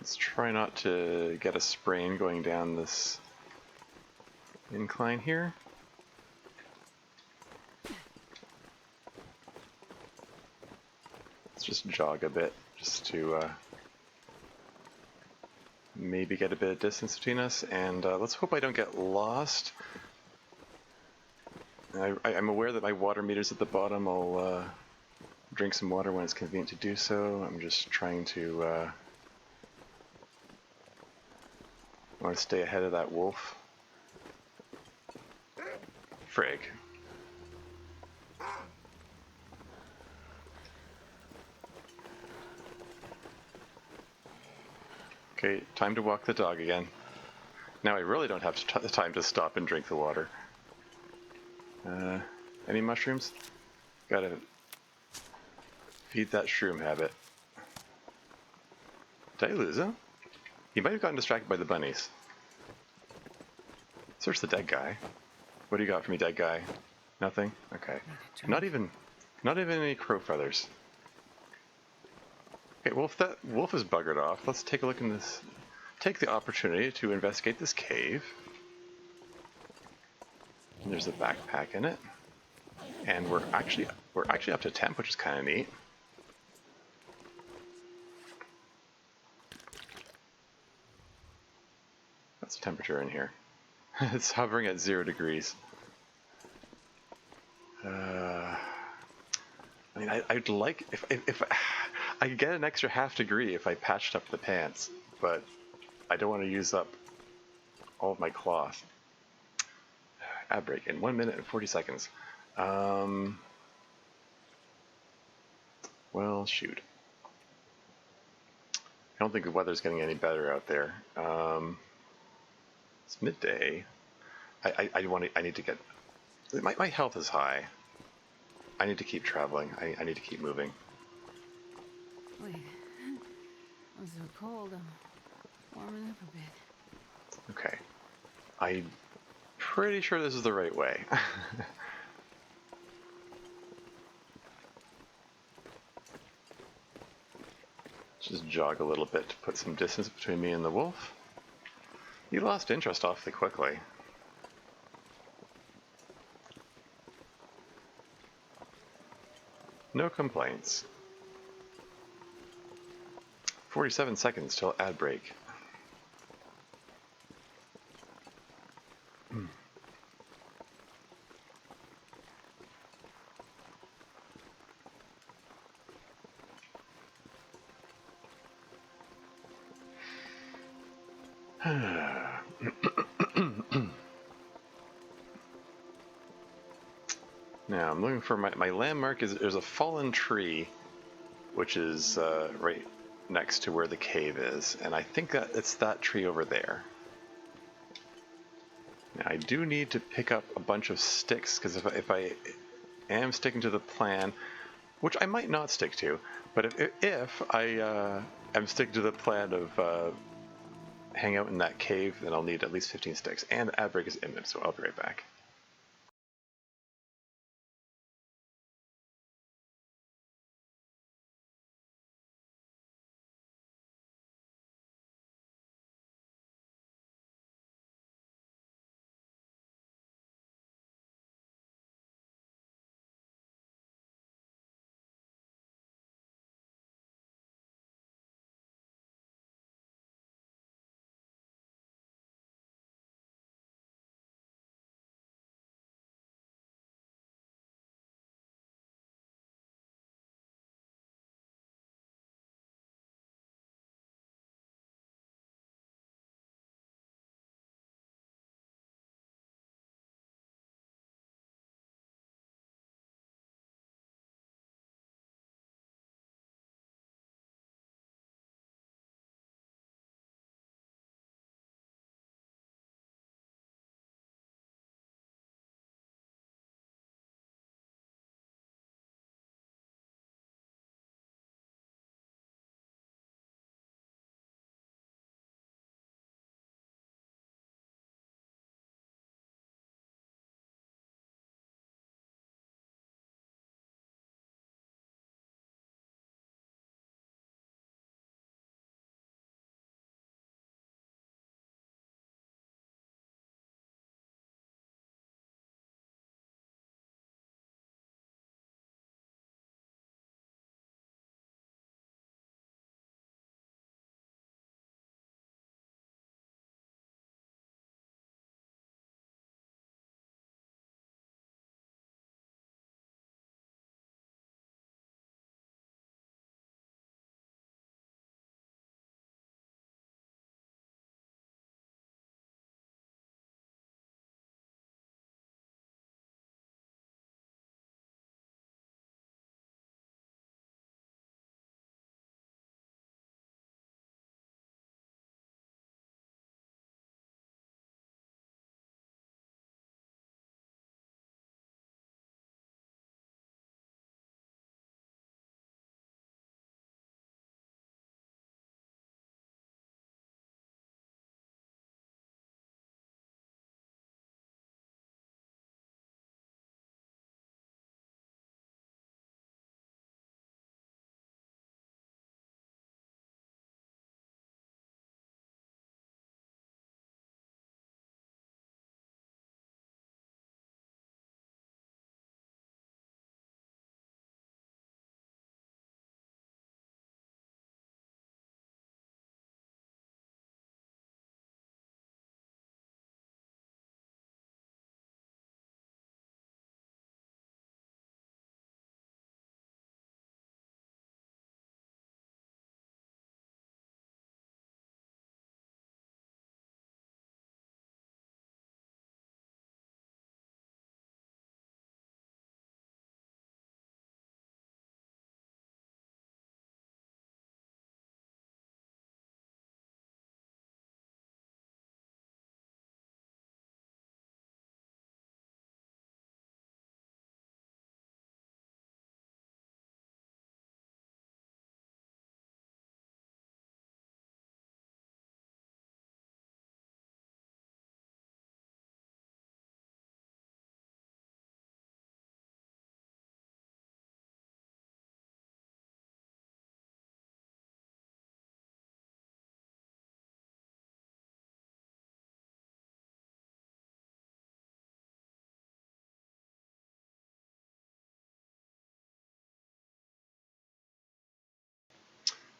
Let's try not to get a sprain going down this incline here. Let's just jog a bit, just to maybe get a bit of distance between us, and let's hope I don't get lost. I'm aware that my water meter's at the bottom. I'll drink some water when it's convenient to do so. I'm just trying to I want to stay ahead of that wolf. Frig. Okay, time to walk the dog again. Now I really don't have the time to stop and drink the water. Any mushrooms? Gotta feed that shroom habit. Did I lose him? He might have gotten distracted by the bunnies. Search the dead guy. What do you got for me, dead guy? Nothing? Okay. Not even any crow feathers. Okay, well if that wolf is buggered off, let's take a look in this. Take the opportunity to investigate this cave. And there's a backpack in it. And we're actually up to temp, which is kind of neat. What's the temperature in here? It's hovering at 0 degrees. I mean, I'd like if I could get an extra ½ degree if I patched up the pants, but I don't want to use up all of my cloth. Ad break in 1 minute and 40 seconds. Well, shoot. I don't think the weather's getting any better out there. It's midday. I need to get. My health is high. I need to keep traveling. I need to keep moving. Wait. I'm so cold. I'm warming up a bit. Okay. I'm pretty sure this is the right way. Just jog a little bit to put some distance between me and the wolf. You lost interest awfully quickly. No complaints. 47 seconds till ad break. Now I'm looking for my landmark. There's a fallen tree, which is right next to where the cave is, and I think that it's that tree over there. Now I do need to pick up a bunch of sticks, because if I am sticking to the plan, which I might not stick to, but if I am sticking to the plan of hang out in that cave, then I'll need at least 15 sticks, and the ad break is imminent, so I'll be right back.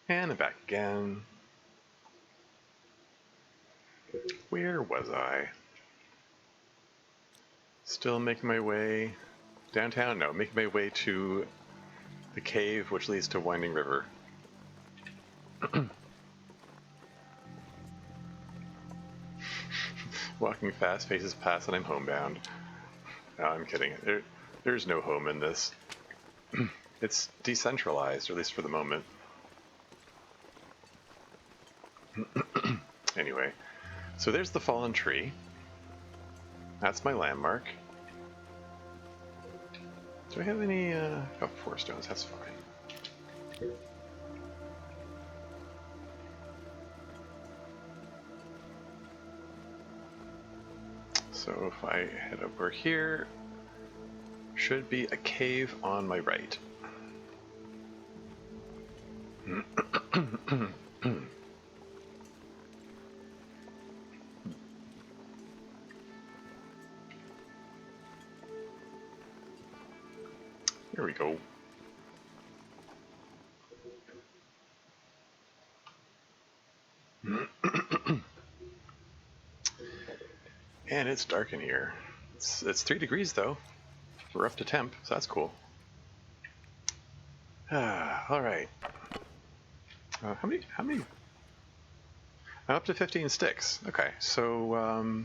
And I'm back again. Where was I? Still making my way downtown? No, making my way to the cave which leads to Winding River. Walking fast, faces past, and I'm homebound. No, I'm kidding. There's no home in this. It's decentralized, or at least for the moment. Anyway, so there's the fallen tree. That's my landmark. Do I have any, oh, 4 stones, that's fine. So if I head over here, should be a cave on my right. Here we go. And it's dark in here. It's 3 degrees though. We're up to temp, so that's cool. All right. How many? I'm up to 15 sticks. Okay, so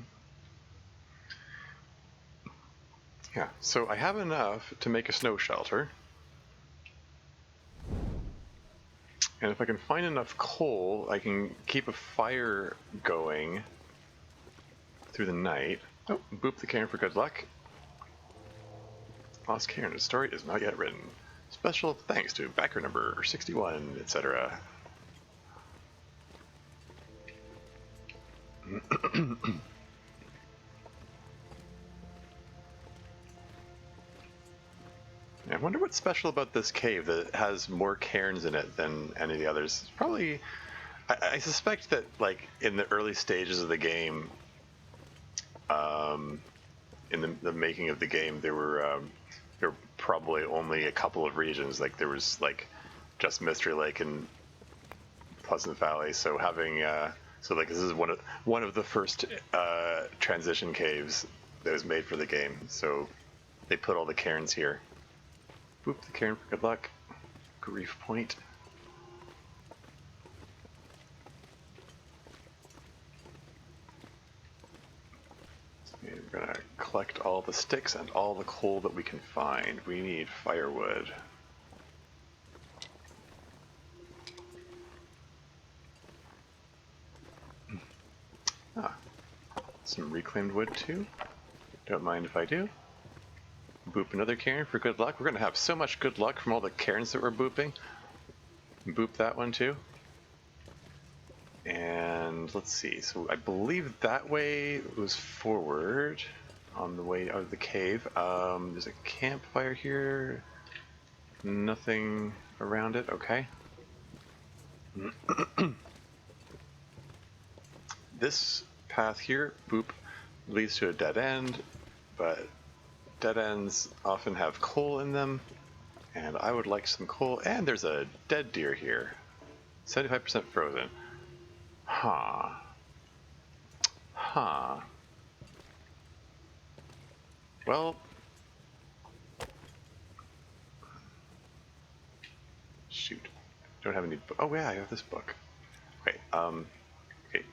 yeah. So I have enough to make a snow shelter, and if I can find enough coal, I can keep a fire going through the night. Oh, boop the cairn for good luck. Lost Cairn, the story is not yet written. Special thanks to backer number 61, etc. I wonder what's special about this cave that has more cairns in it than any of the others. It's probably, I suspect that like in the early stages of the game, in the making of the game, there were probably only a couple of regions. Like there was like just Mystery Lake and Pleasant Valley. So having so like this is one of the first transition caves that was made for the game. So they put all the cairns here. Boop the cairn for good luck. Grief point. We're gonna collect all the sticks and all the coal that we can find. We need firewood. Ah, some reclaimed wood too. Don't mind if I do. Boop another cairn for good luck. We're gonna have so much good luck from all the cairns that we're booping. Boop that one too. And let's see, so I believe that way was forward on the way out of the cave. There's a campfire here. Nothing around it, okay. This path here, boop, leads to a dead end, but dead ends often have coal in them, and I would like some coal. And there's a dead deer here. 75% frozen. Huh. Huh. Well, shoot. Don't have any. Oh yeah, I have this book. Okay. Okay.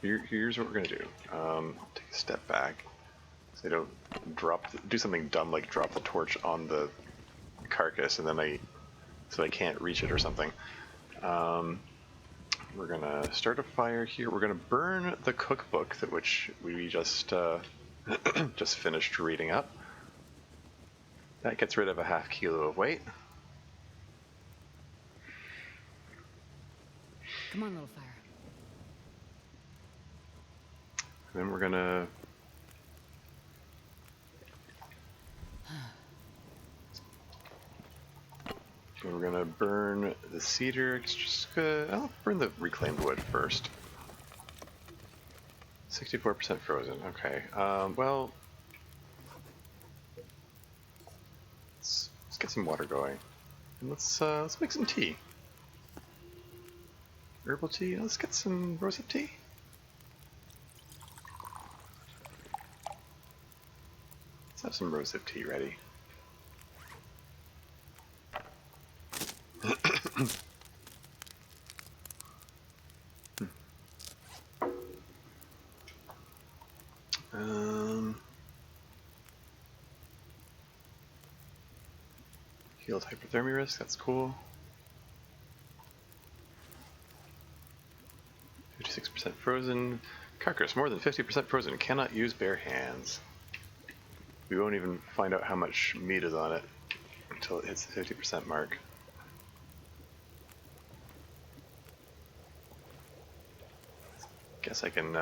Here's what we're gonna do. Take a step back, so I don't do something dumb like drop the torch on the carcass, and then so I can't reach it or something. We're gonna start a fire here. We're gonna burn the cookbook which we just just finished reading up. That gets rid of a ½ kilo of weight. Come on, little fire. And then we're gonna burn the cedar. It's just I'll burn the reclaimed wood first. 64% frozen. Okay. Well, let's get some water going, and let's make some tea. Herbal tea. Let's get some rosehip tea. Let's have some rosehip tea ready. Healed hypothermia risk, that's cool. 56% frozen. Carcass, more than 50% frozen. Cannot use bare hands. We won't even find out how much meat is on it until it hits the 50% mark. Guess I can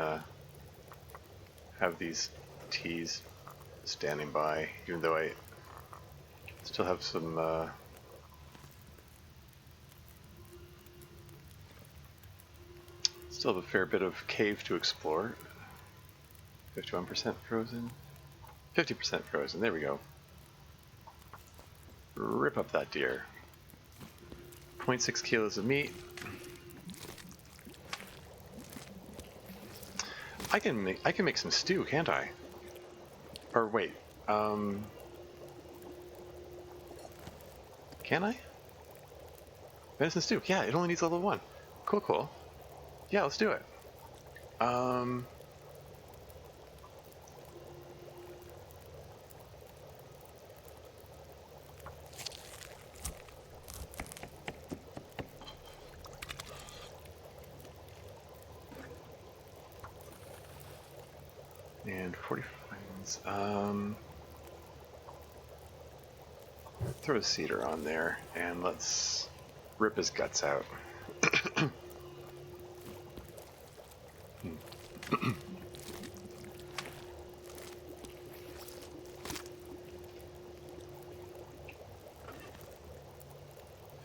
have these teas standing by, even though I still have some still have a fair bit of cave to explore. 51% frozen. 50% frozen, there we go. Rip up that deer. 0.6 kilos of meat. I can make some stew, can't I? Or wait, can I? Venison stew, yeah, it only needs level 1. Cool, cool. Yeah, let's do it. And 45 minutes. Throw a cedar on there, and let's rip his guts out.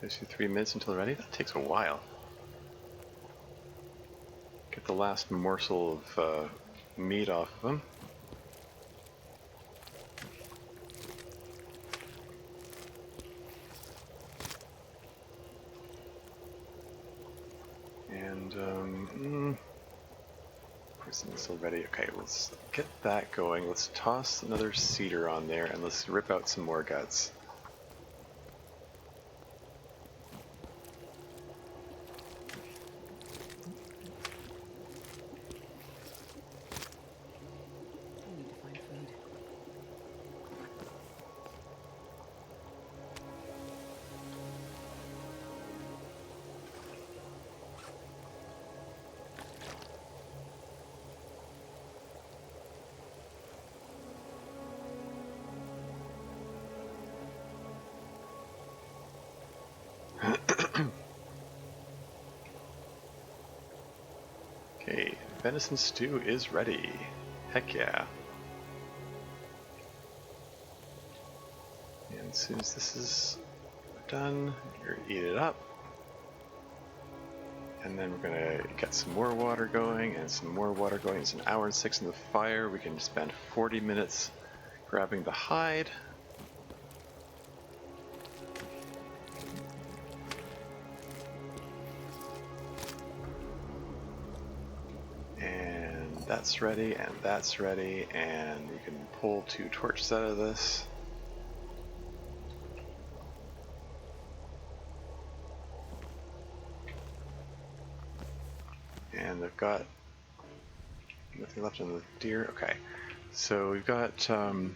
53 minutes until ready? That takes a while. Get the last morsel of meat off of him. And, prison's still ready. Okay, let's get that going. Let's toss another cedar on there, and let's rip out some more guts. I need to find food. Okay, venison stew is ready. Heck yeah. And as soon as this is done, you're gonna eat it up. And then we're gonna get some more water going and some more water going. It's an hour and 6 in the fire. We can spend 40 minutes grabbing the hide. And that's ready, and that's ready, and we can pull 2 torches out of this. And I've got nothing left in the deer. Okay, so we've got Trees.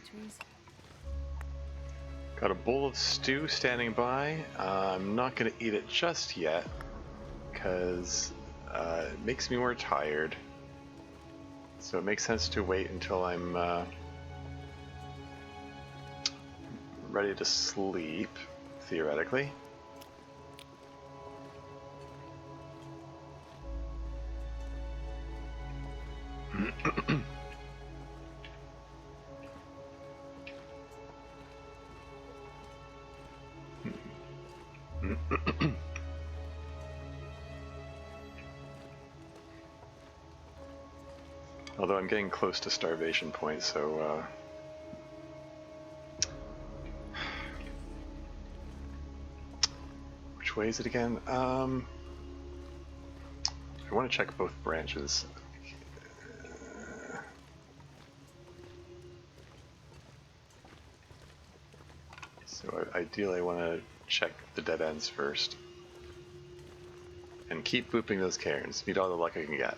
got a bowl of stew standing by. I'm not going to eat it just yet because it makes me more tired. So it makes sense to wait until I'm ready to sleep, theoretically. Although I'm getting close to starvation point, so which way is it again? I want to check both branches. So ideally I want to check the dead ends first. And keep booping those cairns. Need all the luck I can get.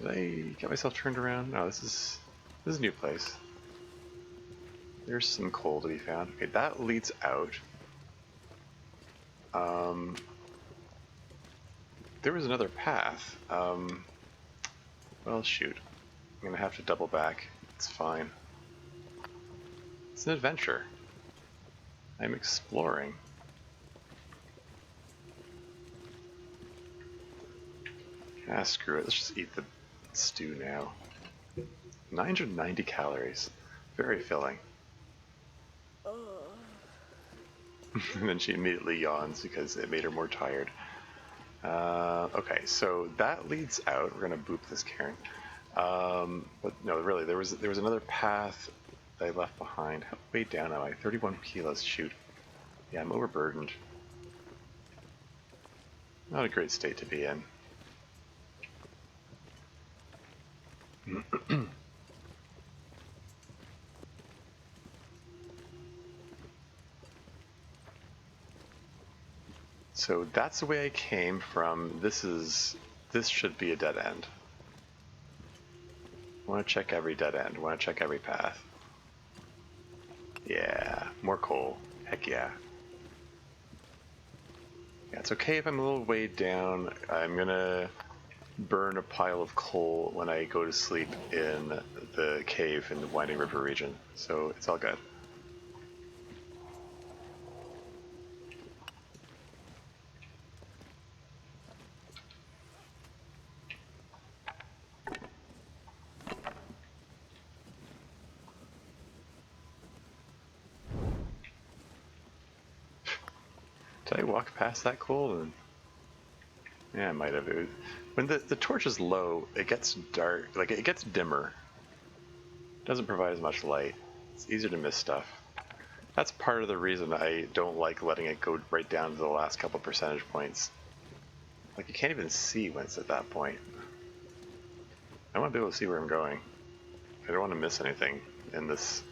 Did I get myself turned around? No, this is a new place. There's some coal to be found. Okay, that leads out. There was another path. Well, shoot. I'm gonna have to double back. It's fine. It's an adventure. I'm exploring. Ah, screw it. Let's just eat the stew now. 990 calories. Very filling. And then she immediately yawns because it made her more tired. Okay, so that leads out. We're gonna boop this Karen. But no, really, there was another path that I left behind. How way down am I? 31 kilos. Shoot. Yeah, I'm overburdened. Not a great state to be in. So that's the way I came from. This should be a dead end. I want to check every dead end. I want to check every path. Yeah, more coal. Heck yeah. Yeah, it's okay if I'm a little weighed down. I'm gonna burn a pile of coal when I go to sleep in the cave in the Winding River region, so it's all good. Did I walk past that coal? And yeah, I might have. When the torch is low, it gets dark. Like, it gets dimmer. It doesn't provide as much light. It's easier to miss stuff. That's part of the reason I don't like letting it go right down to the last couple percentage points. Like, you can't even see when it's at that point. I want to be able to see where I'm going. I don't want to miss anything in this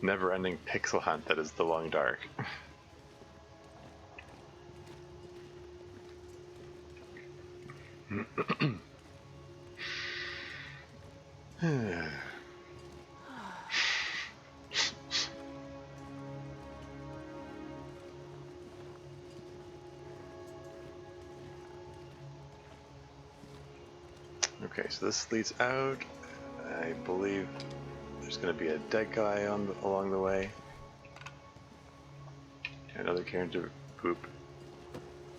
never-ending pixel hunt that is the long dark. Okay, so this leads out. I believe there's going to be a dead guy along the way. Another character poop.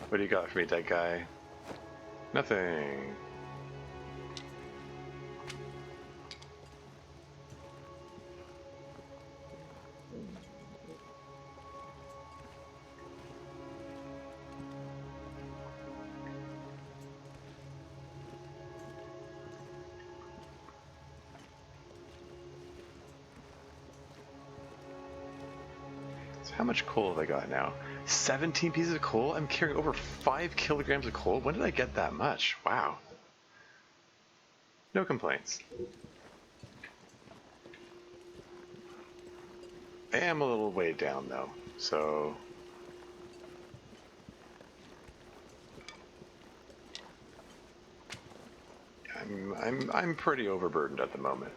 What do you got for me, dead guy? Nothing. How much coal have I got now? 17 pieces of coal? I'm carrying over 5 kilograms of coal? When did I get that much? Wow. No complaints. I am a little way down though, so... I'm pretty overburdened at the moment.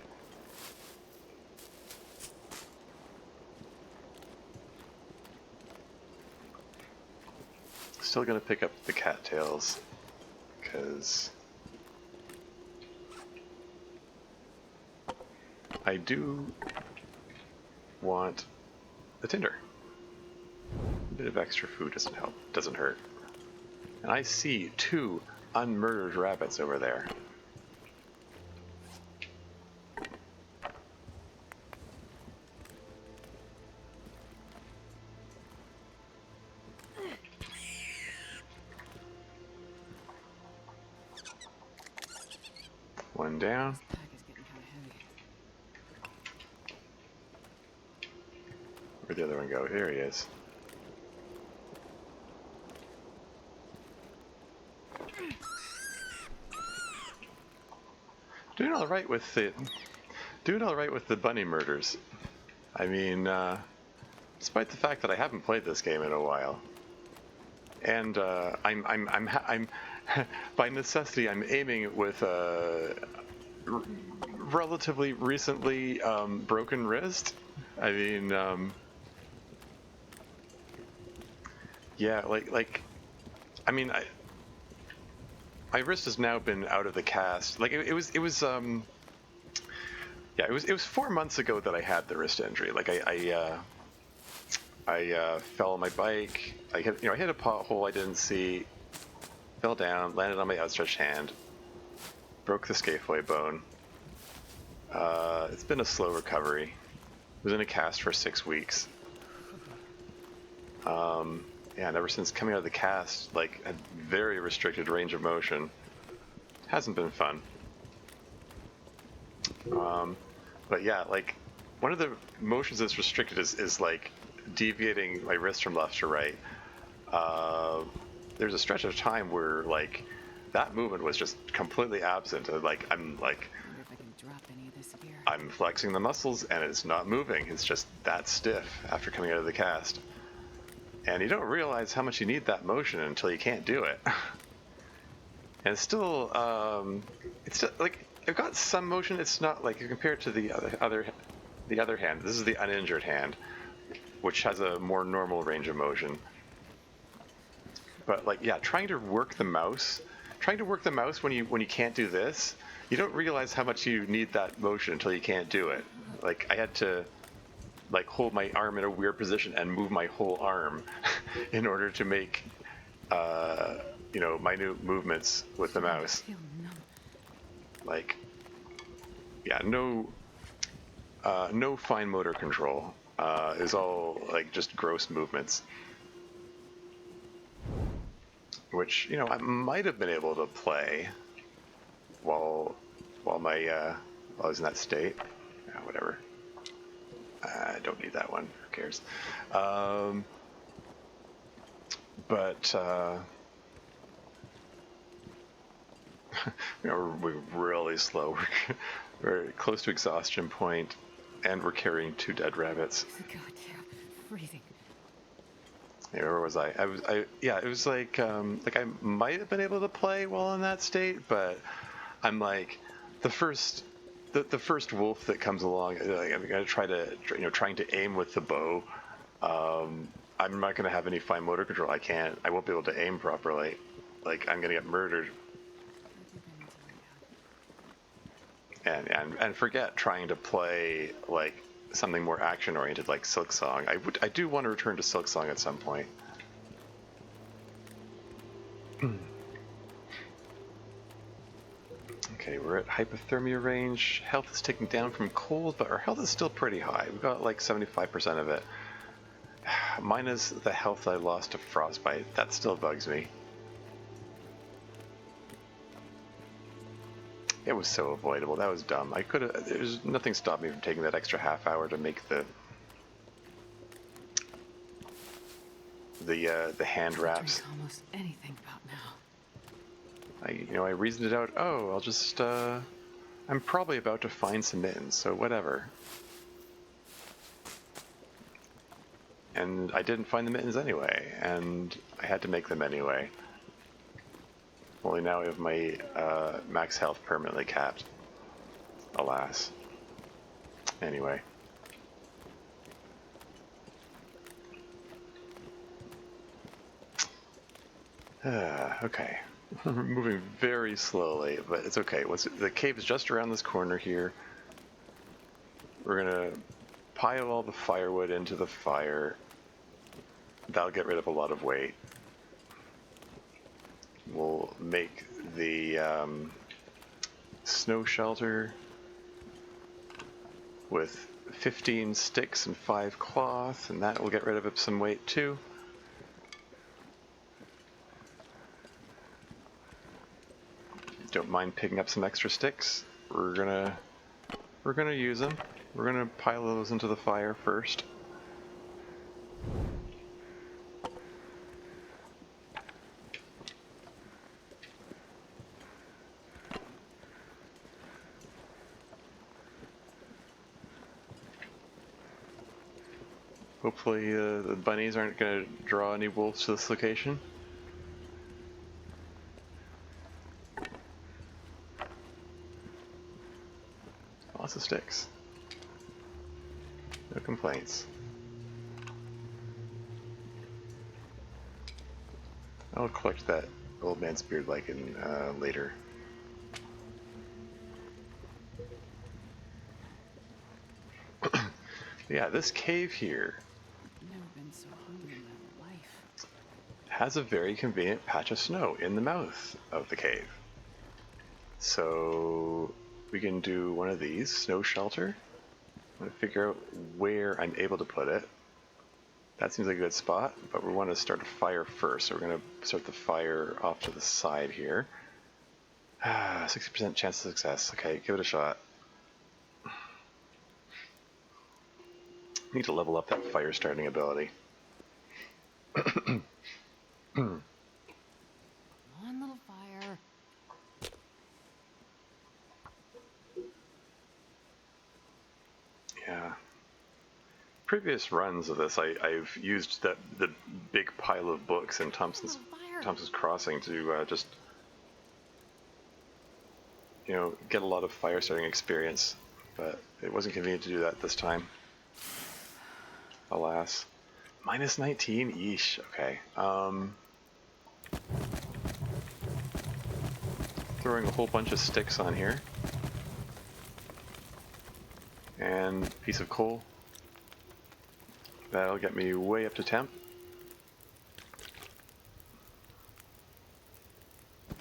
Still gonna pick up the cattails, because I do want the tinder. A bit of extra food doesn't help, doesn't hurt. And I see 2 unmurdered rabbits over there. One down. This pack is getting kind of heavy. Where'd the other one go? Here he is. Doing all right with the bunny murders. I mean, despite the fact that I haven't played this game in a while, and I'm by necessity I'm aiming with a relatively recently broken wrist. I mean, yeah, I mean, my wrist has now been out of the cast. Like yeah, it was 4 months ago that I had the wrist injury. Like I fell on my bike. I hit a pothole I didn't see, fell down, landed on my outstretched hand, broke the scaphoid bone. It's been a slow recovery. Was in a cast for 6 weeks. Yeah, and ever since coming out of the cast, like a very restricted range of motion. Hasn't been fun. But yeah, like one of the motions that's restricted is like deviating my wrist from left to right. There's a stretch of time where like that movement was just completely absent. Like Wonder if I can drop any of this gear. I'm flexing the muscles and it's not moving. It's just that stiff after coming out of the cast. And you don't realize how much you need that motion until you can't do it. And it's still like I've got some motion. It's not like you compare it to the other hand. This is the uninjured hand, which has a more normal range of motion. But like, yeah, trying to work the mouse when you can't do this, you don't realize how much you need that motion until you can't do it. Like I had to like hold my arm in a weird position and move my whole arm in order to make minute movements with the mouse. I feel numb. Like, yeah, no fine motor control. Is all like just gross movements, which I might have been able to play while I was in that state. Yeah, whatever. I don't need that one. Who cares? But we're really slow. We're close to exhaustion point, and we're carrying 2 dead rabbits. God, yeah, freezing. Yeah, where was I? Yeah, it was like I might have been able to play while in that state, but I'm like the first wolf that comes along. Like, I'm gonna trying to aim with the bow. I'm not gonna have any fine motor control. I won't be able to aim properly. Like I'm gonna get murdered. And forget trying to play like something more action oriented like Silk Song. I do want to return to Silk Song at some point. Okay, we're at hypothermia range. Health is ticking down from cold, but our health is still pretty high. We've got like 75% of it. Minus the health I lost to frostbite. That still bugs me. It was so avoidable. That was dumb. I could have. There's nothing stopped me from taking that extra half hour to make the hand wraps. Drink almost anything about now. I reasoned it out. Oh, I'll just. I'm probably about to find some mittens, so whatever. And I didn't find the mittens anyway, and I had to make them anyway. Only now I have my max health permanently capped. Alas. Anyway. Okay. We're moving very slowly, but it's okay. The cave is just around this corner here. We're gonna pile all the firewood into the fire. That'll get rid of a lot of weight. We'll make the snow shelter with 15 sticks and 5 cloth, and that will get rid of some weight too. Don't mind picking up some extra sticks. We're gonna use them. We're gonna pile those into the fire first. Hopefully the bunnies aren't going to draw any wolves to this location. Lots of sticks. No complaints. I'll collect that old man's beard lichen later. Yeah, this cave here Never been so hungry in my life. has a very convenient patch of snow in the mouth of the cave. So we can do one of these, snow shelter. I'm going to figure out where I'm able to put it. That seems like a good spot, but we want to start a fire first. So we're going to start the fire off to the side here. 60% chance of success. Okay, give it a shot. Need to level up that fire starting ability. Come on, little fire. Yeah. Previous runs of this, I've used the big pile of books in Thompson's Crossing to just, you know, get a lot of fire starting experience, but it wasn't convenient to do that this time. Alas. Minus 19? Yeesh. Okay. Throwing a whole bunch of sticks on here. And a piece of coal. That'll get me way up to temp.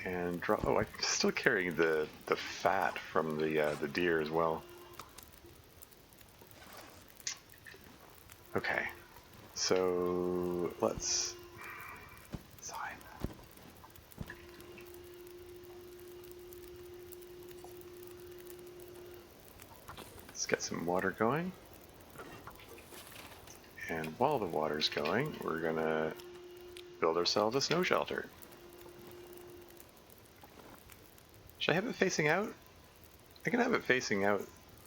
And draw. Oh, I'm still carrying the fat from the deer as well. Okay, so let's hide. Let's get some water going. And while the water's going, we're gonna build ourselves a snow shelter. Should I have it facing out? I can have it facing out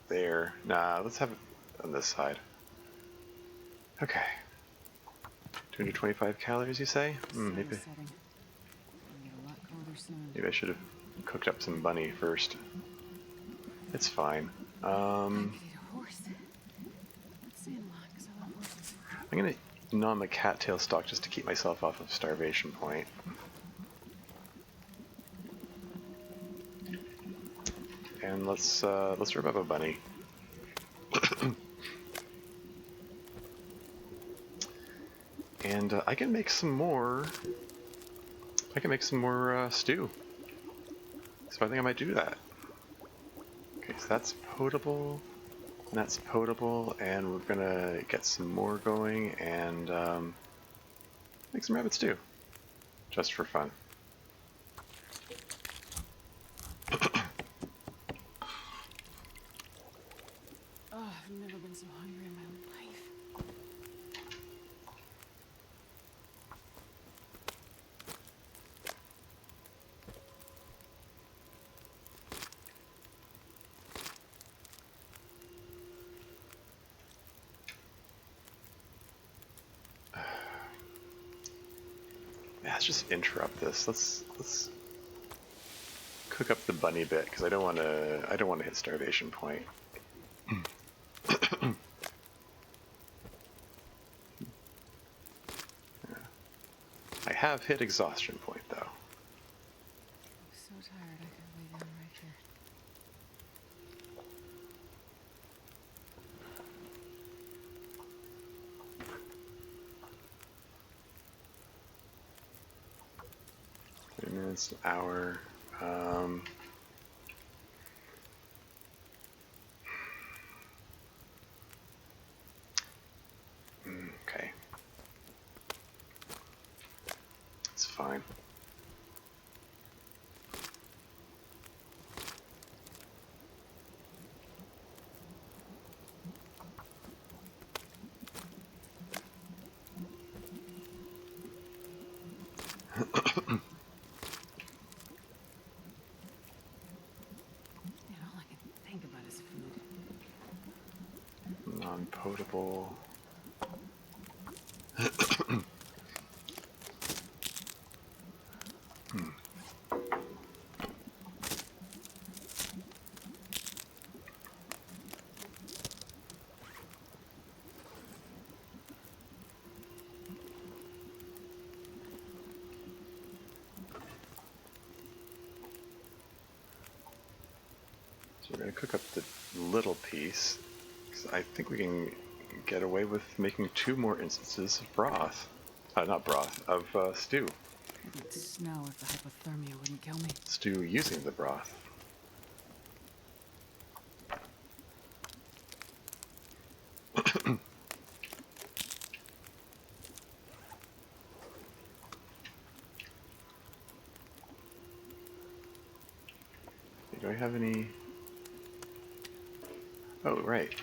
there. Nah, let's have it on this side. Okay. 225 calories, you say? Maybe I should have cooked up some bunny first. It's fine. I'm gonna nom a cattail stalk just to keep myself off of starvation point. And let's rip up a bunny. And I can make some more. I can make some more stew. So I think I might do that. Okay, so that's potable. And that's potable, and we're gonna get some more going and make some rabbit stew, just for fun. Oh, I've never been so hungry in my life. Yeah, let's just interrupt this. Let's cook up the bunny bit because I don't want to hit starvation point. I have hit exhaustion point though. I'm so tired I could lay down right here. Minutes, an hour. Okay. It's fine. And all I can think about is food. Non-potable. So we're going to cook up the little piece. 'Cause I think we can get away with making 2 more instances of broth. Not broth, of stew. I'd snow if the hypothermia wouldn't kill me. Stew using the broth. Do I have any... Oh, right.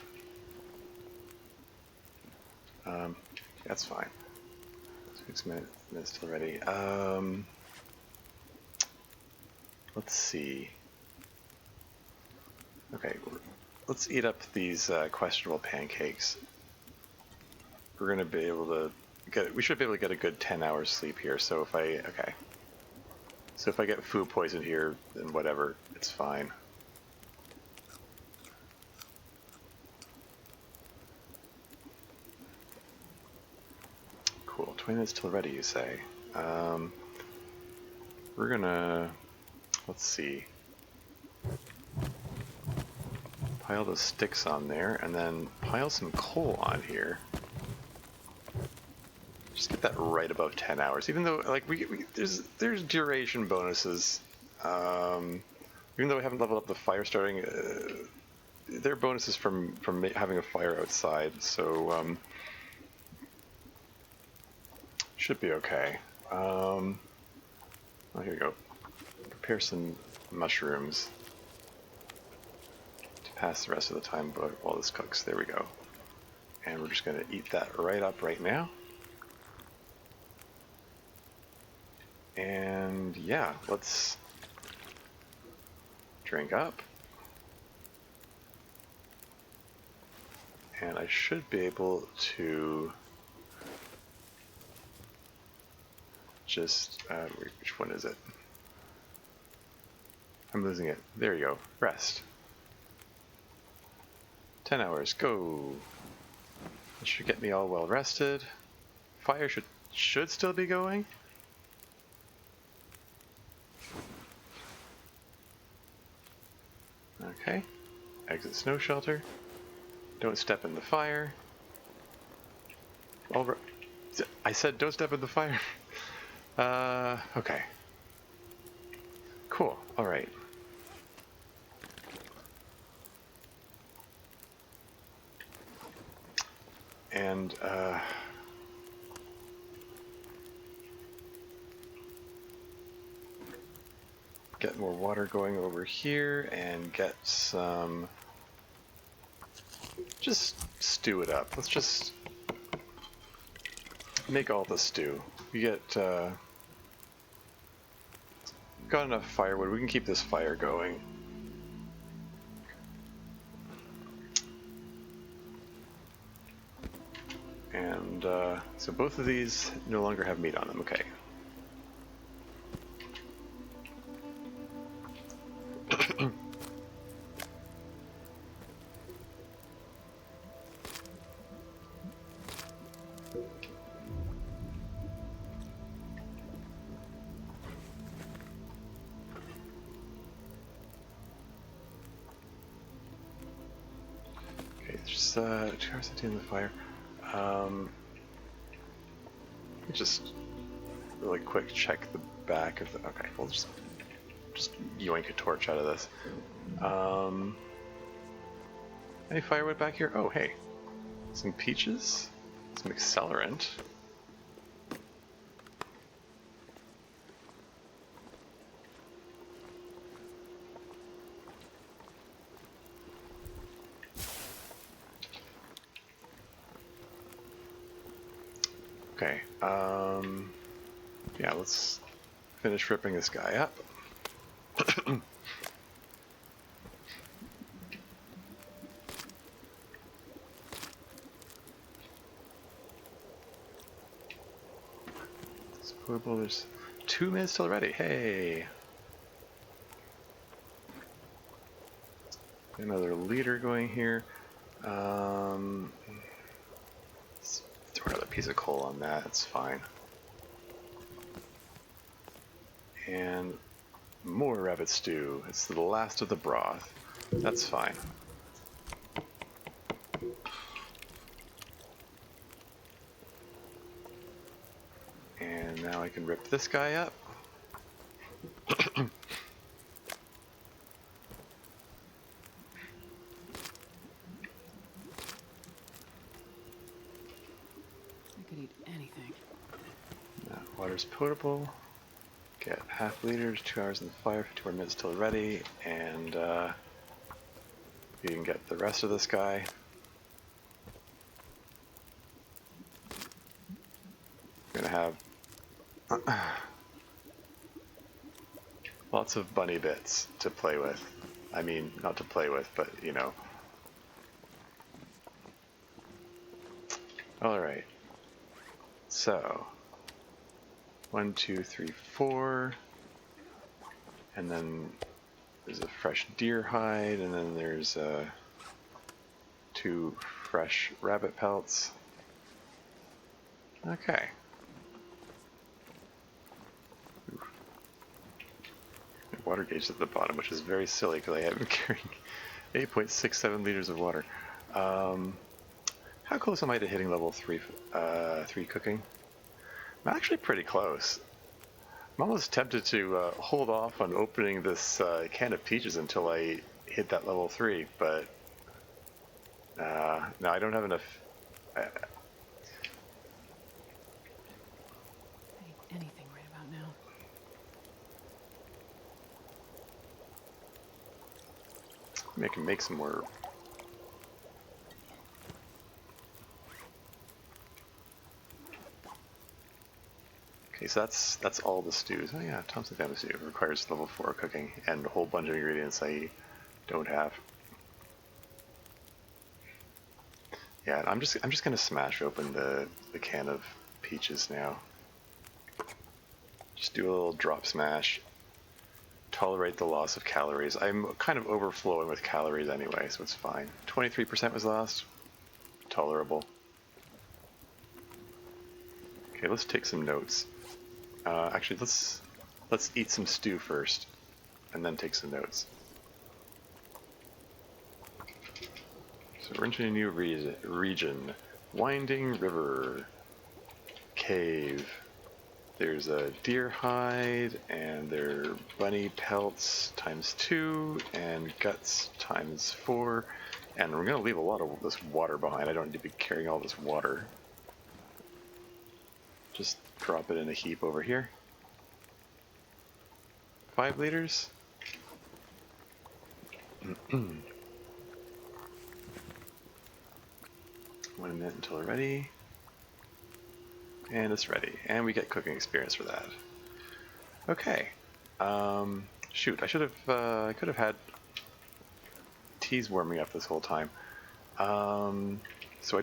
That's fine. 6 minutes till ready. Let's see. Okay, let's eat up these questionable pancakes. We're gonna be able to get. We should be able to get a good 10 hours sleep here. So if I so if I get food poisoned here, then whatever, it's fine. Cool. 20 minutes till ready, you say? We're gonna. Let's see. Pile those sticks on there, and then pile some coal on here. Just get that right above 10 hours. Even though, like, there's duration bonuses. Even though we haven't leveled up the fire starting, there are bonuses from having a fire outside. So should be okay. Oh, here we go. Prepare some mushrooms to pass the rest of the time while this cooks. There we go. And we're just going to eat that right up right now. And yeah, let's drink up. And I should be able to just, which one is it? I'm losing it. There you go. Rest. 10 hours. Go. That should get me all well rested. Fire should still be going. Okay. Exit snow shelter. Don't step in the fire. I said don't step in the fire. Okay. Cool. All right. And get more water going over here and get some. Just stew it up. Let's just make all the stew. We get got enough firewood. We can keep this fire going. And so both of these no longer have meat on them. Okay. Just 2 hours in the fire. Just really quick check the back of the. Okay, we'll just yoink a torch out of this. Any firewood back here? Oh, hey, some peaches, some accelerant. Okay, yeah, let's finish ripping this guy up. Well, there's 2 minutes till ready. Hey! Another leader going here. Let's throw another piece of coal on that, it's fine. And more rabbit stew. It's the last of the broth. That's fine. And now I can rip this guy up. I could eat anything. Water's potable. Get half liters, 2 hours in the fire, 50 more minutes till ready, and you can get the rest of this guy. We're gonna have lots of bunny bits to play with. I mean, not to play with, but you know. Alright. So, 1, 2, 3, 4. And then there's a fresh deer hide, and then there's 2 fresh rabbit pelts. Okay. Water gauge at the bottom, which is very silly because I have been carrying 8.67 liters of water. How close am I to hitting level 3 cooking? I'm actually pretty close. I'm almost tempted to hold off on opening this can of peaches until I hit that level 3, but no, I don't have enough. I'd eat anything right about now. I can make some more. Okay, so that's all the stews. Oh yeah, Thompson family stew requires level 4 cooking and a whole bunch of ingredients I don't have. Yeah, I'm just gonna smash open the can of peaches now. Just do a little drop smash. Tolerate the loss of calories. I'm kind of overflowing with calories anyway, so it's fine. 23% was lost. Tolerable. Okay, let's take some notes. Actually, let's eat some stew first, and then take some notes. So we're entering a new region. Winding River. Cave. There's a deer hide, and there are bunny pelts ×2, and guts ×4. And we're going to leave a lot of this water behind. I don't need to be carrying all this water. Just drop it in a heap over here. 5 liters. 1 minute until we're ready. And it's ready. And we get cooking experience for that. Okay. Shoot, I could have had teas warming up this whole time. So I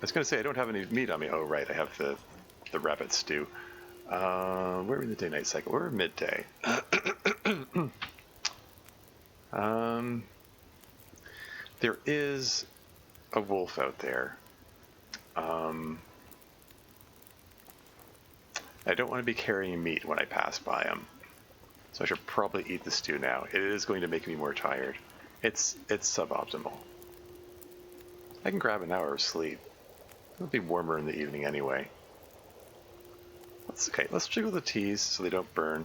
was going to say I don't have any meat on me. Oh, right, I have the rabbit stew. Where are we in the day-night cycle? We're midday. There is a wolf out there. I don't want to be carrying meat when I pass by him, so I should probably eat the stew now. It is going to make me more tired. It's suboptimal. I can grab an hour of sleep. It'll be warmer in the evening anyway. Let's jiggle the teas so they don't burn.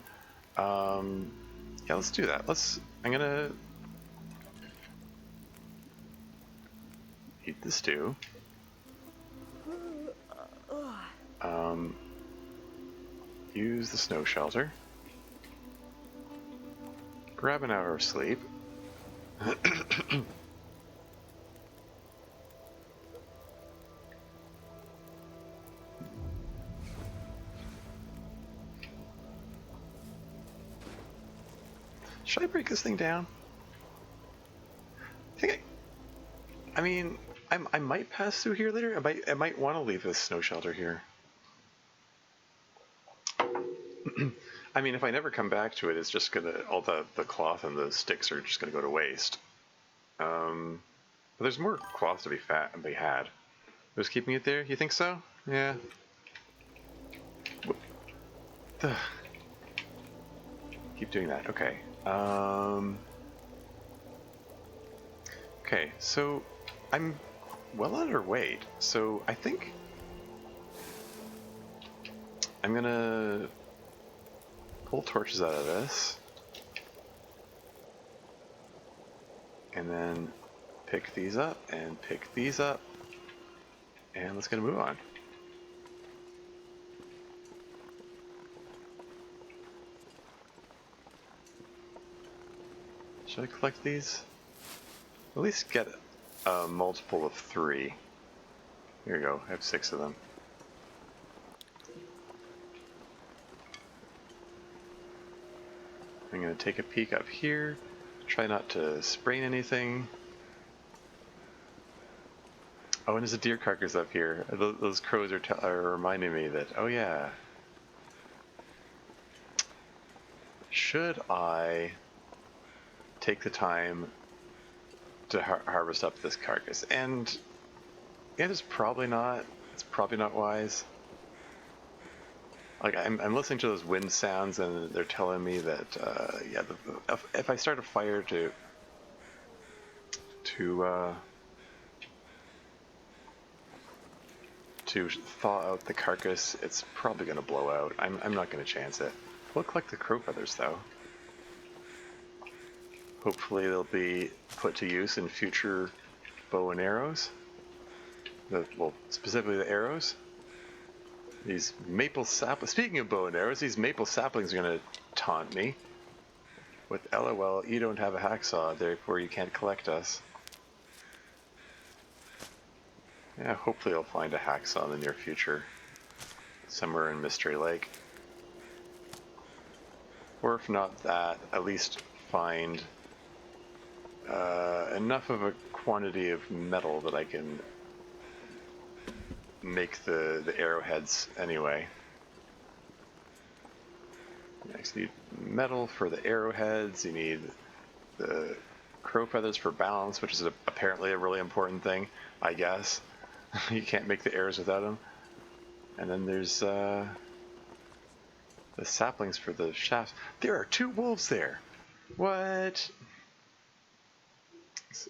Yeah, let's do that. I'm gonna eat the stew. Use the snow shelter. Grab an hour of sleep. Should I break this thing down? I mean, I might pass through here later. I might want to leave this snow shelter here. I mean, if I never come back to it, it's just gonna, all the cloth and the sticks are just gonna go to waste. But there's more cloth to be had. Who's keeping it there? You think so? Yeah. Keep doing that. Okay. Okay, so I'm well underweight, so I think I'm gonna pull torches out of this and then pick these up and pick these up, and let's get a move on. Should I collect these? At least get a multiple of 3. Here we go, I have 6 of them. I'm going to take a peek up here, try not to sprain anything. Oh, and there's a deer carcass up here. Those crows are reminding me that, oh yeah. Should I take the time to harvest up this carcass? And it's probably not wise. Like, I'm listening to those wind sounds, and they're telling me that yeah, if I start a fire to thaw out the carcass, it's probably going to blow out. I'm not going to chance it. We'll collect the crow feathers though. Hopefully they'll be put to use in future bow and arrows. Well, specifically the arrows. These maple saplings. Speaking of bow and arrows, these maple saplings are going to taunt me with LOL, you don't have a hacksaw, therefore you can't collect us. Yeah, hopefully I'll find a hacksaw in the near future. Somewhere in Mystery Lake. Or if not that, at least find enough of a quantity of metal that I can make the arrowheads anyway. Next, you need metal for the arrowheads, you need the crow feathers for balance, which is apparently a really important thing, I guess. You can't make the arrows without them. And then there's the saplings for the shafts. There are 2 wolves there! What?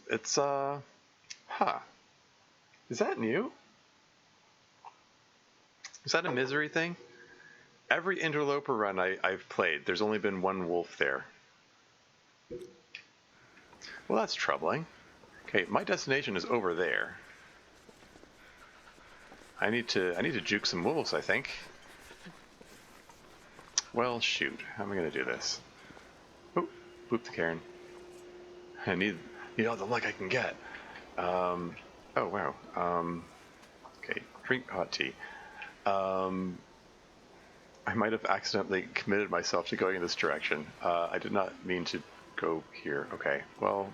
It's huh. Is that new? Is that a misery thing? Every interloper run I've played, there's only been 1 wolf there. Well, that's troubling. Okay, my destination is over there. I need to juke some wolves, I think. Well, shoot. How am I going to do this? Oh, boop the cairn. I need all the luck I can get. Oh, wow. Okay, drink hot tea. I might have accidentally committed myself to going in this direction. I did not mean to go here. Okay, well,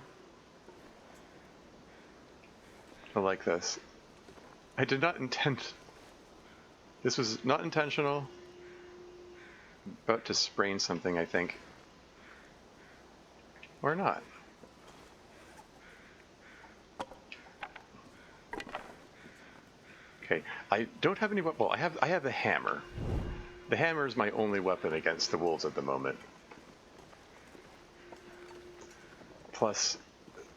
I like this. I did not intend... This was not intentional. About to sprain something, I think. Or not. Okay, I don't have any... Well, I have the hammer. The hammer is my only weapon against the wolves at the moment. Plus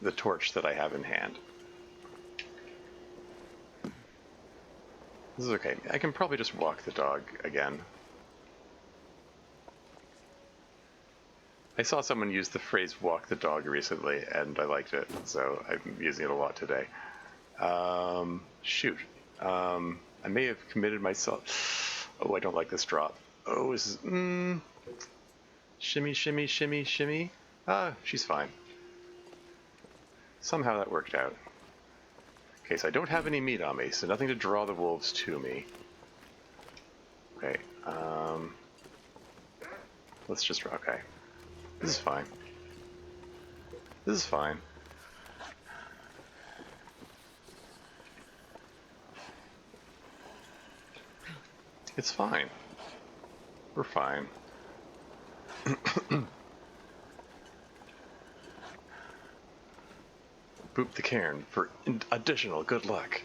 the torch that I have in hand. This is okay. I can probably just walk the dog again. I saw someone use the phrase walk the dog recently, and I liked it, so I'm using it a lot today. Shoot. I may have committed myself... Oh, I don't like this drop. Oh, this is... Shimmy, shimmy, shimmy, shimmy. Ah, she's fine. Somehow that worked out. Okay, so I don't have any meat on me, so nothing to draw the wolves to me. Okay, let's just... Okay. This is fine. This is fine. It's fine. We're fine. Boop the cairn for additional good luck.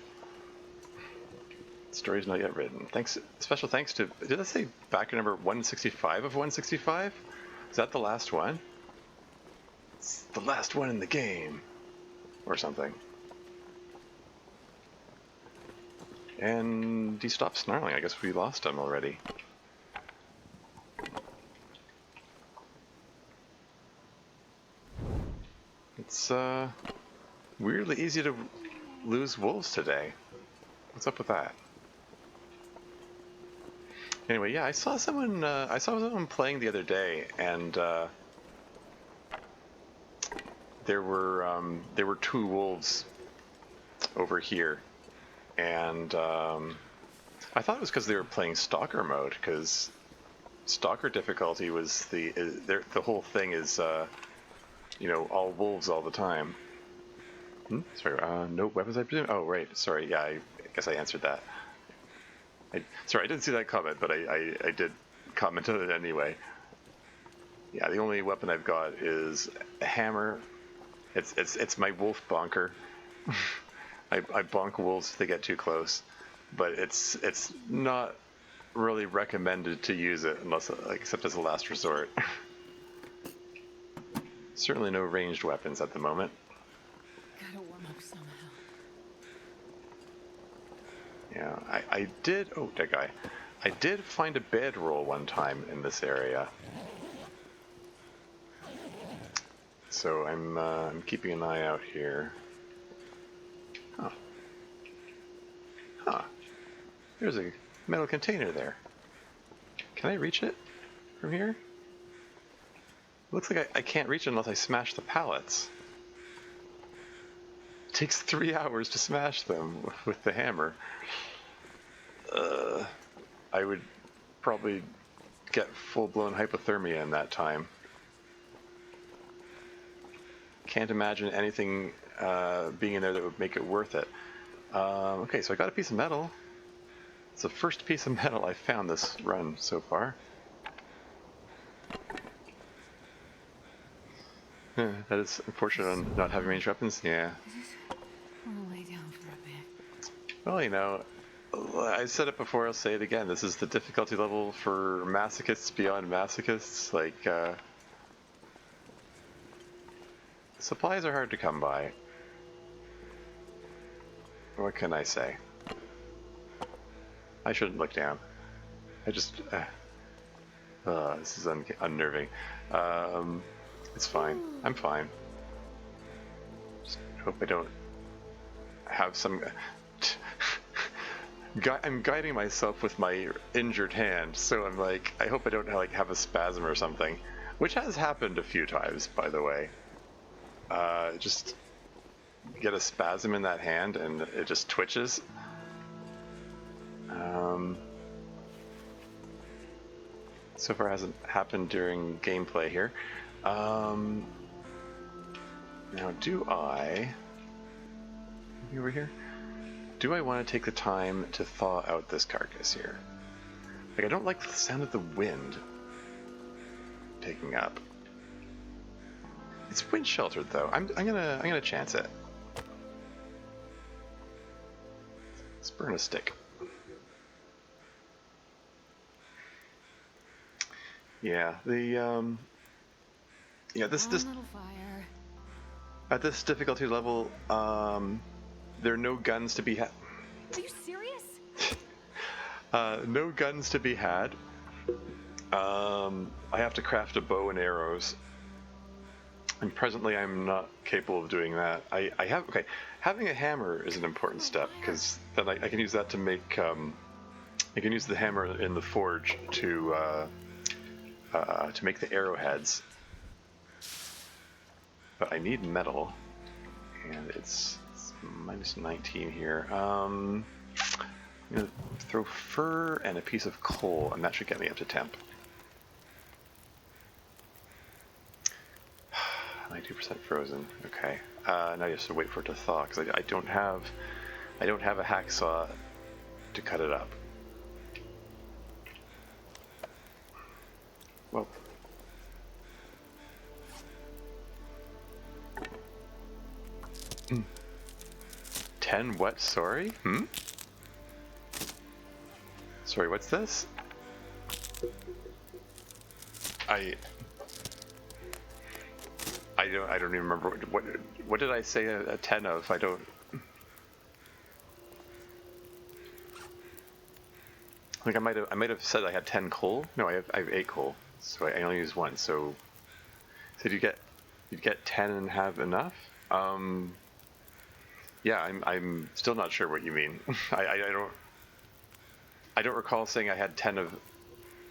Story's not yet written. Thanks. Special thanks to... Did I say backer number 165 of 165? Is that the last one? It's the last one in the game. or something. And he stopped snarling. I guess we lost him already. It's weirdly easy to lose wolves today. What's up with that? Anyway, yeah, I saw someone playing the other day, and there were two wolves over here, and I thought it was because they were playing Stalker mode, because Stalker difficulty was the whole thing is all wolves all the time. Sorry, no weapons, I presume? Oh, right, sorry, yeah, I guess I answered that. Sorry, I didn't see that comment, but I did comment on it anyway. Yeah, the only weapon I've got is a hammer. It's my wolf bonker. I bonk wolves if they get too close, but it's not really recommended to use it unless except as a last resort. Certainly no ranged weapons at the moment. Gotta warm up somehow. Yeah, I did. Oh, that guy. I did find a bedroll one time in this area, so I'm keeping an eye out here. Huh. There's a metal container there. Can I reach it from here? Looks like I can't reach it unless I smash the pallets. It takes 3 hours to smash them with the hammer. I would probably get full-blown hypothermia in that time. Can't imagine anything being in there that would make it worth it. Okay, so I got a piece of metal. It's the first piece of metal I found this run so far. That is unfortunate on not having ranged weapons. Yeah. I just want to lay down for a bit. Well, I said it before, I'll say it again. This is the difficulty level for masochists beyond masochists. Like, supplies are hard to come by. What can I say? I shouldn't look down. I just... this is unnerving. It's fine. I'm fine. Just hope I don't have some... I'm guiding myself with my injured hand, so I'm like, I hope I don't have a spasm or something. Which has happened a few times, by the way. Just get a spasm in that hand and it just twitches. So far hasn't happened during gameplay here. Now do I... over here? Do I want to take the time to thaw out this carcass here? Like, I don't like the sound of the wind taking up. It's wind sheltered though. I'm gonna chance it. Let's burn a stick. Yeah, the this Little fire. at this difficulty level, there are no guns to be had. Are you serious? No guns to be had. I have to craft a bow and arrows. And presently I'm not capable of doing that. Having a hammer is an important step, because then I can use that to make, I can use the hammer in the forge to make the arrowheads. But I need metal, and it's minus 19 here. I'm gonna throw fur and a piece of coal, and that should get me up to temp. 92% frozen. Okay. Now you have to wait for it to thaw, because I don't have a hacksaw to cut it up. Well. Hmm. 10 what? Sorry? Sorry, what's this? I I don't even remember what did I say a 10 of? I don't. I think I might have said I had 10 coal. No, I have 8 coal, so I only use 1. So you'd get 10 and have enough. Yeah, I'm still not sure what you mean. I don't recall saying I had 10 of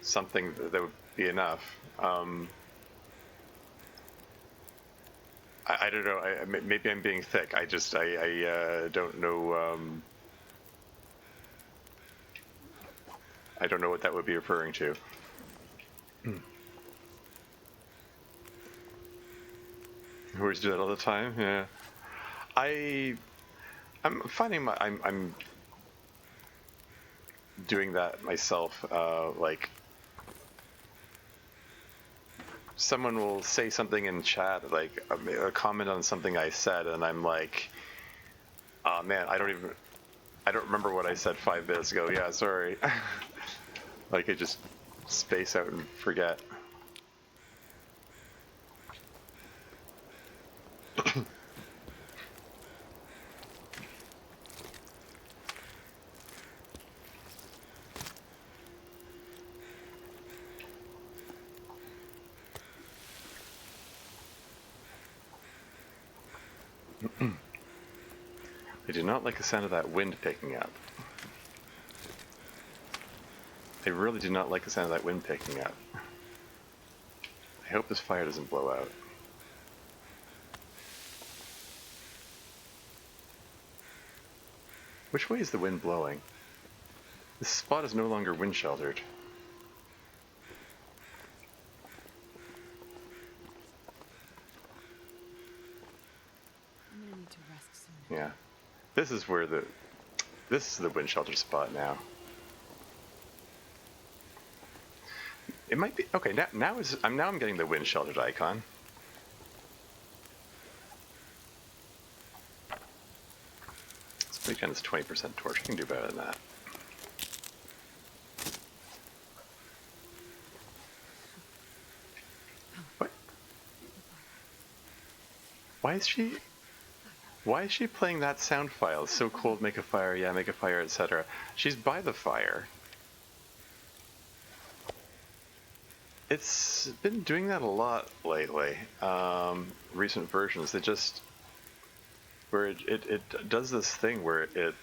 something that would be enough. I don't know. Maybe I'm being thick. I don't know. I don't know what that would be referring to. Who's do that all the time? Yeah. I'm finding I'm doing that myself. Like someone will say something in chat, like a comment on something I said, and I'm like, oh man, I don't remember what I said 5 minutes ago. Yeah, sorry. Like I just space out and forget. I do not like the sound of that wind picking up. I really do not like the sound of that wind picking up. I hope this fire doesn't blow out. Which way is the wind blowing? This spot is no longer wind sheltered. I'm gonna need to rest soon. Yeah. This is where this is the wind shelter spot now. It might be okay. Now I'm getting the wind sheltered icon. Let's pretend it's 20% torch. I can do better than that. What? Why is she playing that sound file? It's so cold, make a fire, yeah, make a fire, etc. She's by the fire. It's been doing that a lot lately. Recent versions, where it does this thing where it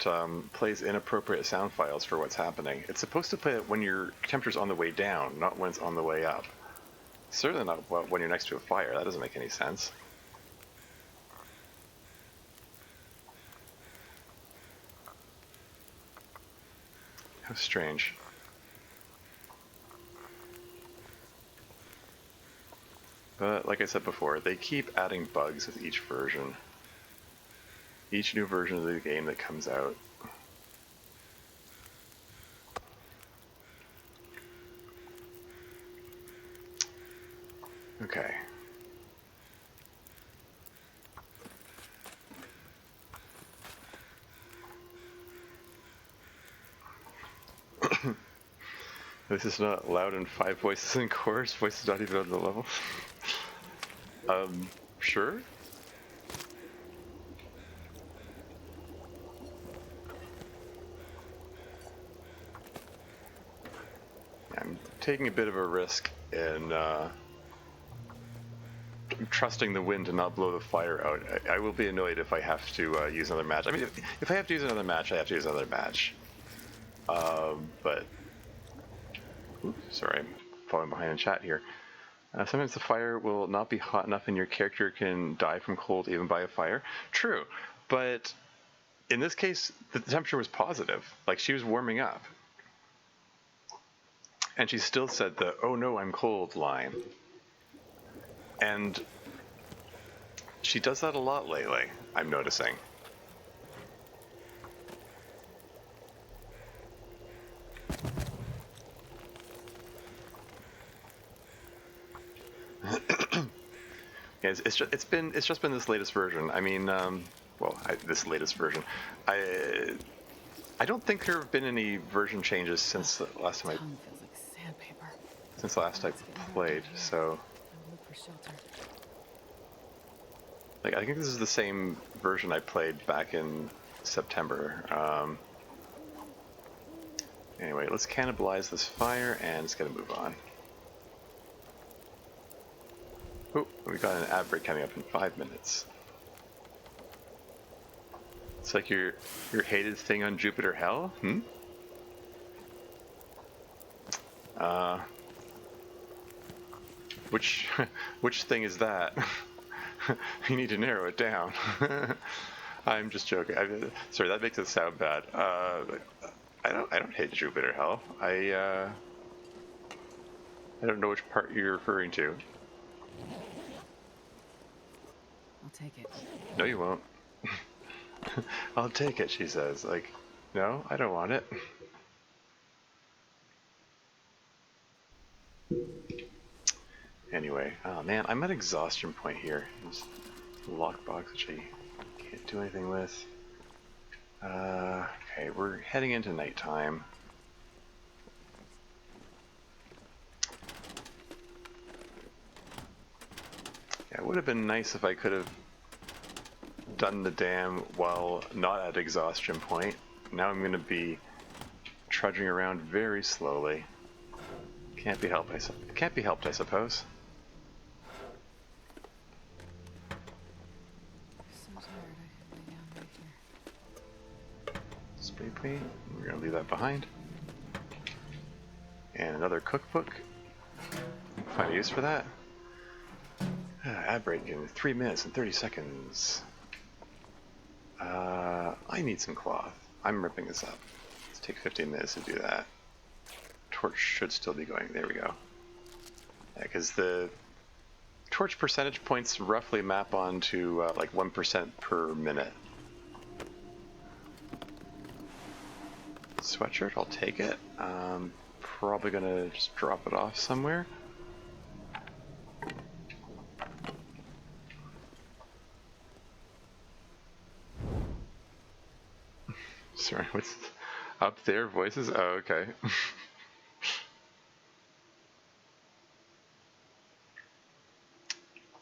plays inappropriate sound files for what's happening. It's supposed to play it when your temperature's on the way down, not when it's on the way up. Certainly not when you're next to a fire. That doesn't make any sense. How strange. But like I said before, they keep adding bugs with each version. Each new version of the game that comes out. Okay. This is not loud and 5 voices in chorus. Voice is not even on the level. Sure. I'm taking a bit of a risk in trusting the wind to not blow the fire out. I will be annoyed if I have to use another match. I mean, if I have to use another match, I have to use another match. But oops, sorry, I'm falling behind in chat here. Sometimes the fire will not be hot enough and your character can die from cold even by a fire. True, but in this case, the temperature was positive. Like, she was warming up. And she still said the, "Oh no, I'm cold" line. And she does that a lot lately, I'm noticing. Yeah, it's just been this latest version. I mean, this latest version. I don't think there have been any version changes since the last time Tongue feels like sandpaper. since last I played. So I will look for shelter. Like, I think this is the same version I played back in September. Anyway, let's cannibalize this fire and it's gonna move on. Oh, we got an ad break coming up in 5 minutes. It's like your hated thing on Jupiter Hell? Hmm? Which which thing is that? You need to narrow it down. I'm just joking. Sorry, that makes it sound bad. I don't hate Jupiter Hell. I don't know which part you're referring to. I'll take it. No, you won't. I'll take it, she says. Like, no, I don't want it. Anyway, oh man, I'm at exhaustion point here. There's a lockbox, which I can't do anything with. Okay, we're heading into nighttime. Yeah, it would have been nice if I could have done the dam while not at exhaustion point. Now I'm going to be trudging around very slowly. Can't be helped, I suppose. So tired, I could lay down right here. Spray paint. We're going to leave that behind. And another cookbook. Find a use for that. Ad break in 3 minutes and 30 seconds. I need some cloth. I'm ripping this up. Let's take 15 minutes to do that. Torch should still be going. There we go. Yeah, because the torch percentage points roughly map onto like 1% per minute. Sweatshirt, I'll take it. Probably gonna just drop it off somewhere. Sorry, what's up there? Voices? Oh, okay.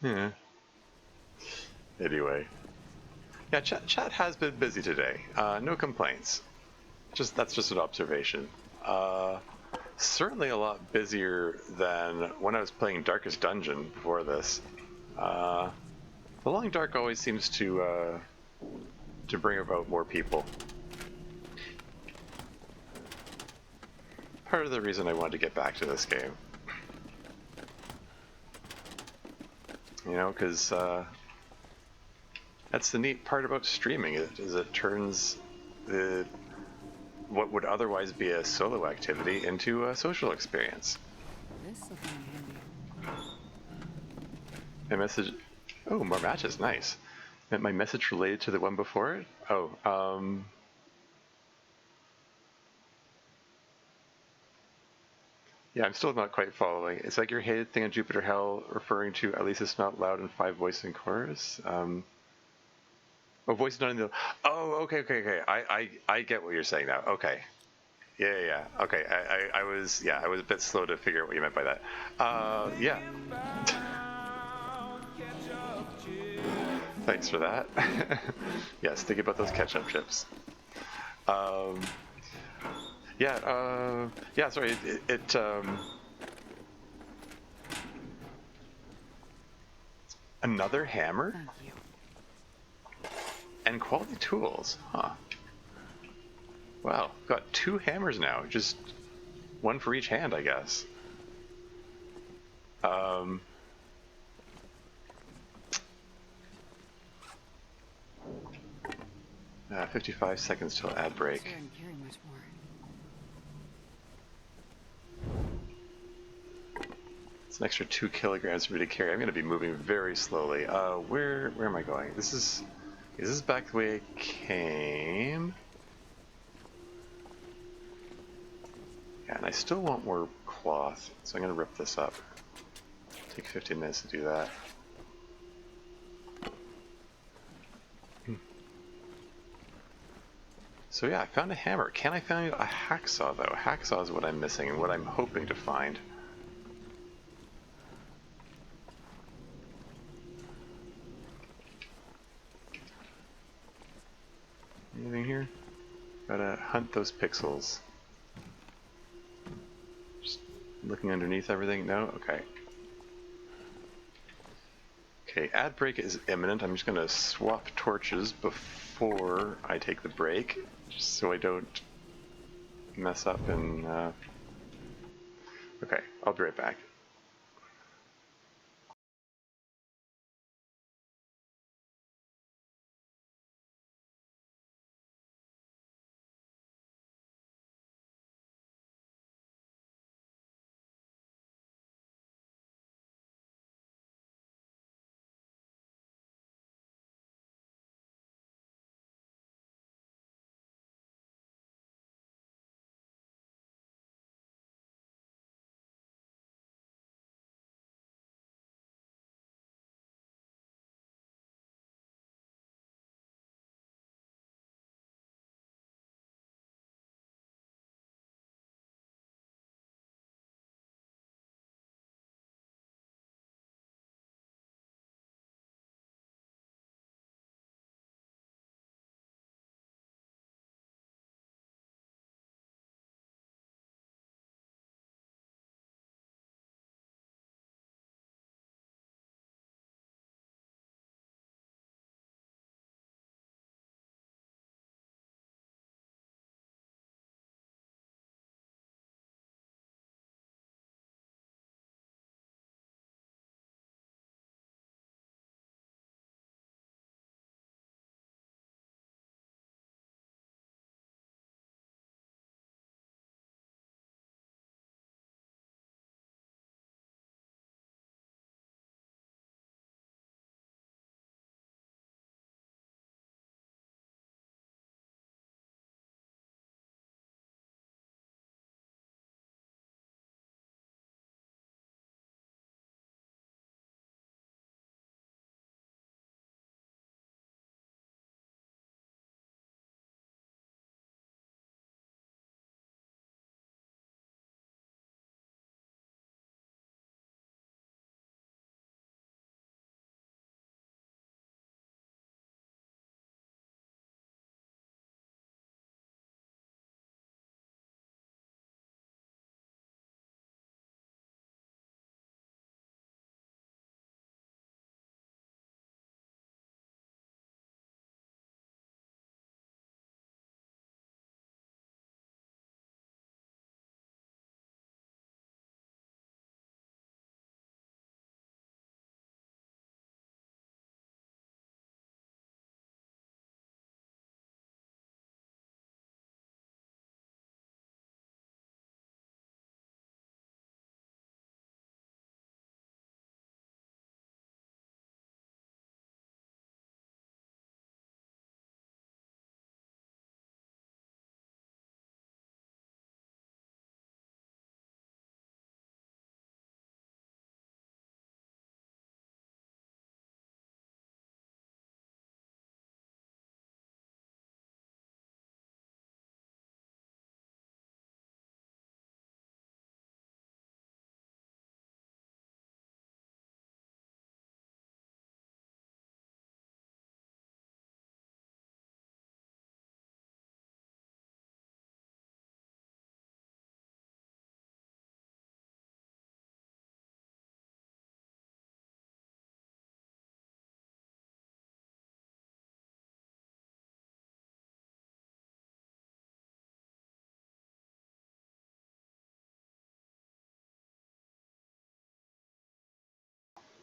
Yeah. Anyway. Yeah, chat has been busy today. No complaints. That's just an observation. Certainly a lot busier than when I was playing Darkest Dungeon before this. The Long Dark always seems to bring about more people. Part of the reason I wanted to get back to this game. You know, because that's the neat part about streaming, is it turns what would otherwise be a solo activity into a social experience. This will come in handy. My message... Oh, more matches, nice. My message related to the one before it? Oh, yeah, I'm still not quite following. It's like your hated thing on Jupiter Hell referring to at least it's not loud and 5 voice in chorus. Oh, voice not in the... Oh, okay. I get what you're saying now. Okay. Yeah. Okay, I was a bit slow to figure out what you meant by that. Yeah. Thanks for that. Yes, think about those ketchup chips. Yeah, sorry, another hammer? Thank you. And quality tools, huh? Wow, got 2 hammers now, just one for each hand, I guess. 55 seconds till ad break. Sure, I can carry much more. It's an extra 2 kilograms for me to carry. I'm going to be moving very slowly. Where am I going? Is this back the way I came? Yeah, and I still want more cloth, so I'm going to rip this up. Take 15 minutes to do that. So yeah, I found a hammer. Can I find a hacksaw though? A hacksaw is what I'm missing and what I'm hoping to find. Anything here? Gotta hunt those pixels. Just looking underneath everything? No? Okay. Okay, ad break is imminent. I'm just gonna swap torches before I take the break, just so I don't mess up and, okay, I'll be right back.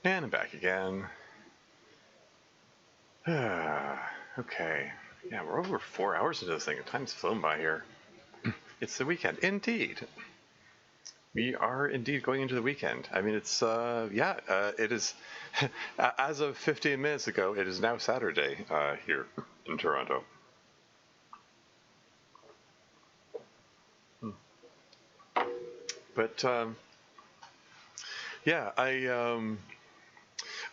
And I'm back again. Okay. Yeah, we're over 4 hours into this thing. Time's flown by here. It's the weekend. Indeed. We are indeed going into the weekend. I mean, it's, it is, as of 15 minutes ago, it is now Saturday here in Toronto. But, yeah,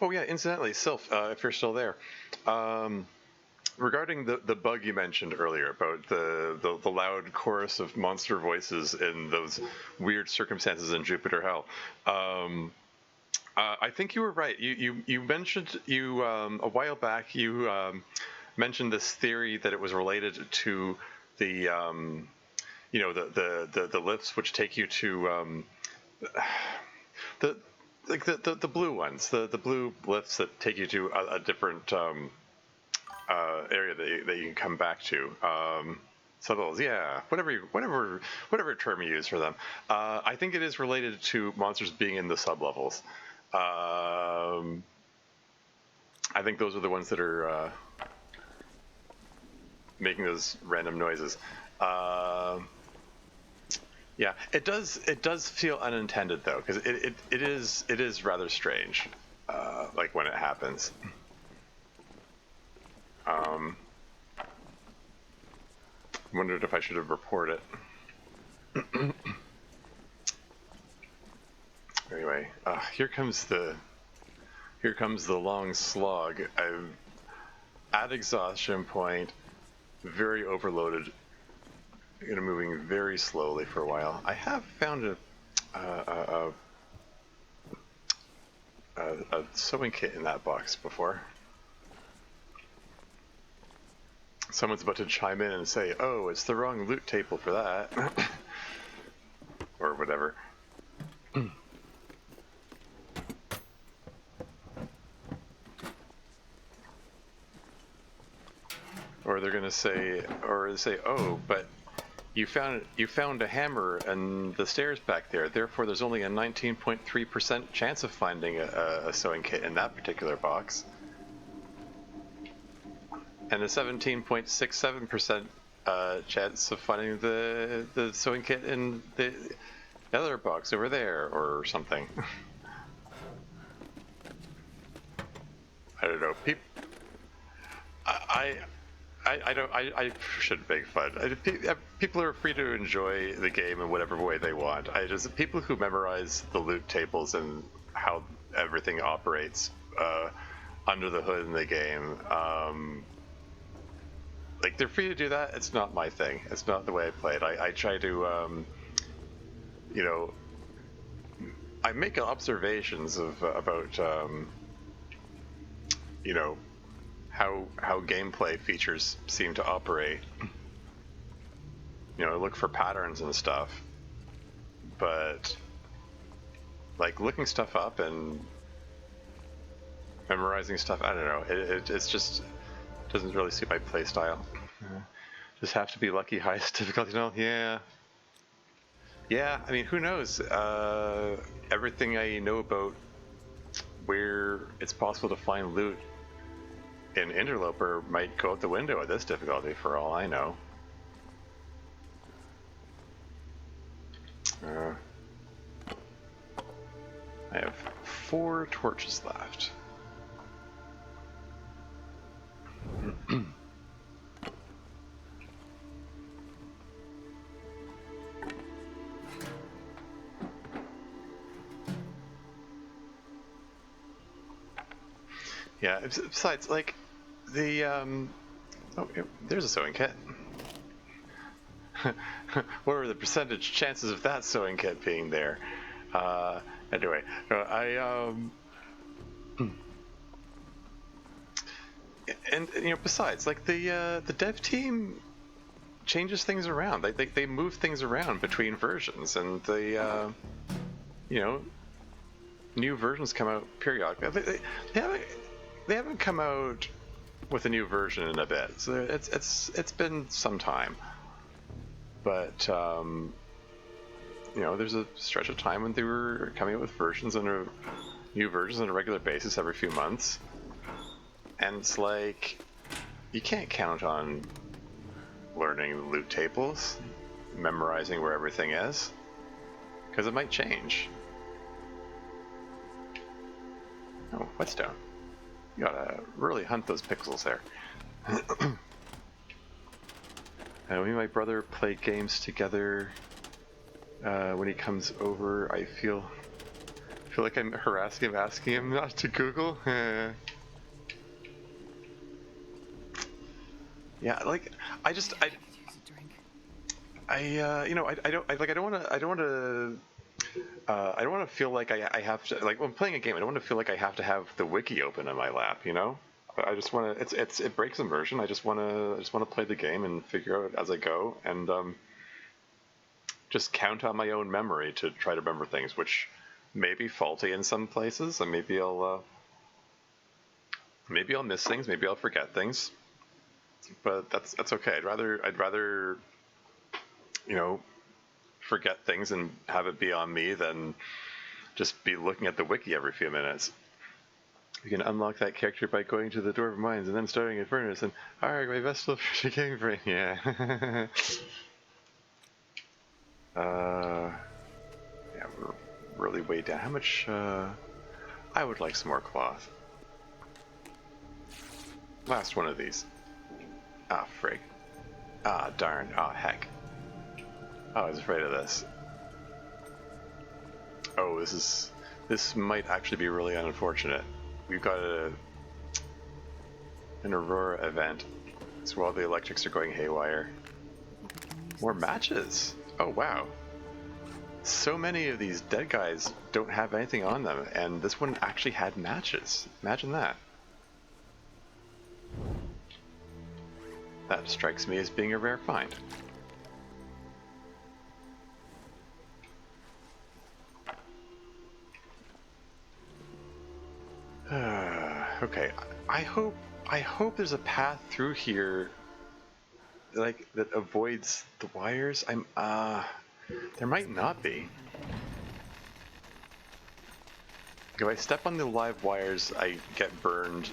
oh, yeah, incidentally, Sylph, if you're still there, regarding the bug you mentioned earlier about the loud chorus of monster voices in those weird circumstances in Jupiter Hell, I think you were right. You mentioned a while back mentioned this theory that it was related to the the lifts which take you to the the blue ones, the blue lifts that take you to a different area that you can come back to. Sublevels, yeah, whatever term you use for them. I think it is related to monsters being in the sublevels. I think those are the ones that are making those random noises. Yeah, it does feel unintended though, because it is rather strange, like when it happens. Wondered if I should have reported it. Anyway, here comes the long slog. I'm at exhaustion point, very overloaded. Moving very slowly for a while. I have found a sewing kit in that box before. Someone's about to chime in and say, "Oh, it's the wrong loot table for that," or whatever. Or they're gonna say, "Oh, but you found a hammer and the stairs back there. Therefore, there's only a 19.3% chance of finding a sewing kit in that particular box, and a 17.67% chance of finding the sewing kit in the other box over there, or something." I don't know. I shouldn't make fun. People are free to enjoy the game in whatever way they want. People who memorize the loot tables and how everything operates under the hood in the game, like, they're free to do that. It's not my thing. It's not the way I play it. I try to, I make observations about, how gameplay features seem to operate. I look for patterns and stuff, but like looking stuff up and memorizing stuff, I don't know. It's just doesn't really suit my play style. Just have to be lucky, highest difficulty. No, yeah. I mean, who knows? Everything I know about where it's possible to find loot in Interloper might go out the window at this difficulty, for all I know. I have 4 torches left. Yeah, besides, like, the, there's a sewing kit. What are the percentage chances of that sewing kit being there? Anyway, and besides, like, the dev team changes things around. They move things around between versions, and new versions come out periodically. They haven't come out with a new version in a bit, so it's been some time. But there's a stretch of time when they were coming out with new versions on a regular basis every few months, and it's like you can't count on learning the loot tables, memorizing where everything is, because it might change. Oh, whetstone. You gotta really hunt those pixels there. Me and my brother play games together. When he comes over, I feel like I'm harassing him, asking him not to Google. Yeah, like I don't want to feel like I have to, like, when playing a game, I don't want to feel like I have to have the wiki open in my lap, I just want to. It breaks immersion. I just want to play the game and figure out as I go, and just count on my own memory to try to remember things, which may be faulty in some places, and maybe I'll miss things, maybe I'll forget things, but that's okay. I'd rather forget things and have it be on me than just be looking at the wiki every few minutes. You can unlock that character by going to the Door of Mines and then starting at Furnace and alright, my Vestal for game brain, yeah. Yeah, we're really way down. How much I would like some more cloth. Last one of these. Ah, frig. Ah, darn. Ah, heck. Oh, I was afraid of this. Oh, this might actually be really unfortunate. We've got an Aurora event. So while the electrics are going haywire. More matches! Oh, wow. So many of these dead guys don't have anything on them, and this one actually had matches. Imagine that. That strikes me as being a rare find. Okay, I hope there's a path through here, like, that avoids the wires. There might not be. If I step on the live wires, I get burned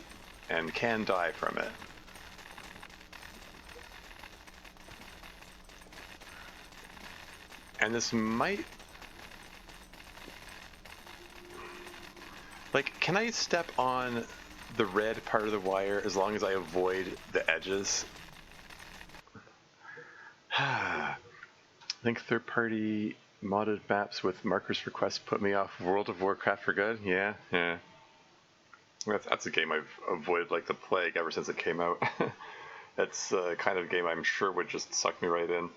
and can die from it. And this might... Like, can I step on the red part of the wire as long as I avoid the edges? I think third-party modded maps with markers requests put me off World of Warcraft for good. Yeah. That's a game I've avoided like the plague ever since it came out. That's the kind of game I'm sure would just suck me right in.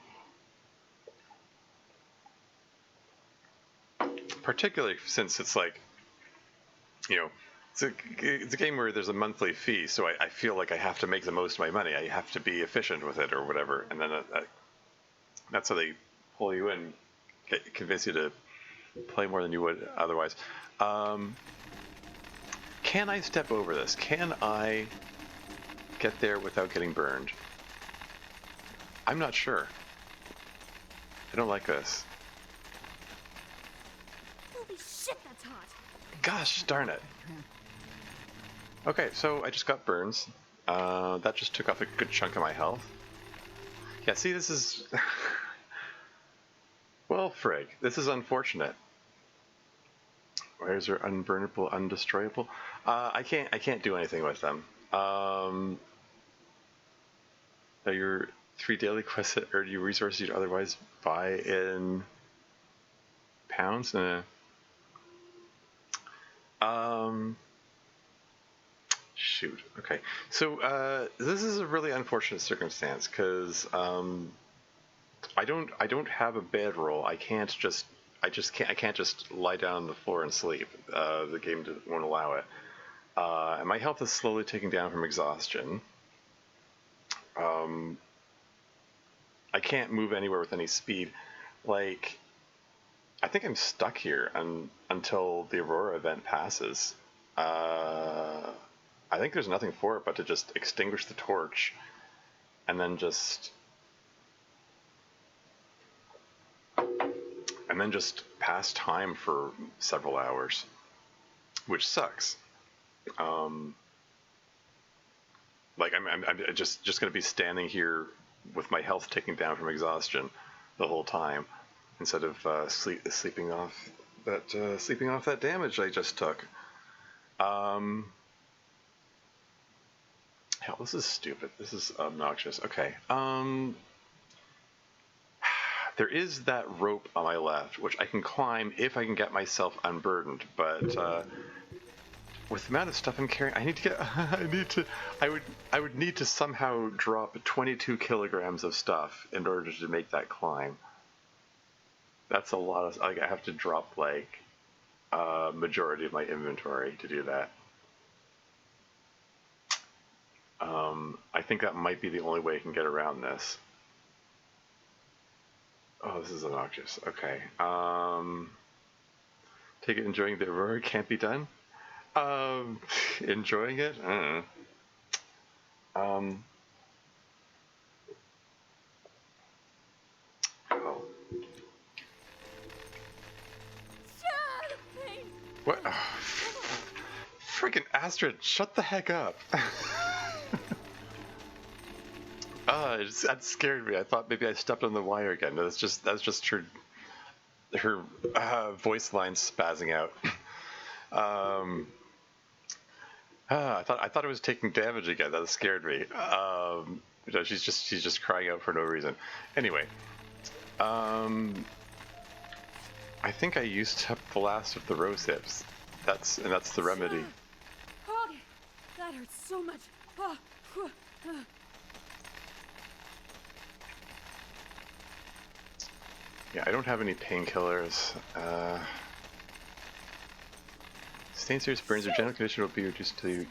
Particularly since it's like, it's a game where there's a monthly fee, so I feel like I have to make the most of my money. I have to be efficient with it or whatever, and then that's how they pull you in, convince you to play more than you would otherwise. Can I step over this? Can I get there without getting burned? I'm not sure. I don't like this. Holy shit, that's hot. Gosh darn it. Okay, so I just got burns. That just took off a good chunk of my health. Yeah, see, this is... Well, frig. This is unfortunate. Wires are unburnable, undestroyable. I can't do anything with them. Are your 3 daily quests that earn you resources you'd otherwise buy in pounds? Shoot. Okay. So this is a really unfortunate circumstance because I don't have a bedroll. I can't just lie down on the floor and sleep. The game won't allow it. And my health is slowly taking down from exhaustion. I can't move anywhere with any speed. Like, I think I'm stuck here until the Aurora event passes. I think there's nothing for it but to just extinguish the torch and then just pass time for several hours, which sucks. Like I'm just going to be standing here with my health taken down from exhaustion the whole time instead of sleeping off that damage I just took. Hell, this is stupid. This is obnoxious. Okay. There is that rope on my left, which I can climb if I can get myself unburdened, but with the amount of stuff I'm carrying, I would need to somehow drop 22 kilograms of stuff in order to make that climb. That's a lot of, like, I have to drop like majority of my inventory to do that. I think that might be the only way I can get around this. Oh, this is obnoxious. Okay. Take it enjoying the aurora can't be done? Enjoying it? I don't know. Oh. What? Oh, freaking Astrid, shut the heck up. That scared me. I thought maybe I stepped on the wire again. No, that's just her voice line spazzing out. I thought it was taking damage again. That scared me. She's just crying out for no reason. Anyway, I think I used up the last of the rose hips. That's the remedy. Oh, that hurts so much. Oh, whew, Yeah, I don't have any painkillers. Sustained serious burns or general condition will be reduced until you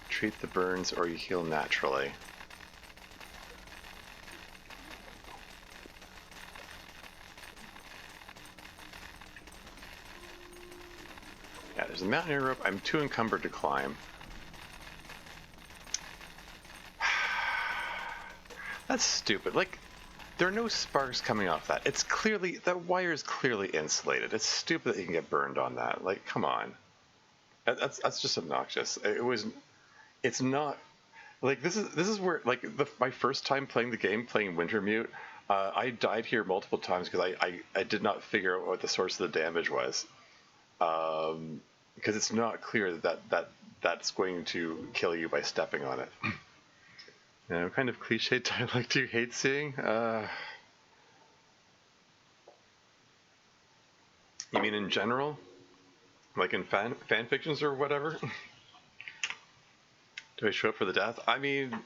treat the burns or you heal naturally. Yeah, there's a mountaineer rope. I'm too encumbered to climb. That's stupid. Like, there are no sparks coming off that. It's clearly, that wire is clearly insulated. It's stupid that you can get burned on that. Like, come on. That's just obnoxious. It's not, like, this is where, like, my first time playing the game, playing Wintermute, I died here multiple times because I did not figure out what the source of the damage was. Because it's not clear that's going to kill you by stepping on it. What kind of cliche dialogue do you hate seeing? You mean in general? Like in fan fictions or whatever? Do I show up for the death? I mean,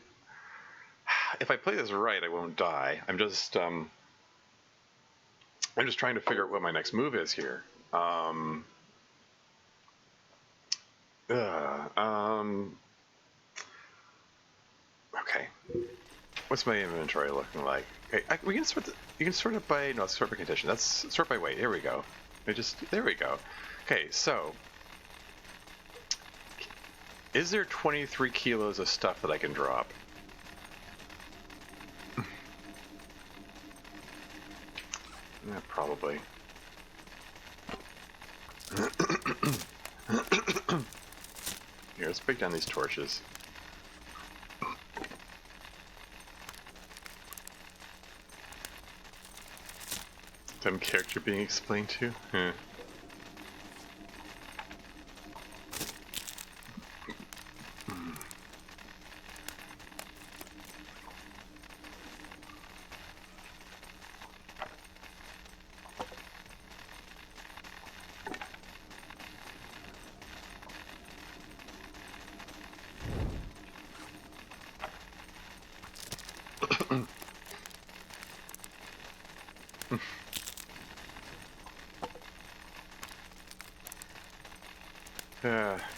if I play this right, I won't die. I'm just trying to figure out what my next move is here. Okay. What's my inventory looking like? Okay, we can sort you can sort it by, no, sort by condition. That's sort by weight. Here we go. There we go. Okay, so is there 23 kilos of stuff that I can drop? Yeah, probably. Here, let's break down these torches. Some character being explained to? Huh.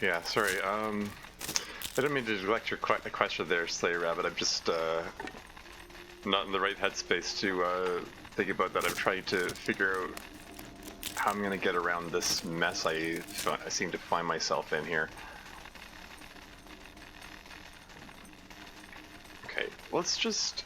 Yeah, sorry, I didn't mean to neglect your question there, Slayer Rabbit. I'm just, not in the right headspace to, think about that. I'm trying to figure out how I'm gonna get around this mess I seem to find myself in here. Okay, let's just...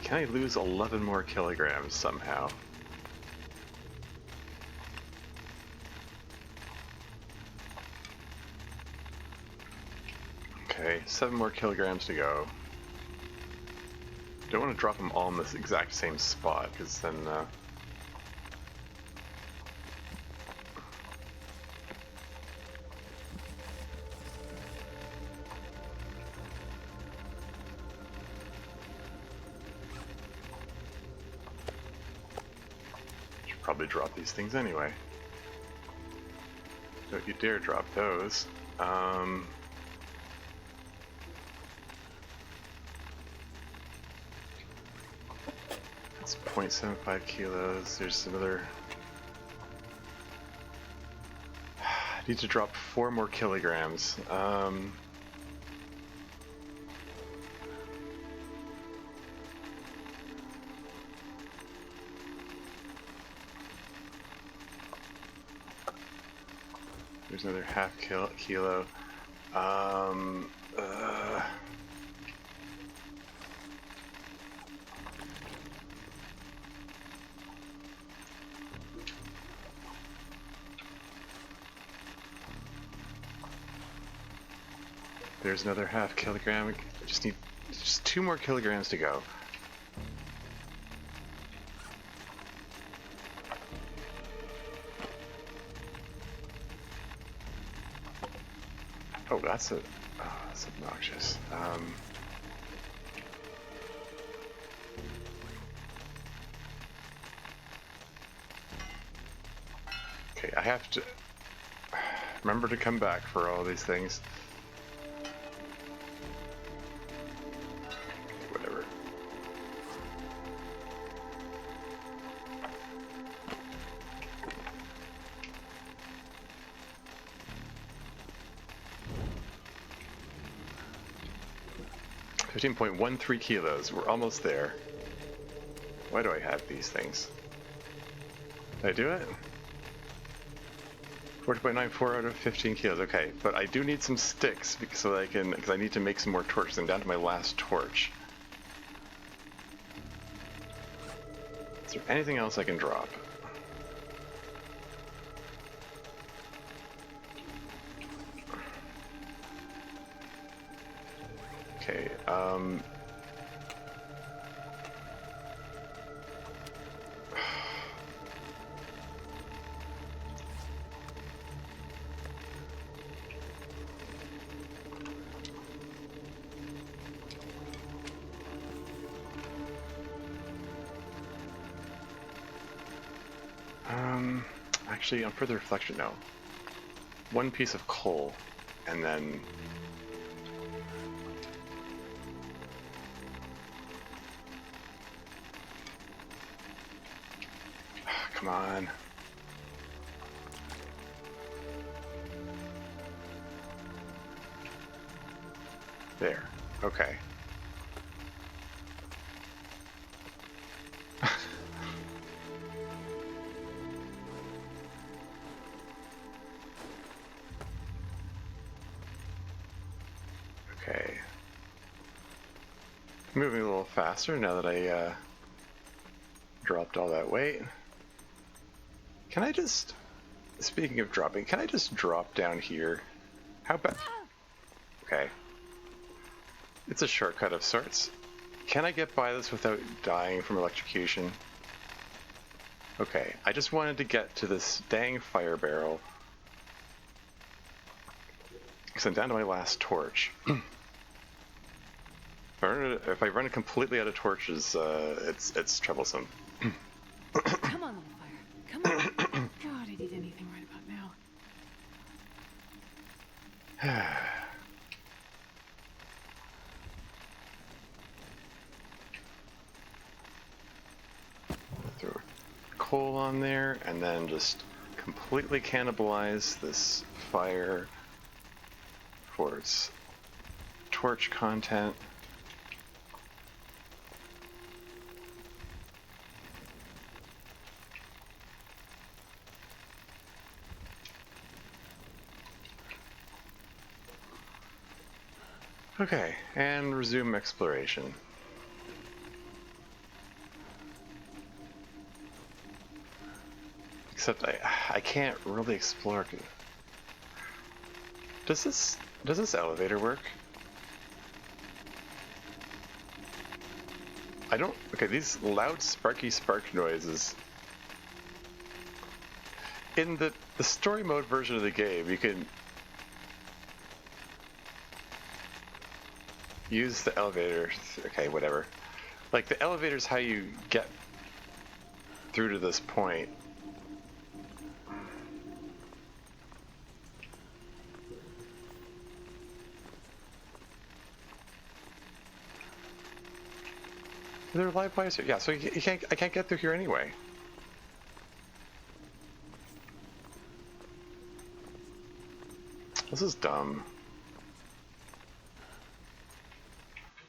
Can I lose 11 more kilograms somehow? Okay, 7 more kilograms to go. Don't want to drop them all in this exact same spot, because then, probably drop these things anyway. Don't you dare drop those. It's 0.75 kilos. There's another. I need to drop 4 more kilograms. There's another half kilo. There's another half kilogram. I just need 2 more kilograms to go. Oh, that's obnoxious. Okay, I have to remember to come back for all these things. Whatever. $15.13 kilos. We're almost there. Why do I have these things? Did I do it? 40.94 out of 15 kilos. Okay, but I do need some sticks because I need to make some more torches. I'm down to my last torch. Is there anything else I can drop? Okay, actually, on further reflection, no. 1 piece of coal, and then come on. There. Okay. Okay. Moving a little faster now that I dropped all that weight. Can I just, speaking of dropping, can I just drop down here? How about, okay. It's a shortcut of sorts. Can I get by this without dying from electrocution? Okay, I just wanted to get to this dang fire barrel. Because I'm down to my last torch. If I run it completely out of torches, it's troublesome. Come on, little fire. Come on. God, I'd eat anything right about now. Throw coal on there, and then just completely cannibalize this fire for its torch content. Okay, and resume exploration. Except I can't really explore. Does this elevator work? I don't. Okay, these loud sparky spark noises. In the story mode version of the game, you can use the elevator. Okay, whatever. Like the elevator's how you get through to this point. there are live wires here. Yeah, so you can't. I can't get through here anyway. This is dumb.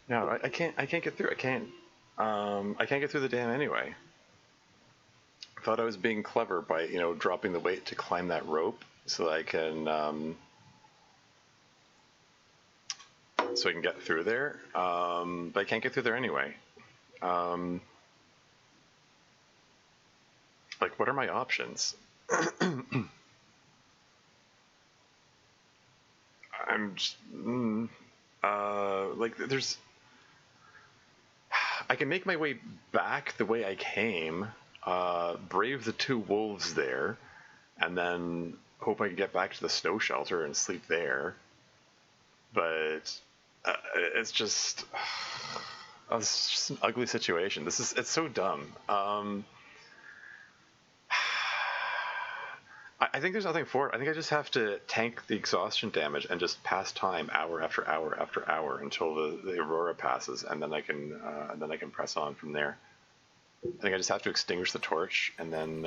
No, I can't. I can't get through. I can't. I can't get through the dam anyway. I thought I was being clever by, dropping the weight to climb that rope so that I can, get through there. But I can't get through there anyway. Like, what are my options? I'm just, like, there's. I can make my way back the way I came, brave the 2 wolves there, and then hope I can get back to the snow shelter and sleep there. But it's just an ugly situation. It's so dumb. I think there's nothing for it. I think I just have to tank the exhaustion damage and just pass time hour after hour after hour until the aurora passes, and then I can press on from there. I think I just have to extinguish the torch and then.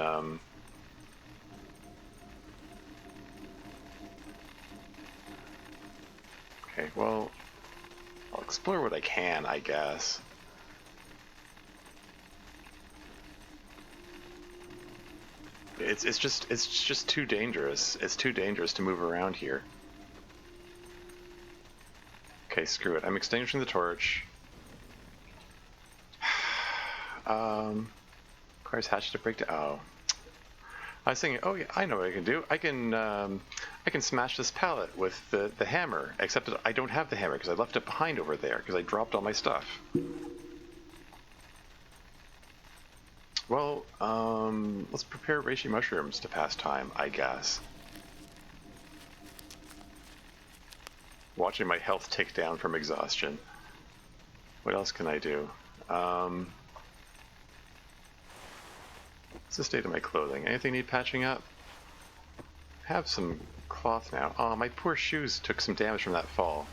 Okay, well, I'll explore what I can, I guess. It's just too dangerous. It's too dangerous to move around here. Okay, screw it. I'm extinguishing the torch. Requires hatchet to break down. Oh, I was thinking. Oh yeah, I know what I can do. I can smash this pallet with the hammer. Except that I don't have the hammer because I left it behind over there because I dropped all my stuff. Well, let's prepare reishi mushrooms to pass time, I guess. Watching my health tick down from exhaustion. What else can I do? What's the state of my clothing? Anything need patching up? I have some cloth now. Oh, my poor shoes took some damage from that fall.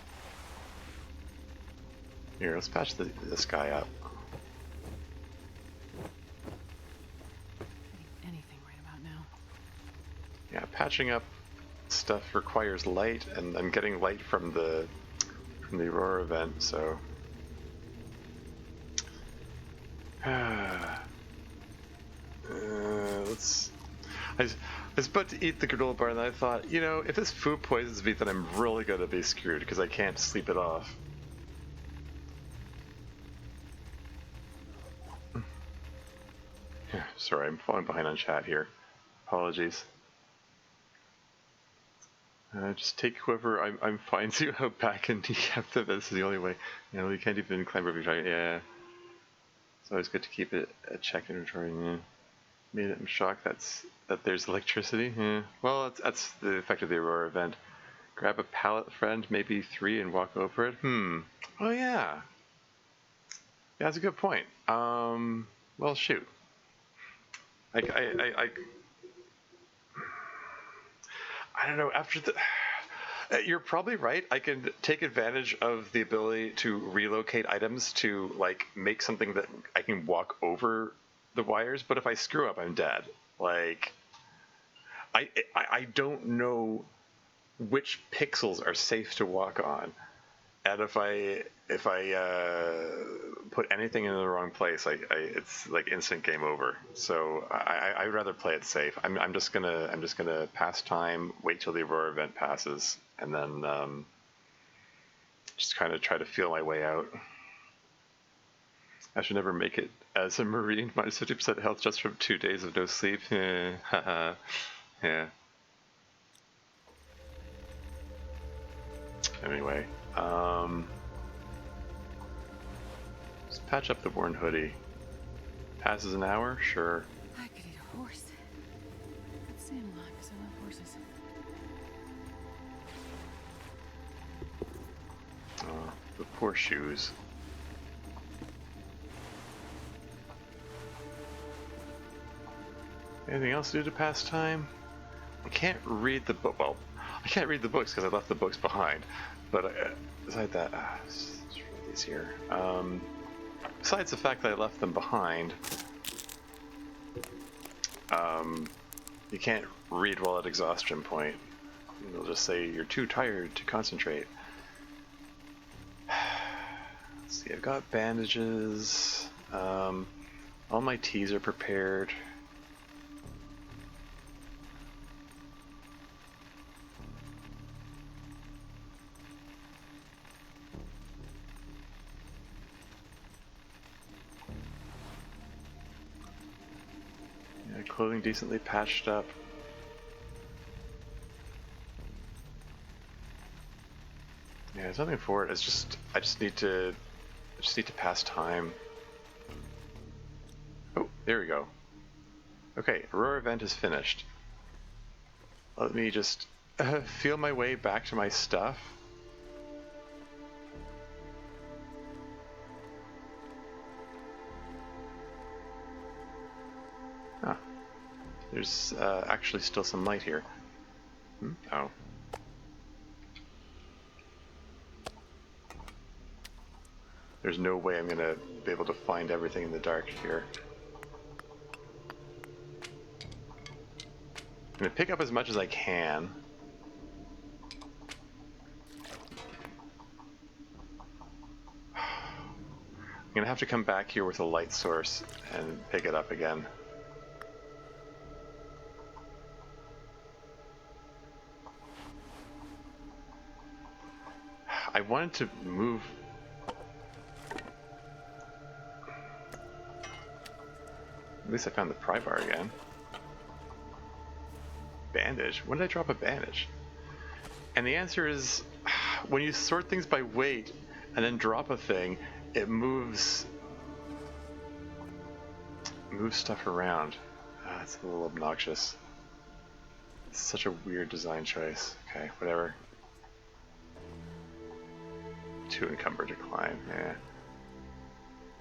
Here, let's patch this guy up. Yeah, patching up stuff requires light, and I'm getting light from the aurora event, so. Let's. I was about to eat the granola bar, and I thought, if this food poisons me, then I'm really gonna be screwed because I can't sleep it off. Yeah, sorry, I'm falling behind on chat here. Apologies. Just take whoever I'm fine to out back and decap them. This is the only way. You can't even climb over each other. Yeah. It's always good to keep it a check inventory. Yeah. Made it. I'm shocked that there's electricity. Yeah. Well, that's the effect of the aurora event. Grab a pallet, friend, maybe 3, and walk over it. Oh yeah. Yeah, that's a good point. Well, shoot. I don't know, after the... You're probably right. I can take advantage of the ability to relocate items to, like, make something that I can walk over the wires, but if I screw up, I'm dead. Like, I don't know which pixels are safe to walk on. And if I put anything in the wrong place, it's like instant game over. So I'd rather play it safe. I'm just gonna pass time, wait till the aurora event passes, and then just kind of try to feel my way out. I should never make it as a Marine. Minus 50% health just from 2 days of no sleep. Yeah. Anyway. Let's patch up the worn hoodie. Passes an hour? Sure. I could eat a horse. I'd say I'm alive because I love horses. Oh, the poor shoes. Anything else to do to pass time? I can't read the book. Well, I can't read the books because I left the books behind. But beside that, let's read these here. besides the fact that I left them behind, you can't read while at exhaustion point. It'll just say you're too tired to concentrate. Let's see, I've got bandages. All my teas are prepared. Yeah, clothing decently patched up. Yeah, there's nothing for it. It's just I just need to pass time. Oh, there we go. Okay, Aurora event is finished. Let me just feel my way back to my stuff. Huh. There's actually still some light here. Oh. There's no way I'm gonna be able to find everything in the dark here. I'm gonna pick up as much as I can. I'm gonna have to come back here with a light source and pick it up again. I wanted to move. At least I found the pry bar again. Bandage? When did I drop a bandage? And the answer is, when you sort things by weight and then drop a thing, it moves stuff around. It's a little obnoxious. It's such a weird design choice. Okay, whatever. Too encumbered to climb, yeah.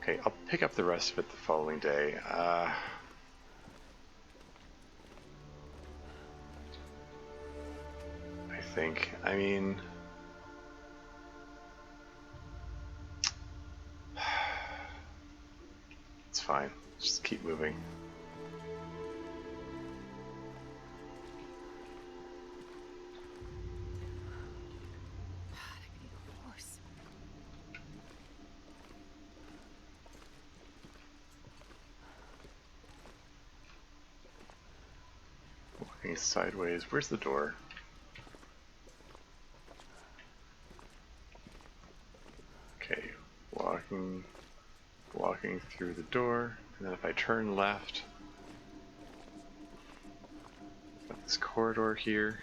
Okay, I'll pick up the rest of it the following day. I think. I mean... It's fine. Just keep moving. Walking sideways. Where's the door? Okay, walking through the door, and then if I turn left, got this corridor here.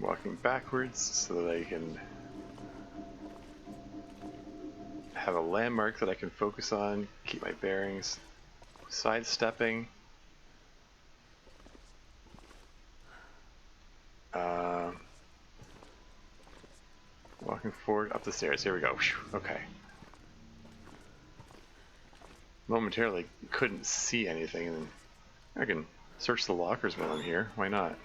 Walking backwards so that I can have a landmark that I can focus on, keep my bearings. Sidestepping. Walking forward up the stairs. Here we go. Okay. Momentarily couldn't see anything, and I can search the lockers while I'm here. Why not?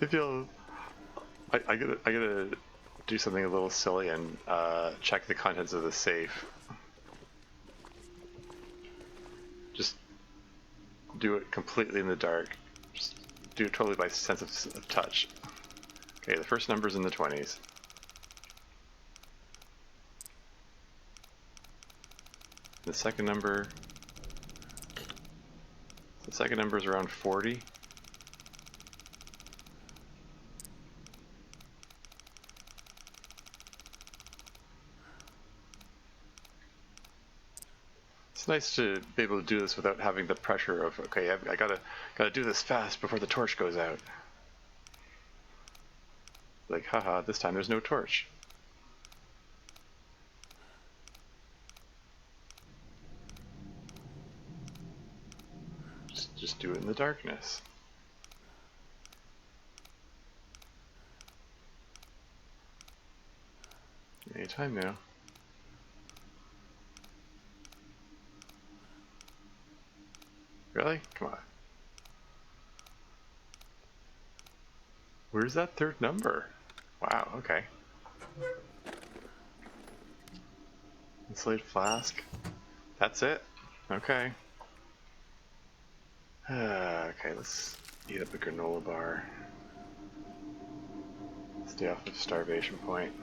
I feel I gotta do something a little silly and check the contents of the safe. Just do it completely in the dark. Just do it totally by sense of touch. Okay, the first number's in the 20s. The second number is around 40. It's nice to be able to do this without having the pressure of, okay, I gotta do this fast before the torch goes out. Like, haha, this time there's no torch. do it in the darkness. Anytime now. Really? Come on. Where's that third number? Wow, okay. Insulated flask. That's it? Okay. Okay, let's eat up a granola bar. Stay off of starvation point.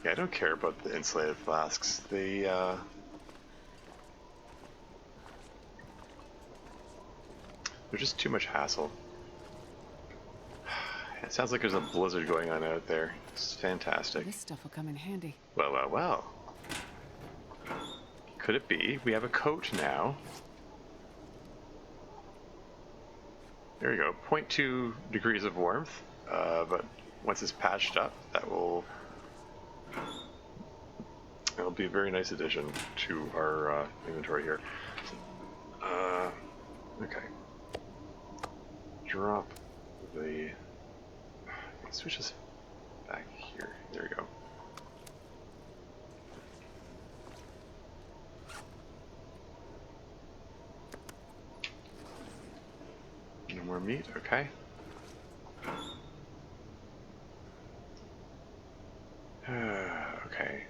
Yeah, I don't care about the insulated flasks. They're just too much hassle. It sounds like there's a blizzard going on out there. It's fantastic. This stuff will come in handy. Well, well, well. Could it be? We have a coat now. There we go. 0.2 degrees of warmth. But once it's patched up, it'll be a very nice addition to our inventory here. Okay. Drop the... Switch this back here. There we go. No more meat, okay. Okay.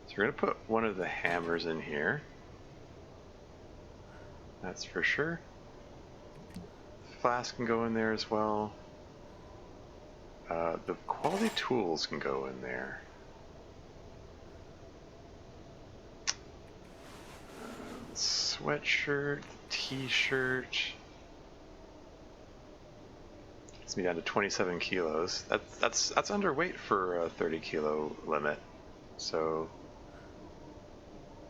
So we're gonna put one of the hammers in here. That's for sure. Flask can go in there as well. The quality tools can go in there. Sweatshirt, t-shirt. Gets me down to 27 kilos. That's underweight for a 30 kilo limit. So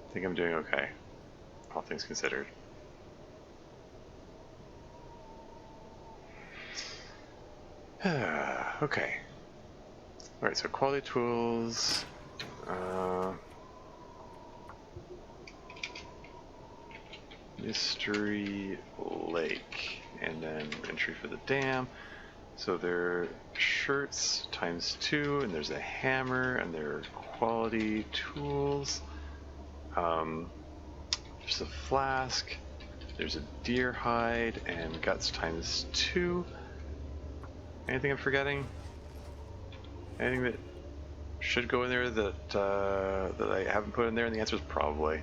I think I'm doing okay, all things considered. Okay. Alright, so quality tools. Mystery Lake. And then entry for the dam. So they're shirts times 2, and there's a hammer, and they're quality tools. There's a flask. There's a deer hide, and guts times 2. Anything I'm forgetting? Anything that should go in there that that I haven't put in there? And the answer is probably.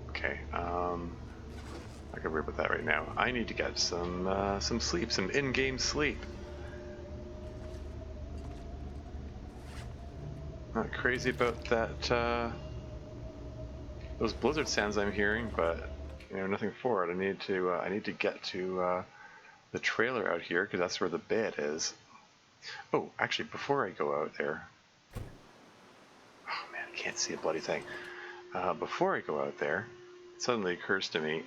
Okay, not gonna worry about that right now. I need to get some sleep, some in-game sleep. Not crazy about that. Those blizzard sounds I'm hearing, but you know, nothing for it. I need to get to the trailer out here because that's where the bed is. Oh, actually, before I go out there, oh man, I can't see a bloody thing. Before I go out there, it suddenly occurs to me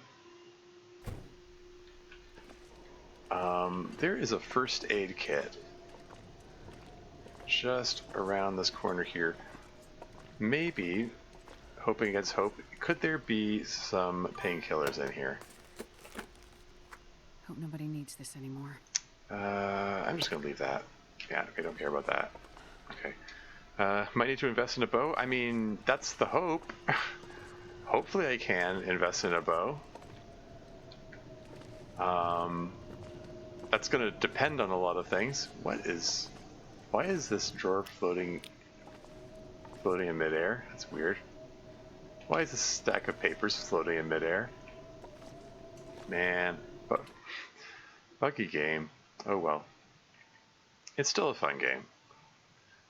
there is a first aid kit just around this corner here. Maybe, hoping against hope, could there be some painkillers in here? Hope nobody needs this anymore. I'm just gonna leave that. Yeah, I don't care about that. Okay. Might need to invest in a bow. I mean, that's the hope. Hopefully I can invest in a bow. That's gonna depend on a lot of things. Why is this drawer floating in midair? That's weird. Why is this stack of papers floating in midair? Man, buggy game. Oh well. It's still a fun game.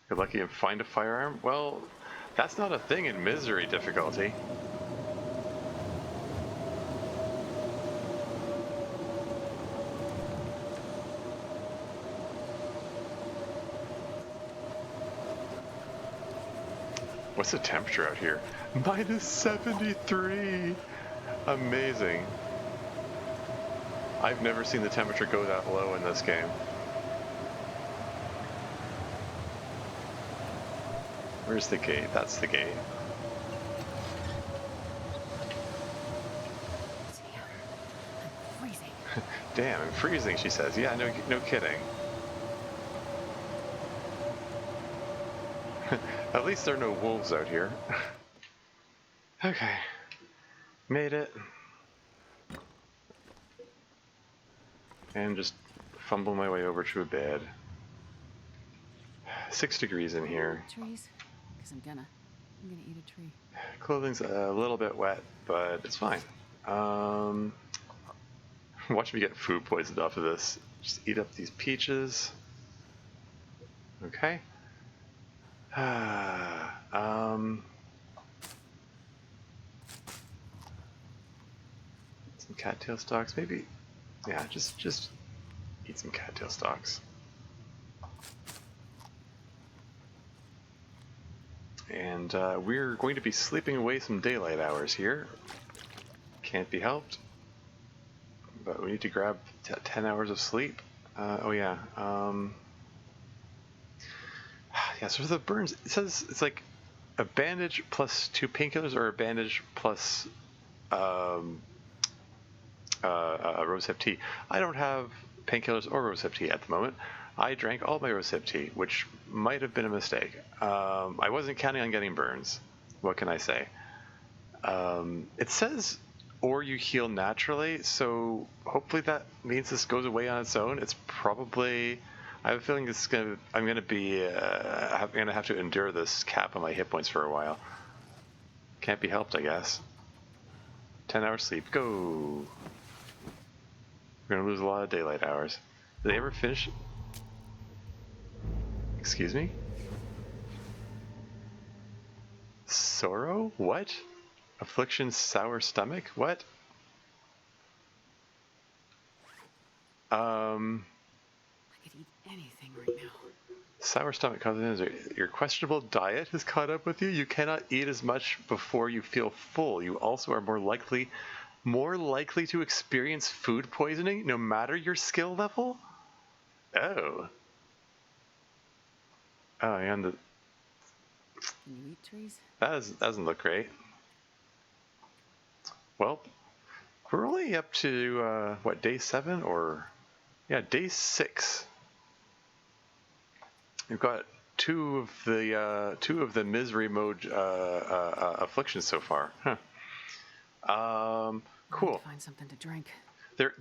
Get lucky and find a firearm? Well, that's not a thing in Misery difficulty. What's the temperature out here? -73! Amazing. I've never seen the temperature go that low in this game. Where's the gate? That's the gate. Damn, I'm freezing. Damn, I'm freezing, she says. Yeah, no kidding. At least there are no wolves out here. Okay. Made it. And just fumble my way over to a bed. 6 degrees in here. Trees? Because I'm gonna eat a tree. Clothing's a little bit wet, but it's fine. Watch me get food poisoned off of this. Just eat up these peaches. Okay. Some cattail stalks, maybe. Yeah, just eat some cattail stalks. And we're going to be sleeping away some daylight hours here. Can't be helped. But we need to grab 10 hours of sleep. Oh yeah. Yeah, so for the burns, it says it's like a bandage plus 2 painkillers or a bandage plus a rosehip tea. I don't have painkillers or rosehip tea at the moment. I drank all my rosehip tea, which might have been a mistake. I wasn't counting on getting burns. What can I say? It says, or you heal naturally, so hopefully that means this goes away on its own. It's probably... I have a feeling I'm gonna have to endure this cap on my hit points for a while. Can't be helped, I guess. 10 hours sleep, go! We're gonna lose a lot of daylight hours. Did they ever finish? Excuse me? Sorrow? What? Affliction, sour stomach? What? I could eat anything right now. Sour stomach causes your questionable diet has caught up with you. You cannot eat as much before you feel full. You also are more likely to experience food poisoning, no matter your skill level. Oh. Oh, and Can you eat trees? that doesn't look great. Well, we're only up to what, day 7 or day 6. We've got two of the misery mode afflictions so far. Huh. Cool. I need to find something to drink. There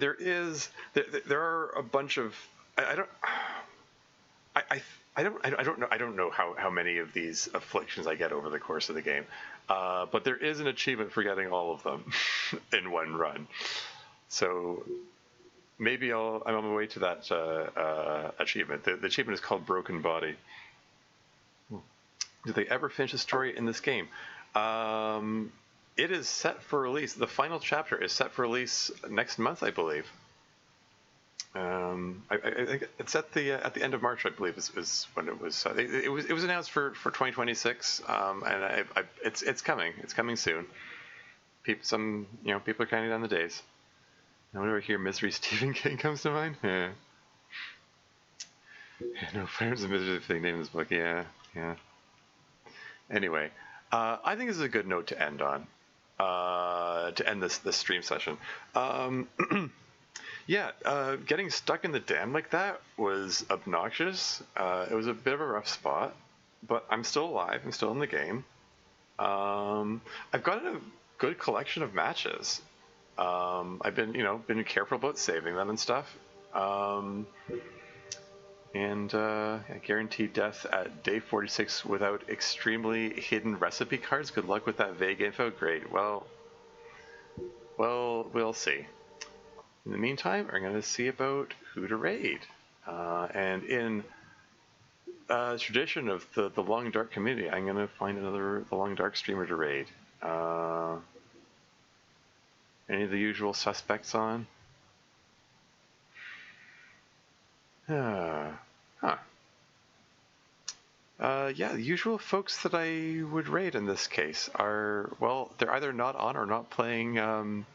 are a bunch of I don't know how many of these afflictions I get over the course of the game, but there is an achievement for getting all of them in one run. So maybe I'm on my way to that achievement. The achievement is called Broken Body. Did they ever finish a story in this game? It is set for release. The final chapter is set for release next month, I believe. I think it's at the end of March, I believe, is when it was. It was announced for 2026, and it's coming. It's coming soon. People are counting down the days. And whenever I hear Misery, Stephen King comes to mind. Yeah. No, Fires of Misery, the name of this book. Yeah. Anyway, I think this is a good note to end on. To end this stream session. Getting stuck in the dam like that was obnoxious. It was a bit of a rough spot, but I'm still alive. I'm still in the game. I've got a good collection of matches. I've been careful about saving them and stuff. Guaranteed death at day 46 without extremely hidden recipe cards. Good luck with that vague info. Great. Well, we'll see. In the meantime, I'm going to see about who to raid. And in tradition of the Long Dark community, I'm going to find the Long Dark streamer to raid. Any of the usual suspects on? The usual folks that I would raid in this case are, well, they're either not on or not playing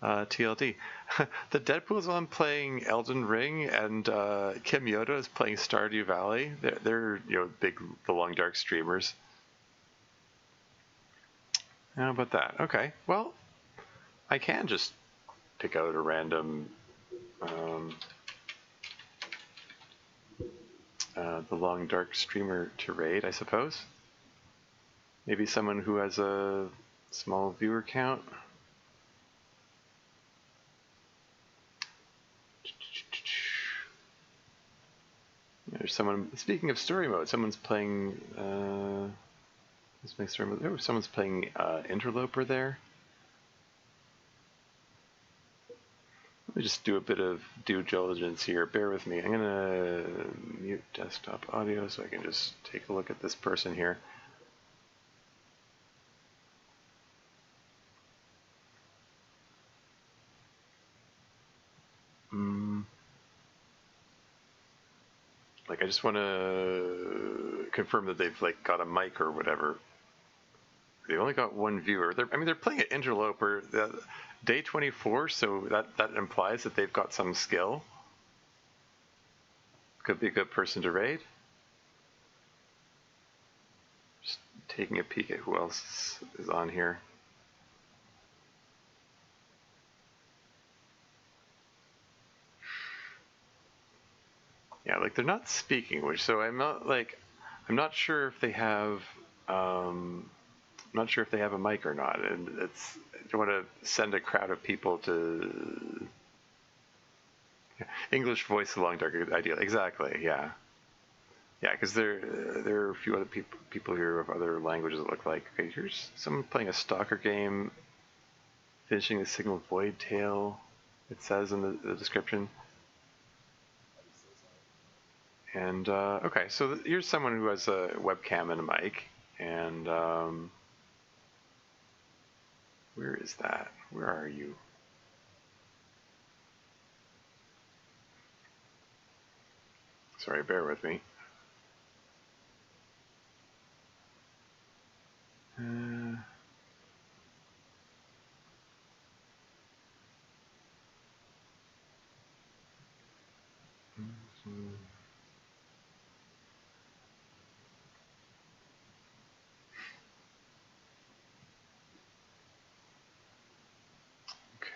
TLD. The Deadpool's one playing Elden Ring, and Kim Yoda is playing Stardew Valley. They're big The Long Dark streamers. How about that? Okay, well, I can just pick out a random The Long Dark streamer to raid, I suppose. Maybe someone who has a small viewer count. There's someone. Speaking of story mode, someone's playing. Let's make story mode. Oh, someone's playing Interloper there. Let me just do a bit of due diligence here. Bear with me. I'm gonna mute desktop audio so I can just take a look at this person here. I just want to confirm that they've got a mic or whatever. They only got one viewer. They're playing at Interloper day 24, so that implies that they've got some skill. Could be a good person to raid. Just taking a peek at who else is on here. Yeah, they're not speaking, so I'm not sure if they have I'm not sure if they have a mic or not, and I don't want to send a crowd of people to English voice along darker ideal. Exactly, yeah, because there are a few other people here of other languages that look like. Okay, here's someone playing a stalker game, finishing the Signal Void Tale. It says in the description. And okay, so here's someone who has a webcam and a mic, and where is that? Where are you? Sorry, bear with me.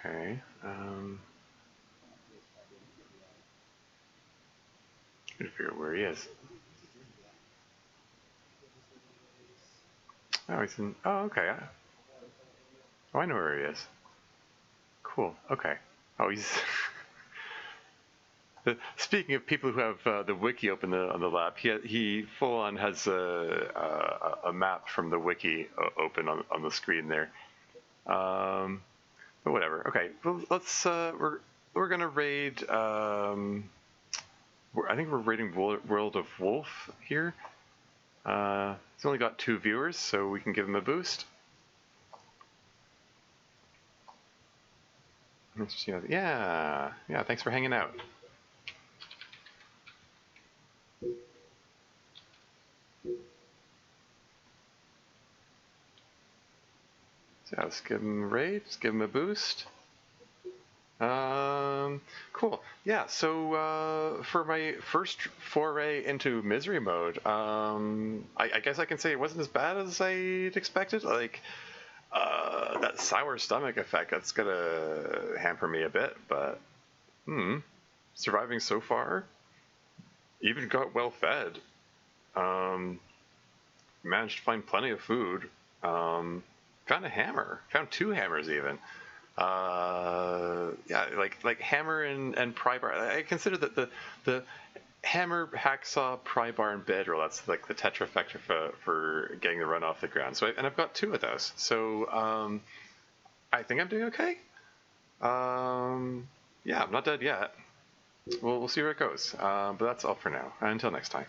Okay. Trying to figure out where he is. Oh, he's in. Oh, okay. Oh, I know where he is. Cool. Okay. Oh, he's. Speaking of people who have the wiki open on the lap, he full on has a map from the wiki open on the screen there. But whatever. Okay, well, let's we're gonna raid. I think we're raiding World of Wolf here. It's only got 2 viewers, so we can give him a boost. Yeah. Thanks for hanging out. So let's give him a raid. Let's give him a boost. Cool. Yeah, so for my first foray into misery mode, I guess I can say it wasn't as bad as I'd expected. That sour stomach effect, that's gonna hamper me a bit, but surviving so far. Even got well fed. Managed to find plenty of food. Found a hammer. Found 2 hammers even. Like hammer and pry bar. I consider that the hammer, hacksaw, pry bar, and bedroll. That's the tetrafecta for getting the run off the ground. So I've got 2 of those. So I think I'm doing okay. I'm not dead yet. We'll see where it goes. But that's all for now. Until next time.